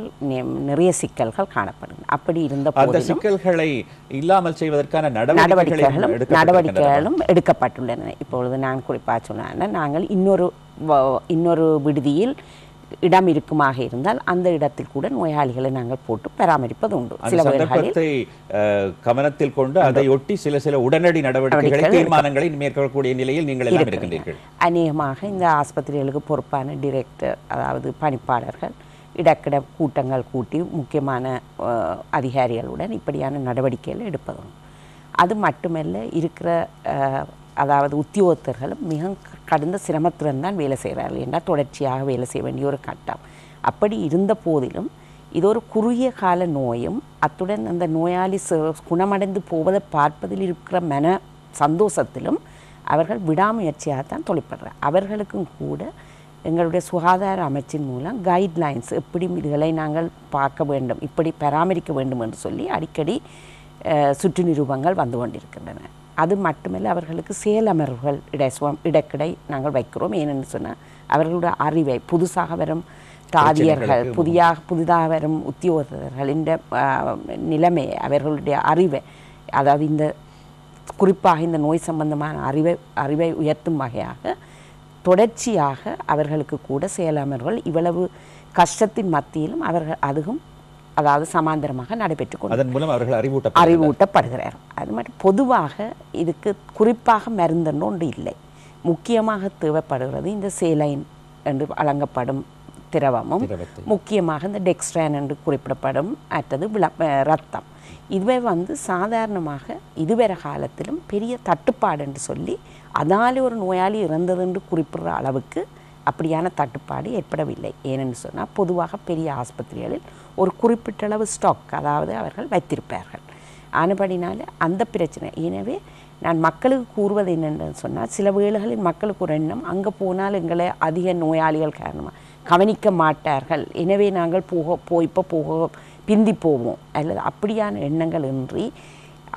நிறைய சிக்கல்கள் காணப்படும். அப்படி இருந்த போதிலும் சிக்கல்களை இல்லாமல் செய்வதற்கான நடவடிக்கைகளும் எடுக்கப்பட்டுள்ளன. இப்பொழுது நான் குறிப்பாக சொன்னேன்னா, நாங்கள் இன்னொரு விடுதியில் இடம் இருக்குமாக இருந்தால் அந்த இடத்தில் கூட நோயாளிகளை நாங்கள் போட்டு பராமரிப்பது உண்டு. சில வேளைகளில் கவனத்தில் கொண்டு அதை ஒட்டி சில உடனடி நடவடிக்கைகளை தீர்மானங்களை மேற்கொள்ளக்கூடிய நிலையில் நீங்கள் எல்லாம் இருக்கின்றீர்கள். அநேகமாக இந்த ஆஸ்பத்திரிகளுக்கு பொறுப்பான டிரெக்டர், அதாவது பணிப்பாளர்கள் இடக்கிட கூட்டங்கள் கூட்டி முக்கியமான அதிகாரிகளுடன் இப்படியான நடவடிக்கைகள் எடுப்பதும். அது மட்டுமல்ல, இருக்கிற அதாவது உத்தியோகத்தர்களும் மிக கடுந்த சிரமத்துடன் தான் வேலை செய்கிறார்கள் என்றால் தொடர்ச்சியாக வேலை செய்ய வேண்டிய ஒரு கட்டம். அப்படி இருந்த போதிலும் இது ஒரு குறுகிய கால நோயும், அத்துடன் அந்த நோயாளி குணமடைந்து போவதை பார்ப்பதில் இருக்கிற மன சந்தோஷத்திலும் அவர்கள் விடாமுயற்சியாகத்தான் தொழிற்படுறார். அவர்களுக்கும் கூட எங்களுடைய சுகாதார அமைச்சின் மூலம் கைட்லைன்ஸ், எப்படி இதுகளை நாங்கள் பார்க்க வேண்டும், இப்படி பராமரிக்க வேண்டும் என்று சொல்லி அடிக்கடி சுற்று நிரூபங்கள் வந்து கொண்டிருக்கின்றன. அது மட்டுமல்ல, அவர்களுக்கு செயலமர்வுகள் இடக்கிடை நாங்கள் வைக்கிறோம். ஏனென்று சொன்னால் அவர்களுடைய அறிவை, புதுசாக வரும் தாதியர்கள், புதிதாக வரும் உத்தியோகத்தர்களின் நிலைமை, அவர்களுடைய அறிவை, அதாவது இந்த குறிப்பாக இந்த நோய் சம்பந்தமான அறிவை உயர்த்தும் வகையாக தொடர்ச்சியாக அவர்களுக்கு கூட செயலமர்வுகள் இவ்வளவு கஷ்டத்தின் மத்தியிலும் அவர்கள் அதுவும் அதாவது சமாந்தரமாக நடைபெற்று கொண்டு அதன் மூலம் அவர்கள் அறிவூட்டப்படுகிறார். அது மட்டும் பொதுவாக இதுக்கு குறிப்பாக மருந்தென்று ஒன்று இல்லை. முக்கியமாக தேவைப்படுகிறது இந்த சேலைன் என்று வழங்கப்படும் திரவமும், முக்கியமாக இந்த டெக்ஸ்ட்ரான் என்று குறிப்பிடப்படும் மற்றது ரத்தம். இதுவே சாதாரணமாக இதுவரை காலத்திலும் பெரிய தட்டுப்பாடு என்று சொல்லி அதனாலே ஒரு நோயாளி இறந்தது என்று குறிப்பிடுற அளவுக்கு அப்படியான தட்டுப்பாடு ஏற்படவில்லை. ஏனென்று சொன்னால் பொதுவாக பெரிய ஆஸ்பத்திரிகளில் ஒரு குறிப்பிட்ட அளவு ஸ்டாக், அதாவது அவர்கள் வைத்திருப்பார்கள். ஆனபடினால அந்த பிரச்சனை. எனவே நான் மக்களுக்கு கூறுவது என்னென்னு சொன்னால், சில வேளைகளில் மக்களுக்கு ஒரு எண்ணம், அங்கே போனால் எங்களை அதிக நோயாளிகள் காரணமாக கவனிக்க மாட்டார்கள், எனவே நாங்கள் பிந்தி போவோம் அல்லது அப்படியான எண்ணங்கள் இன்றி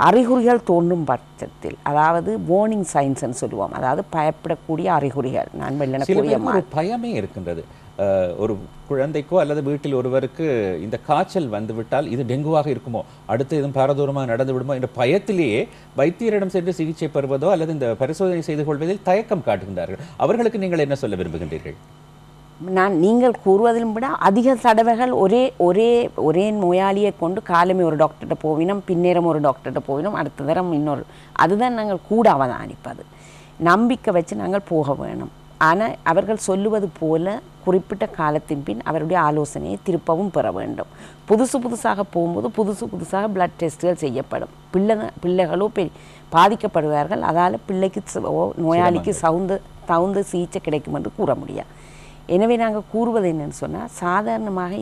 அறிகுறிகள் தோன்றும் பட்சத்தில், அதாவது வார்னிங் சைன்ஸ்ன்னு சொல்லுவோம், அதாவது பயப்படக்கூடிய அறிகுறிகள். நான் ஒரு பயமே இருக்கின்றது. ஒரு குழந்தைக்கோ அல்லது வீட்டில் ஒருவருக்கு இந்த காய்ச்சல் வந்துவிட்டால் இது டெங்குவாக இருக்குமோ, அடுத்து எதுவும் பாரதூரமாக நடந்து விடுமோ என்ற பயத்திலேயே வைத்தியரிடம் சென்று சிகிச்சை பெறுவதோ அல்லது இந்த பரிசோதனை செய்து கொள்வதில் தயக்கம் காட்டுகின்றார்கள். அவர்களுக்கு நீங்கள் என்ன சொல்ல விரும்புகின்றீர்கள்? நீங்கள் கூறுவதிலும் விட அதிக தடவைகள் ஒரே நோயாளியை கொண்டு காலமே ஒரு டாக்டர்கிட்ட போவினோம், பின்னேரம் ஒரு டாக்டர்கிட்ட போவினோம், அடுத்த தரம் இன்னொரு, அதுதான் நாங்கள் கூட அவதானிப்பது. நம்பிக்கை வச்சு நாங்கள் போக வேணும். ஆனால் அவர்கள் சொல்லுவது போல குறிப்பிட்ட காலத்தின் பின் அவருடைய ஆலோசனையை திருப்பவும் பெற வேண்டும். புதுசாக போகும்போது புதுசாக பிளட் டெஸ்ட்டுகள் செய்யப்படும். பிள்ளைகளோ பாதிக்கப்படுவார்கள். அதால் பிள்ளைக்கு நோயாளிக்கு தகுந்த சிகிச்சை கிடைக்கும் என்று கூற முடியாது. எனவே நாங்கள் கூறுவது என்னன்னு சொன்னால், சாதாரணமாக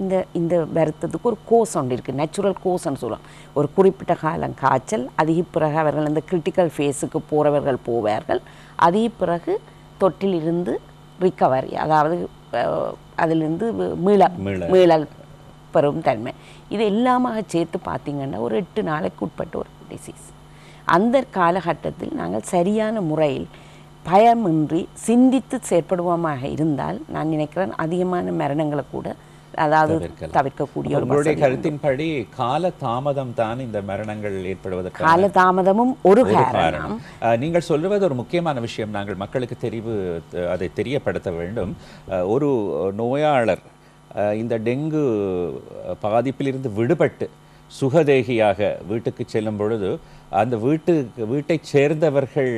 இந்த வருத்தத்துக்கு ஒரு கோர்ஸ் ஒன்று இருக்குது, நேச்சுரல் கோர்ஸ்ன்னு சொல்லுவோம். ஒரு குறிப்பிட்ட காலம் காய்ச்சல், அதிக பிறகு அவர்கள் அந்த கிரிட்டிக்கல் ஃபேஸுக்கு போகிறவர்கள் போவார்கள், அதிக பிறகு தொற்றிலிருந்து ரிக்கவரி, அதாவது அதிலிருந்து மீளல் பெறும் தன்மை, இது எல்லாமாக சேர்த்து பார்த்திங்கன்னா ஒரு 8 நாளைக்கு உட்பட்ட ஒரு டிசீஸ். அந்த காலகட்டத்தில் நாங்கள் சரியான முறையில் பயமின்றி சிந்தித்து செயற்படுவோமாக இருந்தால் நான் நினைக்கிறேன் அதிகமான மரணங்களை கூட அதாவது தவிர்க்கக்கூடிய ஒரு உங்களுடைய கருத்தின்படி கால தாமதம் தான் இந்த மரணங்கள் ஏற்படுவதற்கு கால தாமதமும் ஒரு காரணம். நீங்கள் சொல்வது ஒரு முக்கியமான விஷயம், நாங்கள் மக்களுக்கு அதை தெரியப்படுத்த வேண்டும். ஒரு நோயாளர் இந்த டெங்கு பாதிப்பிலிருந்து விடுபட்டு சுகதேகியாக வீட்டுக்கு செல்லும் பொழுது அந்த வீட்டைச் சேர்ந்தவர்கள்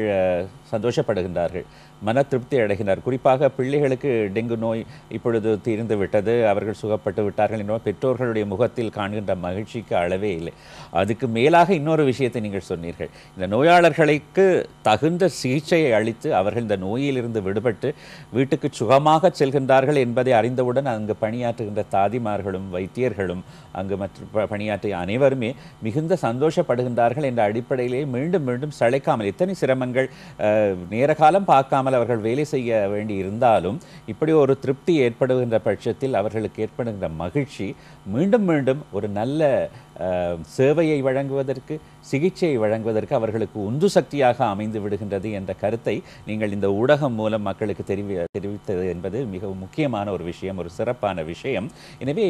சந்தோஷப்படுகின்றார்கள், மன திருப்தி அடைகின்றார். குறிப்பாக பிள்ளைகளுக்கு டெங்கு நோய் இப்பொழுது தீர்ந்து விட்டது, அவர்கள் சுகப்பட்டு விட்டார்கள் என்ற பெற்றோர்களுடைய முகத்தில் காண்கின்ற மகிழ்ச்சிக்கு அளவே இல்லை. அதுக்கு மேலாக இன்னொரு விஷயத்தை நீங்கள் சொன்னீர்கள், இந்த நோயாளர்களுக்கு தகுந்த சிகிச்சையை அளித்து அவர்கள் இந்த நோயிலிருந்து விடுபட்டு வீட்டுக்கு சுகமாக செல்கின்றார்கள் என்பதை அறிந்தவுடன் அங்கு பணியாற்றுகின்ற தாதிமார்களும் வைத்தியர்களும் அங்கு மற்ற பணியாற்றிய அனைவருமே மிகுந்த சந்தோஷப்படுகின்றார்கள் என்ற அடிப்படையிலே மீண்டும் மீண்டும் சளைக்காமல், எத்தனை சிரமங்கள் நேர காலம் பார்க்காமல் அவர்கள் வேலை செய்ய வேண்டி இருந்தாலும் இப்படி ஒரு திருப்தி ஏற்படுகின்ற பட்சத்தில் அவர்களுக்கு ஏற்படுகின்ற மகிழ்ச்சி மீண்டும் மீண்டும் ஒரு நல்ல சேவையை வழங்குவதற்கு, சிகிச்சையை வழங்குவதற்கு அவர்களுக்கு உந்து சக்தியாக அமைந்து விடுகின்றது என்ற கருத்தை நீங்கள் இந்த ஊடகம் மூலம் மக்களுக்கு தெரிவித்தது என்பது மிகவும் முக்கியமான ஒரு விஷயம், ஒரு சிறப்பான விஷயம். எனவே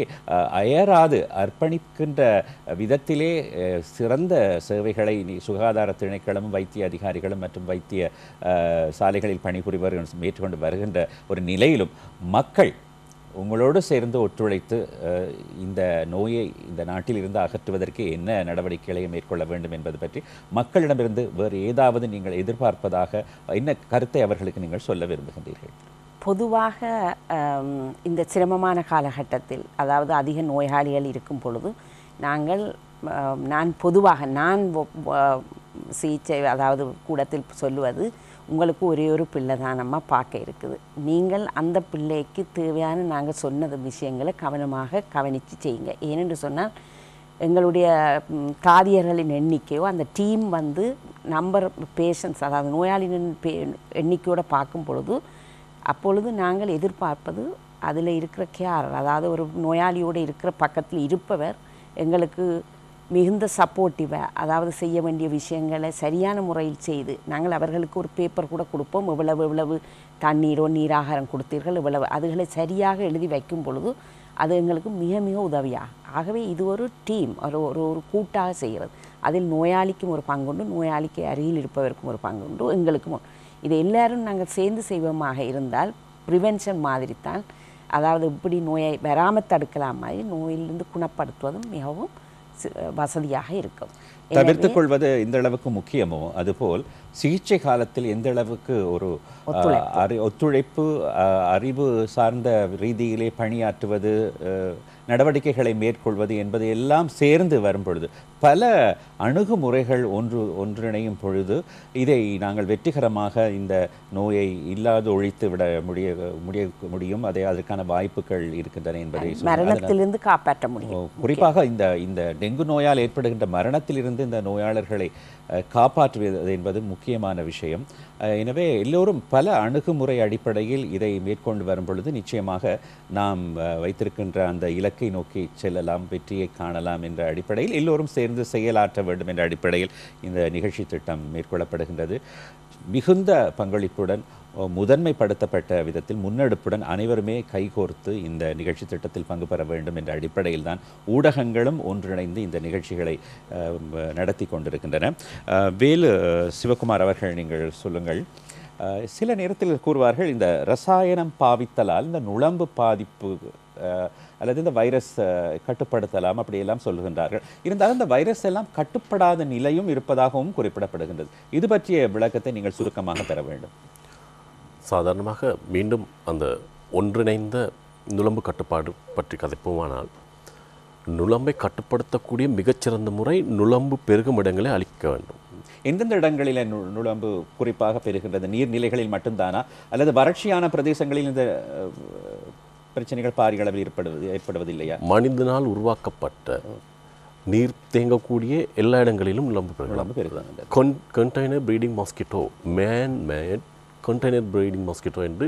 அயராது அர்ப்பணிக்கின்ற விதத்திலே சிறந்த சேவைகளை சுகாதார திணைக்களமும் வைத்திய அதிகாரிகளும் மற்றும் வைத்திய சாலைகளில் பணிபுரிபவர்கள் மேற்கொண்டு வருகின்ற ஒரு நிலையிலும் மக்கள் உங்களோடு சேர்ந்து ஒத்துழைத்து இந்த நோயை இந்த நாட்டில் இருந்து அகற்றுவதற்கு என்ன நடவடிக்கைகளை மேற்கொள்ள வேண்டும் என்பது பற்றி மக்களிடமிருந்து வேறு ஏதாவது நீங்கள் எதிர்பார்ப்பதாக என்ன கருத்தை அவர்களுக்கு நீங்கள் சொல்ல விரும்புகின்றீர்கள்? பொதுவாக இந்த சிரமமான காலகட்டத்தில், அதாவது அதிக நோயாளிகள் இருக்கும் பொழுது நான் சிகிச்சை அதாவது கூடத்தில் சொல்லுவது, உங்களுக்கு ஒரே ஒரு பிள்ளை தான் நம்ம பார்க்க இருக்குது, நீங்கள் அந்த பிள்ளைக்கு தேவையான நாங்கள் சொன்னது விஷயங்களை கவனமாக கவனித்து செய்யுங்க. ஏனென்று சொன்னால் எங்களுடைய தாதியர்களின் எண்ணிக்கையோ அந்த டீம் நம்பர் பேஷண்ட்ஸ், அதாவது நோயாளிகளின் எண்ணிக்கையோடு பார்க்கும் பொழுது அப்பொழுது நாங்கள் எதிர்பார்ப்பது அதில் இருக்கிற கேர், அதாவது ஒரு நோயாளியோடு இருக்கிற பக்கத்தில் இருப்பவர் எங்களுக்கு மிகுந்த சப்போர்ட்டிவாக, அதாவது செய்ய வேண்டிய விஷயங்களை சரியான முறையில் செய்து நாங்கள் அவர்களுக்கு ஒரு பேப்பர் கூட கொடுப்போம், இவ்வளவு தண்ணீரோ நீராகாரம் கொடுத்தீர்கள் இவ்வளவு, அதுகளை சரியாக எழுதி வைக்கும் பொழுது அது எங்களுக்கு மிக மிக உதவியாக. ஆகவே இது ஒரு டீம், ஒரு கூட்டாக செய்கிறது. அதில் நோயாளிக்கும் ஒரு பங்குண்டு, நோயாளிக்கு அருகில் இருப்பவருக்கும் ஒரு பங்குண்டு, எங்களுக்கும். இதை எல்லாரும் நாங்கள் சேர்ந்து செய்வோமாக இருந்தால் ப்ரிவென்ஷன் மாதிரி தான், அதாவது இப்படி நோயை வராமல் தடுக்கலாம் மாதிரி நோயிலிருந்து குணப்படுத்துவதும் மிகவும் வசதியாக இருக்கும். தவிர்த்துக் கொள்வது எந்த அளவுக்கு முக்கியமோ அதுபோல் சிகிச்சை காலத்தில் எந்த அளவுக்கு ஒரு ஒத்துழைப்பு, அறிவு சார்ந்த ரீதியிலே பணியாற்றுவது, நடவடிக்கைகளை மேற்கொள்வது என்பது எல்லாம் சேர்ந்து வரும் பொழுது, பல அணுகுமுறைகள் ஒன்றிணையும் பொழுது இதை நாங்கள் வெற்றிகரமாக இந்த நோயை இல்லாது ஒழித்து விட முடியும். அதற்கான வாய்ப்புகள் இருக்கின்றன என்பதை மரணத்திலிருந்து காப்பாற்ற முடியும். குறிப்பாக இந்த டெங்கு நோயால் ஏற்படுகின்ற மரணத்திலிருந்து இந்த நோயாளர்களை காப்பாற்றுவது என்பது முக்கியமான விஷயம். எனவே எல்லோரும் பல அணுகுமுறை அடிப்படையில் இதை மேற்கொண்டு வரும் பொழுது நிச்சயமாக நாம் வைத்திருக்கின்ற அந்த இலக்கை நோக்கி செல்லலாம், வெற்றியை காணலாம் என்ற அடிப்படையில் எல்லோரும் சேர்ந்து செயலாற்ற வேண்டும் என்ற அடிப்படையில் இந்த நிகழ்ச்சி திட்டம் மேற்கொள்ளப்படுகின்றது. மிகுந்த பங்களிப்புடன், முதன்மைப்படுத்தப்பட்ட விதத்தில், முன்னெடுப்புடன் அனைவருமே கைகோர்த்து இந்த நிகழ்ச்சி திட்டத்தில் பங்கு பெற வேண்டும் என்ற அடிப்படையில் தான் ஊடகங்களும் ஒன்றிணைந்து இந்த நிகழ்ச்சிகளை நடத்தி கொண்டிருக்கின்றன. வேலு சிவகுமார் அவர்கள், நீங்கள் சொல்லுங்கள். சில நேரத்தில் கூறுவார்கள், இந்த ரசாயனம் பாவித்தலால் இந்த நுளம்பு பாதிப்பு அல்லது இந்த வைரஸ் கட்டுப்படுத்தலாம் அப்படியெல்லாம் சொல்லுகின்றார்கள். இருந்தாலும் இந்த வைரஸ் எல்லாம் கட்டுப்படாத நிலையும் இருப்பதாகவும் குறிப்பிடப்படுகின்றது. இது பற்றிய விளக்கத்தை நீங்கள் சுருக்கமாக பெற வேண்டும். சாதாரணமாக மீண்டும் அந்த ஒன்றிணைந்த நுளம்பு கட்டுப்பாடு பற்றி கதைப்போமானால், நுளம்பை கட்டுப்படுத்தக்கூடிய மிகச்சிறந்த முறை நுளம்பு பெருகும் இடங்களை அழிக்க வேண்டும். எந்தெந்த இடங்களில் நுளம்பு குறிப்பாக பெறுகின்றது? நீர்நிலைகளில் மட்டும்தானா அல்லது வறட்சியான பிரதேசங்களில் இந்த பிரச்சனைகள் பாரிய அளவில் ஏற்படுவதில்லையா? மனிதனால் உருவாக்கப்பட்ட நீர் தேங்கக்கூடிய எல்லா இடங்களிலும் நுளம்பு பெருகுது. Container breeding mosquito, man made container breeding mosquito என்று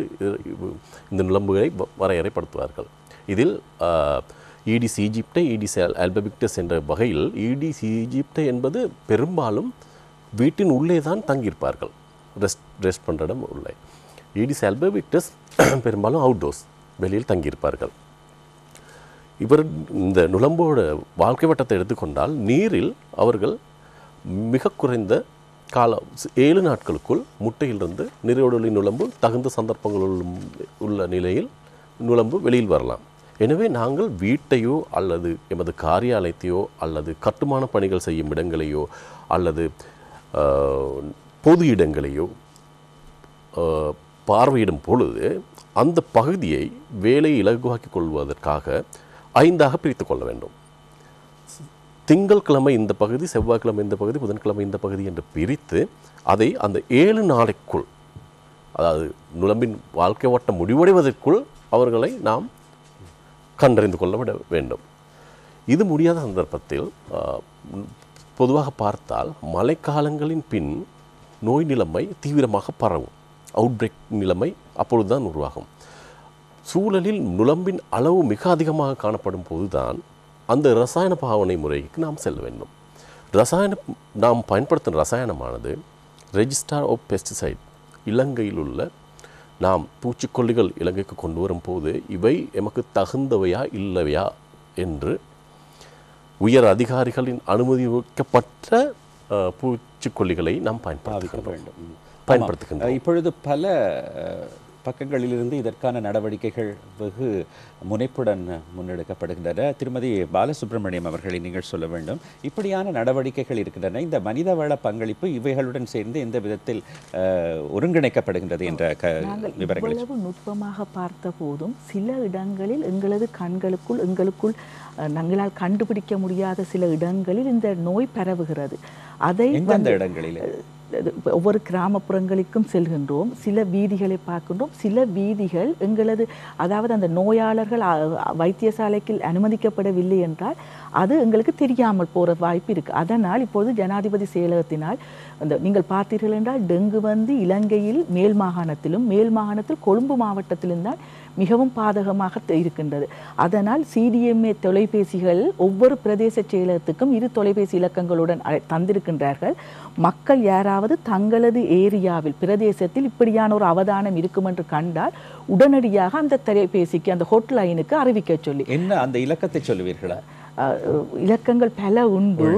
இந்த நுளம்புகளை வரையறைப்படுத்துவார்கள். இதில் ஈடிஸ் ஈஜிப்டை, ஈடிஸ் ஆல்பபிக்டஸ் என்ற வகையில் ஈடிஸ் ஈஜிப்டை என்பது பெரும்பாலும் வீட்டின் உள்ளே தான் தங்கியிருப்பார்கள், ரெஸ்ட் பண்ணுற இடம் உள்ளே. ஈடிஸ் ஆல்பபிக்டஸ் பெரும்பாலும் அவுட்டோர்ஸ், வெளியில் தங்கியிருப்பார்கள். இவர் இந்த நுளம்போட வாழ்க்கை வட்டத்தை எடுத்துக்கொண்டால் நீரில் அவர்கள் மிக குறைந்த காலம் 7 நாட்களுக்குள் முட்டையிலிருந்து நீரோடொலி நுளம்பு தகுந்த சந்தர்ப்பங்கள் உள்ள நிலையில் நுளம்பு வெளியில் வரலாம். எனவே நாங்கள் வீட்டையோ அல்லது எமது காரியாலயத்தையோ அல்லது கட்டுமான பணிகள் செய்யும் இடங்களையோ அல்லது பொது இடங்களையோ பார்வையிடும் பொழுது அந்த பகுதியை வேலையை இலகுவாக்கிக் கொள்வதற்காக 5ஆக பிரித்து கொள்ள வேண்டும். திங்கட்கிழமை இந்த பகுதி, செவ்வாய்க்கிழமை இந்த பகுதி, புதன்கிழமை இந்த பகுதி என்று பிரித்து அதை அந்த 7 நாளைக்குள், அதாவது நுளம்பின் வாழ்க்கை வட்டம் முடிவடைவதற்குள் அவர்களை நாம் கண்டறிந்து கொள்ள விட வேண்டும். இது முடியாத சந்தர்ப்பத்தில் பொதுவாக பார்த்தால் மழைக்காலங்களின் பின் நோய் நிலைமை தீவிரமாக பரவும். அவுட்பிரேக் நிலைமை அப்பொழுதுதான் உருவாகும். சூழலில் நுளம்பின் அளவு மிக அதிகமாக காணப்படும் போதுதான் அந்த ரசாயன பாவனை முறைக்கு நாம் செல்ல வேண்டும். நாம் பயன்படுத்தும் ரசாயனமானது ரெஜிஸ்டர் ஆஃப் பெஸ்டிசைட், இலங்கையில் உள்ள நாம் பூச்சிக்கொல்லிகள் இலங்கைக்கு கொண்டு வரும்போது இவை எமக்கு தகுந்தவையா இல்லவையா என்று உயர் அதிகாரிகளின் அனுமதிக்கப்பட்ட பூச்சிக்கொல்லிகளை நாம் பயன்படுத்துகின்றோம். இப்பொழுது பல பக்கங்களிலிருந்து இதற்கான நடவடிக்கைகள் வெகு முனைப்புடன் முன்னெடுக்கப்படுகின்றன. திருமதி பாலசுப்ரமணியம் அவர்களை நீங்கள் சொல்ல வேண்டும், இப்படியான நடவடிக்கைகள் இருக்கின்றன. இந்த மனிதவள பங்களிப்பு இவைகளுடன் சேர்ந்து எந்த விதத்தில் ஒருங்கிணைக்கப்படுகின்றது என்ற விவரங்களை நுட்பமாக பார்த்த போதும் சில இடங்களில் எங்களுக்குள் நாங்களால் கண்டுபிடிக்க முடியாத சில இடங்களில் இந்த நோய் பரவுகிறது. அதை எந்தெந்த இடங்களில் ஒவ்வொரு கிராமப்புறங்களுக்கும் செல்கின்றோம், சில வீதிகளை பார்க்கின்றோம். சில வீதிகள் அதாவது அந்த நோயாளர்கள் வைத்தியசாலைக்கு அனுமதிக்கப்படவில்லை என்றால் அது எங்களுக்கு தெரியாமல் போகிற வாய்ப்பு இருக்குது. அதனால் இப்போது ஜனாதிபதி செயலகத்தினால் நீங்கள் பார்த்தீர்கள் என்றால் டெங்கு இலங்கையில் மேல் மாகாணத்தில் கொழும்பு மாவட்டத்திலும் தான் மிகவும் பாதகமாக இருக்கின்றது. அதனால் சிடிஎம்ஏ தொலைபேசிகள் ஒவ்வொரு பிரதேச செயலகத்துக்கும் 2 தொலைபேசி இலக்கங்களுடன் தந்திருக்கின்றார்கள். மக்கள் யாராவது தங்களது ஏரியாவில் பிரதேசத்தில் இப்படியான ஒரு அவதானம் இருக்கும் என்று கண்டால் உடனடியாக அந்த தொலைபேசிக்கு, அந்த ஹாட்லைனுக்கு அறிவிக்க சொல்லி. என்ன அந்த இலக்கத்தை சொல்லுவீர்களா? இலக்கங்கள் பல உண்டு,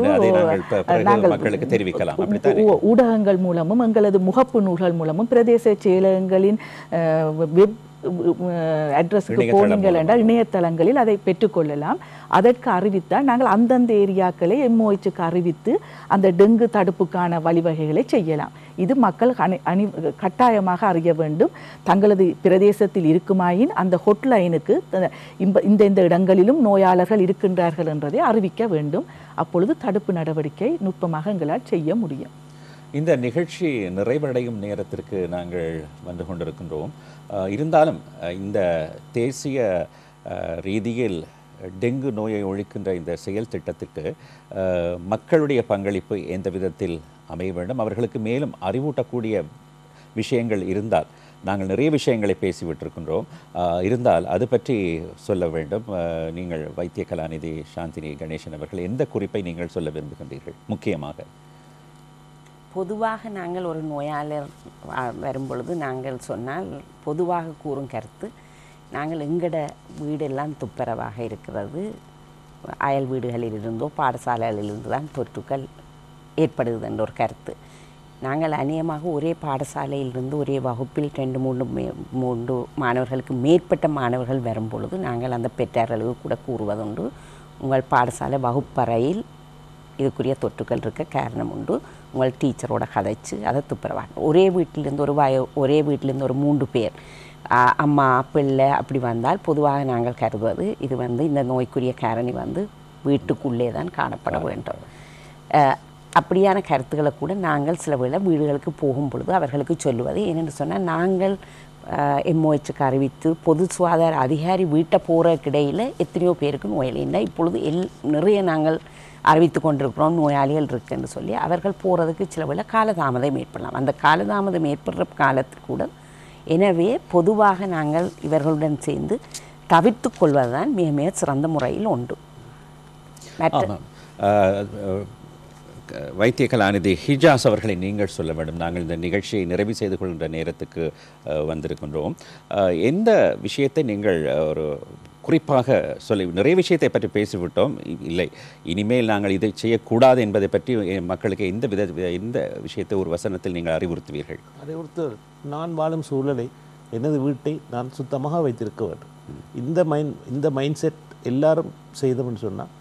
நாங்கள் மக்களுக்கு தெரிவிக்கலாம். ஊடகங்கள் மூலமும் எங்களது முகப்பு நூல்கள் மூலமும் பிரதேச செயலகங்களின் வெப் அட்ரஸுக்கு போனீங்கள் என்றால் இணையதளங்களில் அதை பெற்றுக்கொள்ளலாம். அதற்கு அறிவித்தால் நாங்கள் அந்தந்த ஏரியாக்களை எம்ஓஹெச்சுக்கு அறிவித்து அந்த டெங்கு தடுப்புக்கான வழிவகைகளை செய்யலாம். இது மக்கள் கட்டாயமாக அறிய வேண்டும். தங்களது பிரதேசத்தில் இருக்குமாயின் அந்த ஹாட்லைனுக்கு இந்த இடங்களிலும் நோயாளர்கள் இருக்கின்றார்கள் என்றதை அறிவிக்க வேண்டும். அப்பொழுது தடுப்பு நடவடிக்கை நுட்பமாக எங்களால் செய்ய முடியும். இந்த நிகழ்ச்சி நிறைவடையும் நேரத்திற்கு நாங்கள் வந்து கொண்டிருக்கின்றோம். இருந்தாலும் இந்த தேசிய ரீதியில் டெங்கு நோயை ஒழிக்கின்ற இந்த செயல் திட்டத்திற்கு மக்களுடைய பங்களிப்பு எந்த விதத்தில் அமைய வேண்டும்? அவர்களுக்கு மேலும் அறிவூட்டக்கூடிய விஷயங்கள் இருந்தால், நாங்கள் நிறைய விஷயங்களை பேசிவிட்டிருக்கின்றோம், இருந்தால் அது பற்றி சொல்ல வேண்டும். நீங்கள் வைத்திய கலாநிதி சாந்தினி கணேசன் அவர்கள் எந்த குறிப்பை நீங்கள் சொல்ல விரும்புகின்றீர்கள்? முக்கியமாக பொதுவாக நாங்கள் ஒரு நோயாளர் வரும்பொழுது நாங்கள் சொன்னால் பொதுவாக கூறும் கருத்து, நாங்கள் எங்களோட வீடெல்லாம் துப்புரவாக இருக்கிறது, அயல் வீடுகளிலிருந்தோ பாடசாலைகளிலிருந்து தான் தொற்றுக்கள் ஏற்படுகிறது என்ற ஒரு கருத்து. நாங்கள் அநேகமாக ஒரே பாடசாலையிலிருந்து ஒரே வகுப்பில் 2-3 மாணவர்களுக்கு மேற்பட்ட மாணவர்கள் வரும்பொழுது நாங்கள் அந்த பெற்றார்களுக்கு கூட கூறுவதுண்டு, உங்கள் பாடசாலை வகுப்பறையில் இதுக்குரிய தொற்றுக்கள் இருக்க காரணம் உண்டு, உங்கள் டீச்சரோட கதைச்சு அதை துப்புரவாங்க. ஒரே வீட்டிலிருந்து ஒரே வீட்டிலேருந்து ஒரு 3 பேர் அம்மா பிள்ளை அப்படி வந்தால் பொதுவாக நாங்கள் கருதுவது இது இந்த நோய்க்குரிய காரணி வீட்டுக்குள்ளே தான் காணப்பட வேண்டும். அப்படியான கருத்துக்களை கூட நாங்கள் சில வேளை வீடுகளுக்கு போகும் பொழுது அவர்களுக்கு சொல்லுவது என்னென்னு சொன்னால், நாங்கள் எம்ஓஹெச்சுக்கு அறிவித்து பொது சுகாதார அதிகாரி வீட்டை போகிறக்கிடையில் எத்தனையோ பேருக்கு நோயில் இல்லை. இப்பொழுது நிறைய நாங்கள் அறிவித்து கொண்டிருக்கிறோம் நோயாளிகள் இருக்குன்னு சொல்லி அவர்கள் போகிறதுக்கு சில வேளை காலதாமதம் ஏற்படலாம். அந்த காலதாமதம் ஏற்படுற காலத்தில் கூட எனவே பொதுவாக நாங்கள் இவர்களுடன் சேர்ந்து தவிர்த்து கொள்வதுதான் மிக மிக சிறந்த முறையில் உண்டு. வைத்திய கலாநிதி ஹிஜாஸ் அவர்களை நீங்கள் சொல்ல வேண்டும். நாங்கள் இந்த நிகழ்ச்சியை நிறைவு செய்து கொள்கின்ற நேரத்துக்கு வந்திருக்கின்றோம். எந்த விஷயத்தை நீங்கள் ஒரு குறிப்பாக சொல்லி நிறைய விஷயத்தை பற்றி பேசிவிட்டோம். இல்லை, இனிமேல் நாங்கள் இதை செய்யக்கூடாது என்பதை பற்றி மக்களுக்கு எந்த விஷயத்தை ஒரு வசனத்தில் நீங்கள் அறிவுறுத்துவீர்கள்? நான் வாழும் சூழலை, எனது வீட்டை நான் சுத்தமாக வைத்திருக்க வேண்டும். இந்த மைண்ட் செட் எல்லாரும் செய்தோம்னு சொன்னால்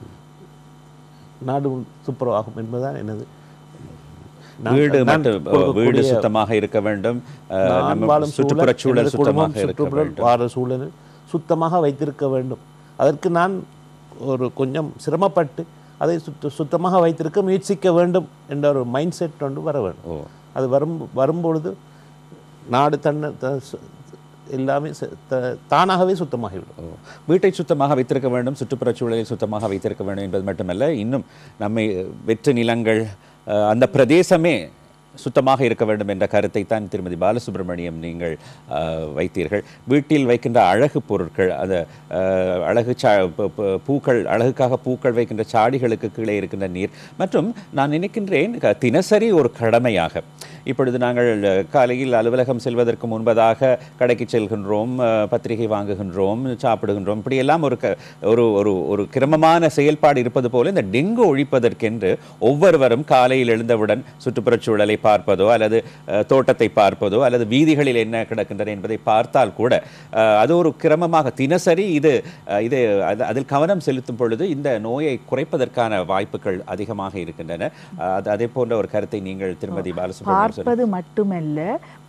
நாடு துப்புரவாகும் என்பதுதான் எனது. வீடு சுத்தமாக இருக்க வேண்டும், சுற்றுப்புறச்சூழல் சுத்தமாக இருக்க வேண்டும், வார சூழல் சுத்தமாக வைத்திருக்க வேண்டும். அதற்கு நான் ஒரு கொஞ்சம் சிரமப்பட்டு அதை சுத்தமாக வைத்திருக்க முயற்சிக்க வேண்டும் என்ற ஒரு மைண்ட் செட் ஒன்று வர வேண்டும். அது வரும்பொழுது நாடு எல்லாமே தானாகவே சுத்தமாகிவிடும். வீட்டை சுத்தமாக வைத்திருக்க வேண்டும், சுற்றுப்புறச்சூழலை சுத்தமாக வைத்திருக்க வேண்டும் என்பது மட்டுமல்ல, இன்னும் நம்மை வெற்று நிலங்கள் அந்த பிரதேசமே சுத்தமாக இருக்க வேண்டும் என்ற கருத்தை தான் திருமதி பாலசுப்ரமணியம் நீங்கள் வைத்தீர்கள். வீட்டில் வைக்கின்ற அழகு பொருட்கள், அந்த அழகு பூக்கள், அழகுக்காக பூக்கள் வைக்கின்ற சாடிகளுக்கு கீழே இருக்கின்ற நீர் மற்றும் நான் நினைக்கின்றேன் தினசரி ஒரு கடமையாக இப்பொழுது நாங்கள் காலையில் அலுவலகம் செல்வதற்கு முன்பதாக கடைக்கு செல்கின்றோம், பத்திரிகை வாங்குகின்றோம், சாப்பிடுகின்றோம். இப்படியெல்லாம் ஒரு கிரமமான செயல்பாடு இருப்பது போல இந்த டெங்கு ஒழிப்பதற்கென்று ஒவ்வொருவரும் காலையில் எழுந்தவுடன் சுற்றுப்புறச்சூழலை பார்ப்பதோ அல்லது தோட்டத்தை பார்ப்பதோ அல்லது வீதிகளில் என்ன கிடக்கின்றன என்பதை பார்த்தால் கூட அது ஒரு கிரமமாக தினசரி அதில் கவனம் செலுத்தும் பொழுது இந்த நோயை குறைப்பதற்கான வாய்ப்புகள் அதிகமாக இருக்கின்றன. அதே போன்ற ஒரு கருத்தை நீங்கள் திருமதி பாலசுப்ரமணியம் பார்ப்பது மட்டுமல்ல,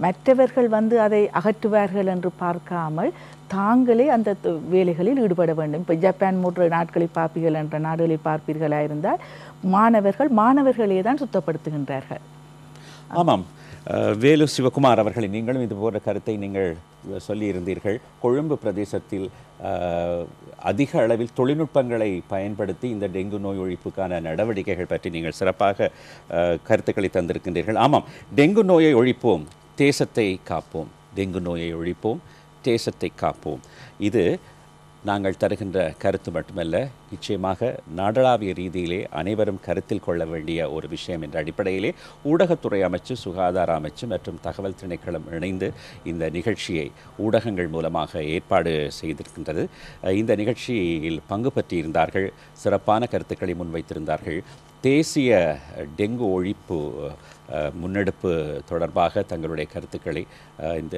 மற்றவர்கள் அதை அகற்றுவார்கள் என்று பார்க்காமல் தாங்களே அந்த வேலைகளில் ஈடுபட வேண்டும். இப்போ ஜப்பான் 3 நாட்களை பார்ப்பீர்கள் என்ற நாடுகளில் பார்ப்பீர்களாக இருந்தால் மாணவர்களே தான் சுத்தப்படுத்துகின்றார்கள். ஆமாம், வேலு சிவகுமார் அவர்களை நீங்களும் இது போன்ற கருத்தை நீங்கள் சொல்லியிருந்தீர்கள். கொழும்பு பிரதேசத்தில் அதிக அளவில் தொழில்நுட்பங்களை பயன்படுத்தி இந்த டெங்கு நோய் ஒழிப்புக்கான நடவடிக்கைகள் பற்றி நீங்கள் சிறப்பாக கருத்துக்களை தந்திருக்கின்றீர்கள். ஆமாம், டெங்கு நோயை ஒழிப்போம், தேசத்தை காப்போம். டெங்கு நோயை ஒழிப்போம், தேசத்தை காப்போம். இது நாங்கள் தருகின்ற கருத்து மட்டுமல்ல, நிச்சயமாக நாடளாவிய ரீதியிலே அனைவரும் கருத்தில் கொள்ள வேண்டிய ஒரு விஷயம் என்ற அடிப்படையிலே ஊடகத்துறை அமைச்சு, சுகாதார அமைச்சு மற்றும் தகவல் திணைக்களம் இணைந்து இந்த நிகழ்ச்சியை ஊடகங்கள் மூலமாக ஏற்பாடு செய்திருக்கின்றது. இந்த நிகழ்ச்சியில் பங்கு பற்றியிருந்தார்கள், சிறப்பான கருத்துக்களை முன்வைத்திருந்தார்கள். தேசிய டெங்கு ஒழிப்பு முன்னெடுப்பு தொடர்பாக தங்களுடைய கருத்துக்களை இந்த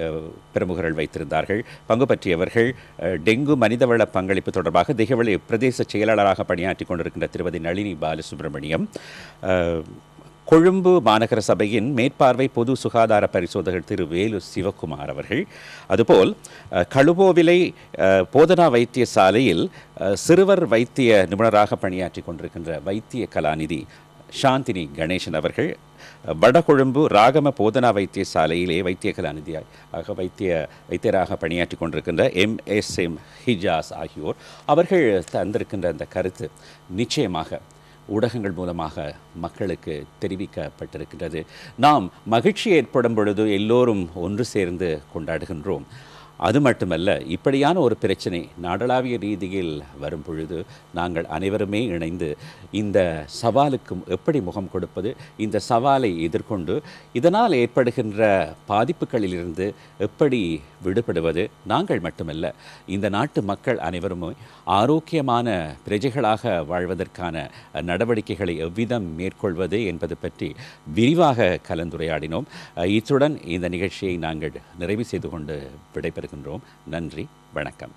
பிரமுகர்கள் வைத்திருந்தார்கள். பங்கு பற்றியவர்கள் டெங்கு மனிதவள பங்களிப்பு தொடர்பாக திகவளி பிரதேச செயலாளராக பணியாற்றி கொண்டிருக்கின்ற திருமதி நளினி பாலசுப்ரமணியம், கொழும்பு மாநகர சபையின் மேற்பார்வை பொது சுகாதார பரிசோதகர் திரு வேலு சிவகுமார் அவர்கள், அதுபோல் களுபோவிலை போதனா வைத்தியசாலையில் சிறுவர் வைத்திய நிபுணராக பணியாற்றி கொண்டிருக்கின்ற வைத்திய கலாநிதி சாந்தினி கணேசன் அவர்கள், வடகொழும்பு ராகம போதனா வைத்தியசாலையிலே வைத்திய கலாநிதியாக வைத்தியராக பணியாற்றி கொண்டிருக்கின்ற MSM ஹிஜாஸ் ஆகியோர் அவர்கள் தந்திருக்கின்ற அந்த கருத்து நிச்சயமாக ஊடகங்கள் மூலமாக மக்களுக்கு தெரிவிக்கப்பட்டிருக்கின்றது. நாம் மகிழ்ச்சி ஏற்படும் பொழுது எல்லோரும் ஒன்று சேர்ந்து கொண்டாடுகின்றோம். அது மட்டுமல்ல, இப்படியான ஒரு பிரச்சனை நாடளாவிய ரீதியில் வரும் பொழுது நாங்கள் அனைவருமே இணைந்து இந்த சவாலுக்கு எப்படி முகம் கொடுப்பது, இந்த சவாலை எதிர்கொண்டு இதனால் ஏற்படுகின்ற பாதிப்புகளிலிருந்து எப்படி விடுபடுவது, நாங்கள் மட்டுமல்ல இந்த நாட்டு மக்கள் அனைவருமே ஆரோக்கியமான பிரஜைகளாக வாழ்வதற்கான நடவடிக்கைகளை எவ்விதம் மேற்கொள்வது என்பது பற்றி விரிவாக கலந்துரையாடினோம். இத்துடன் இந்த நிகழ்ச்சியை நாங்கள் நிறைவு செய்து கொண்டு விடைபெறுகின்றோம். நன்றி, வணக்கம்.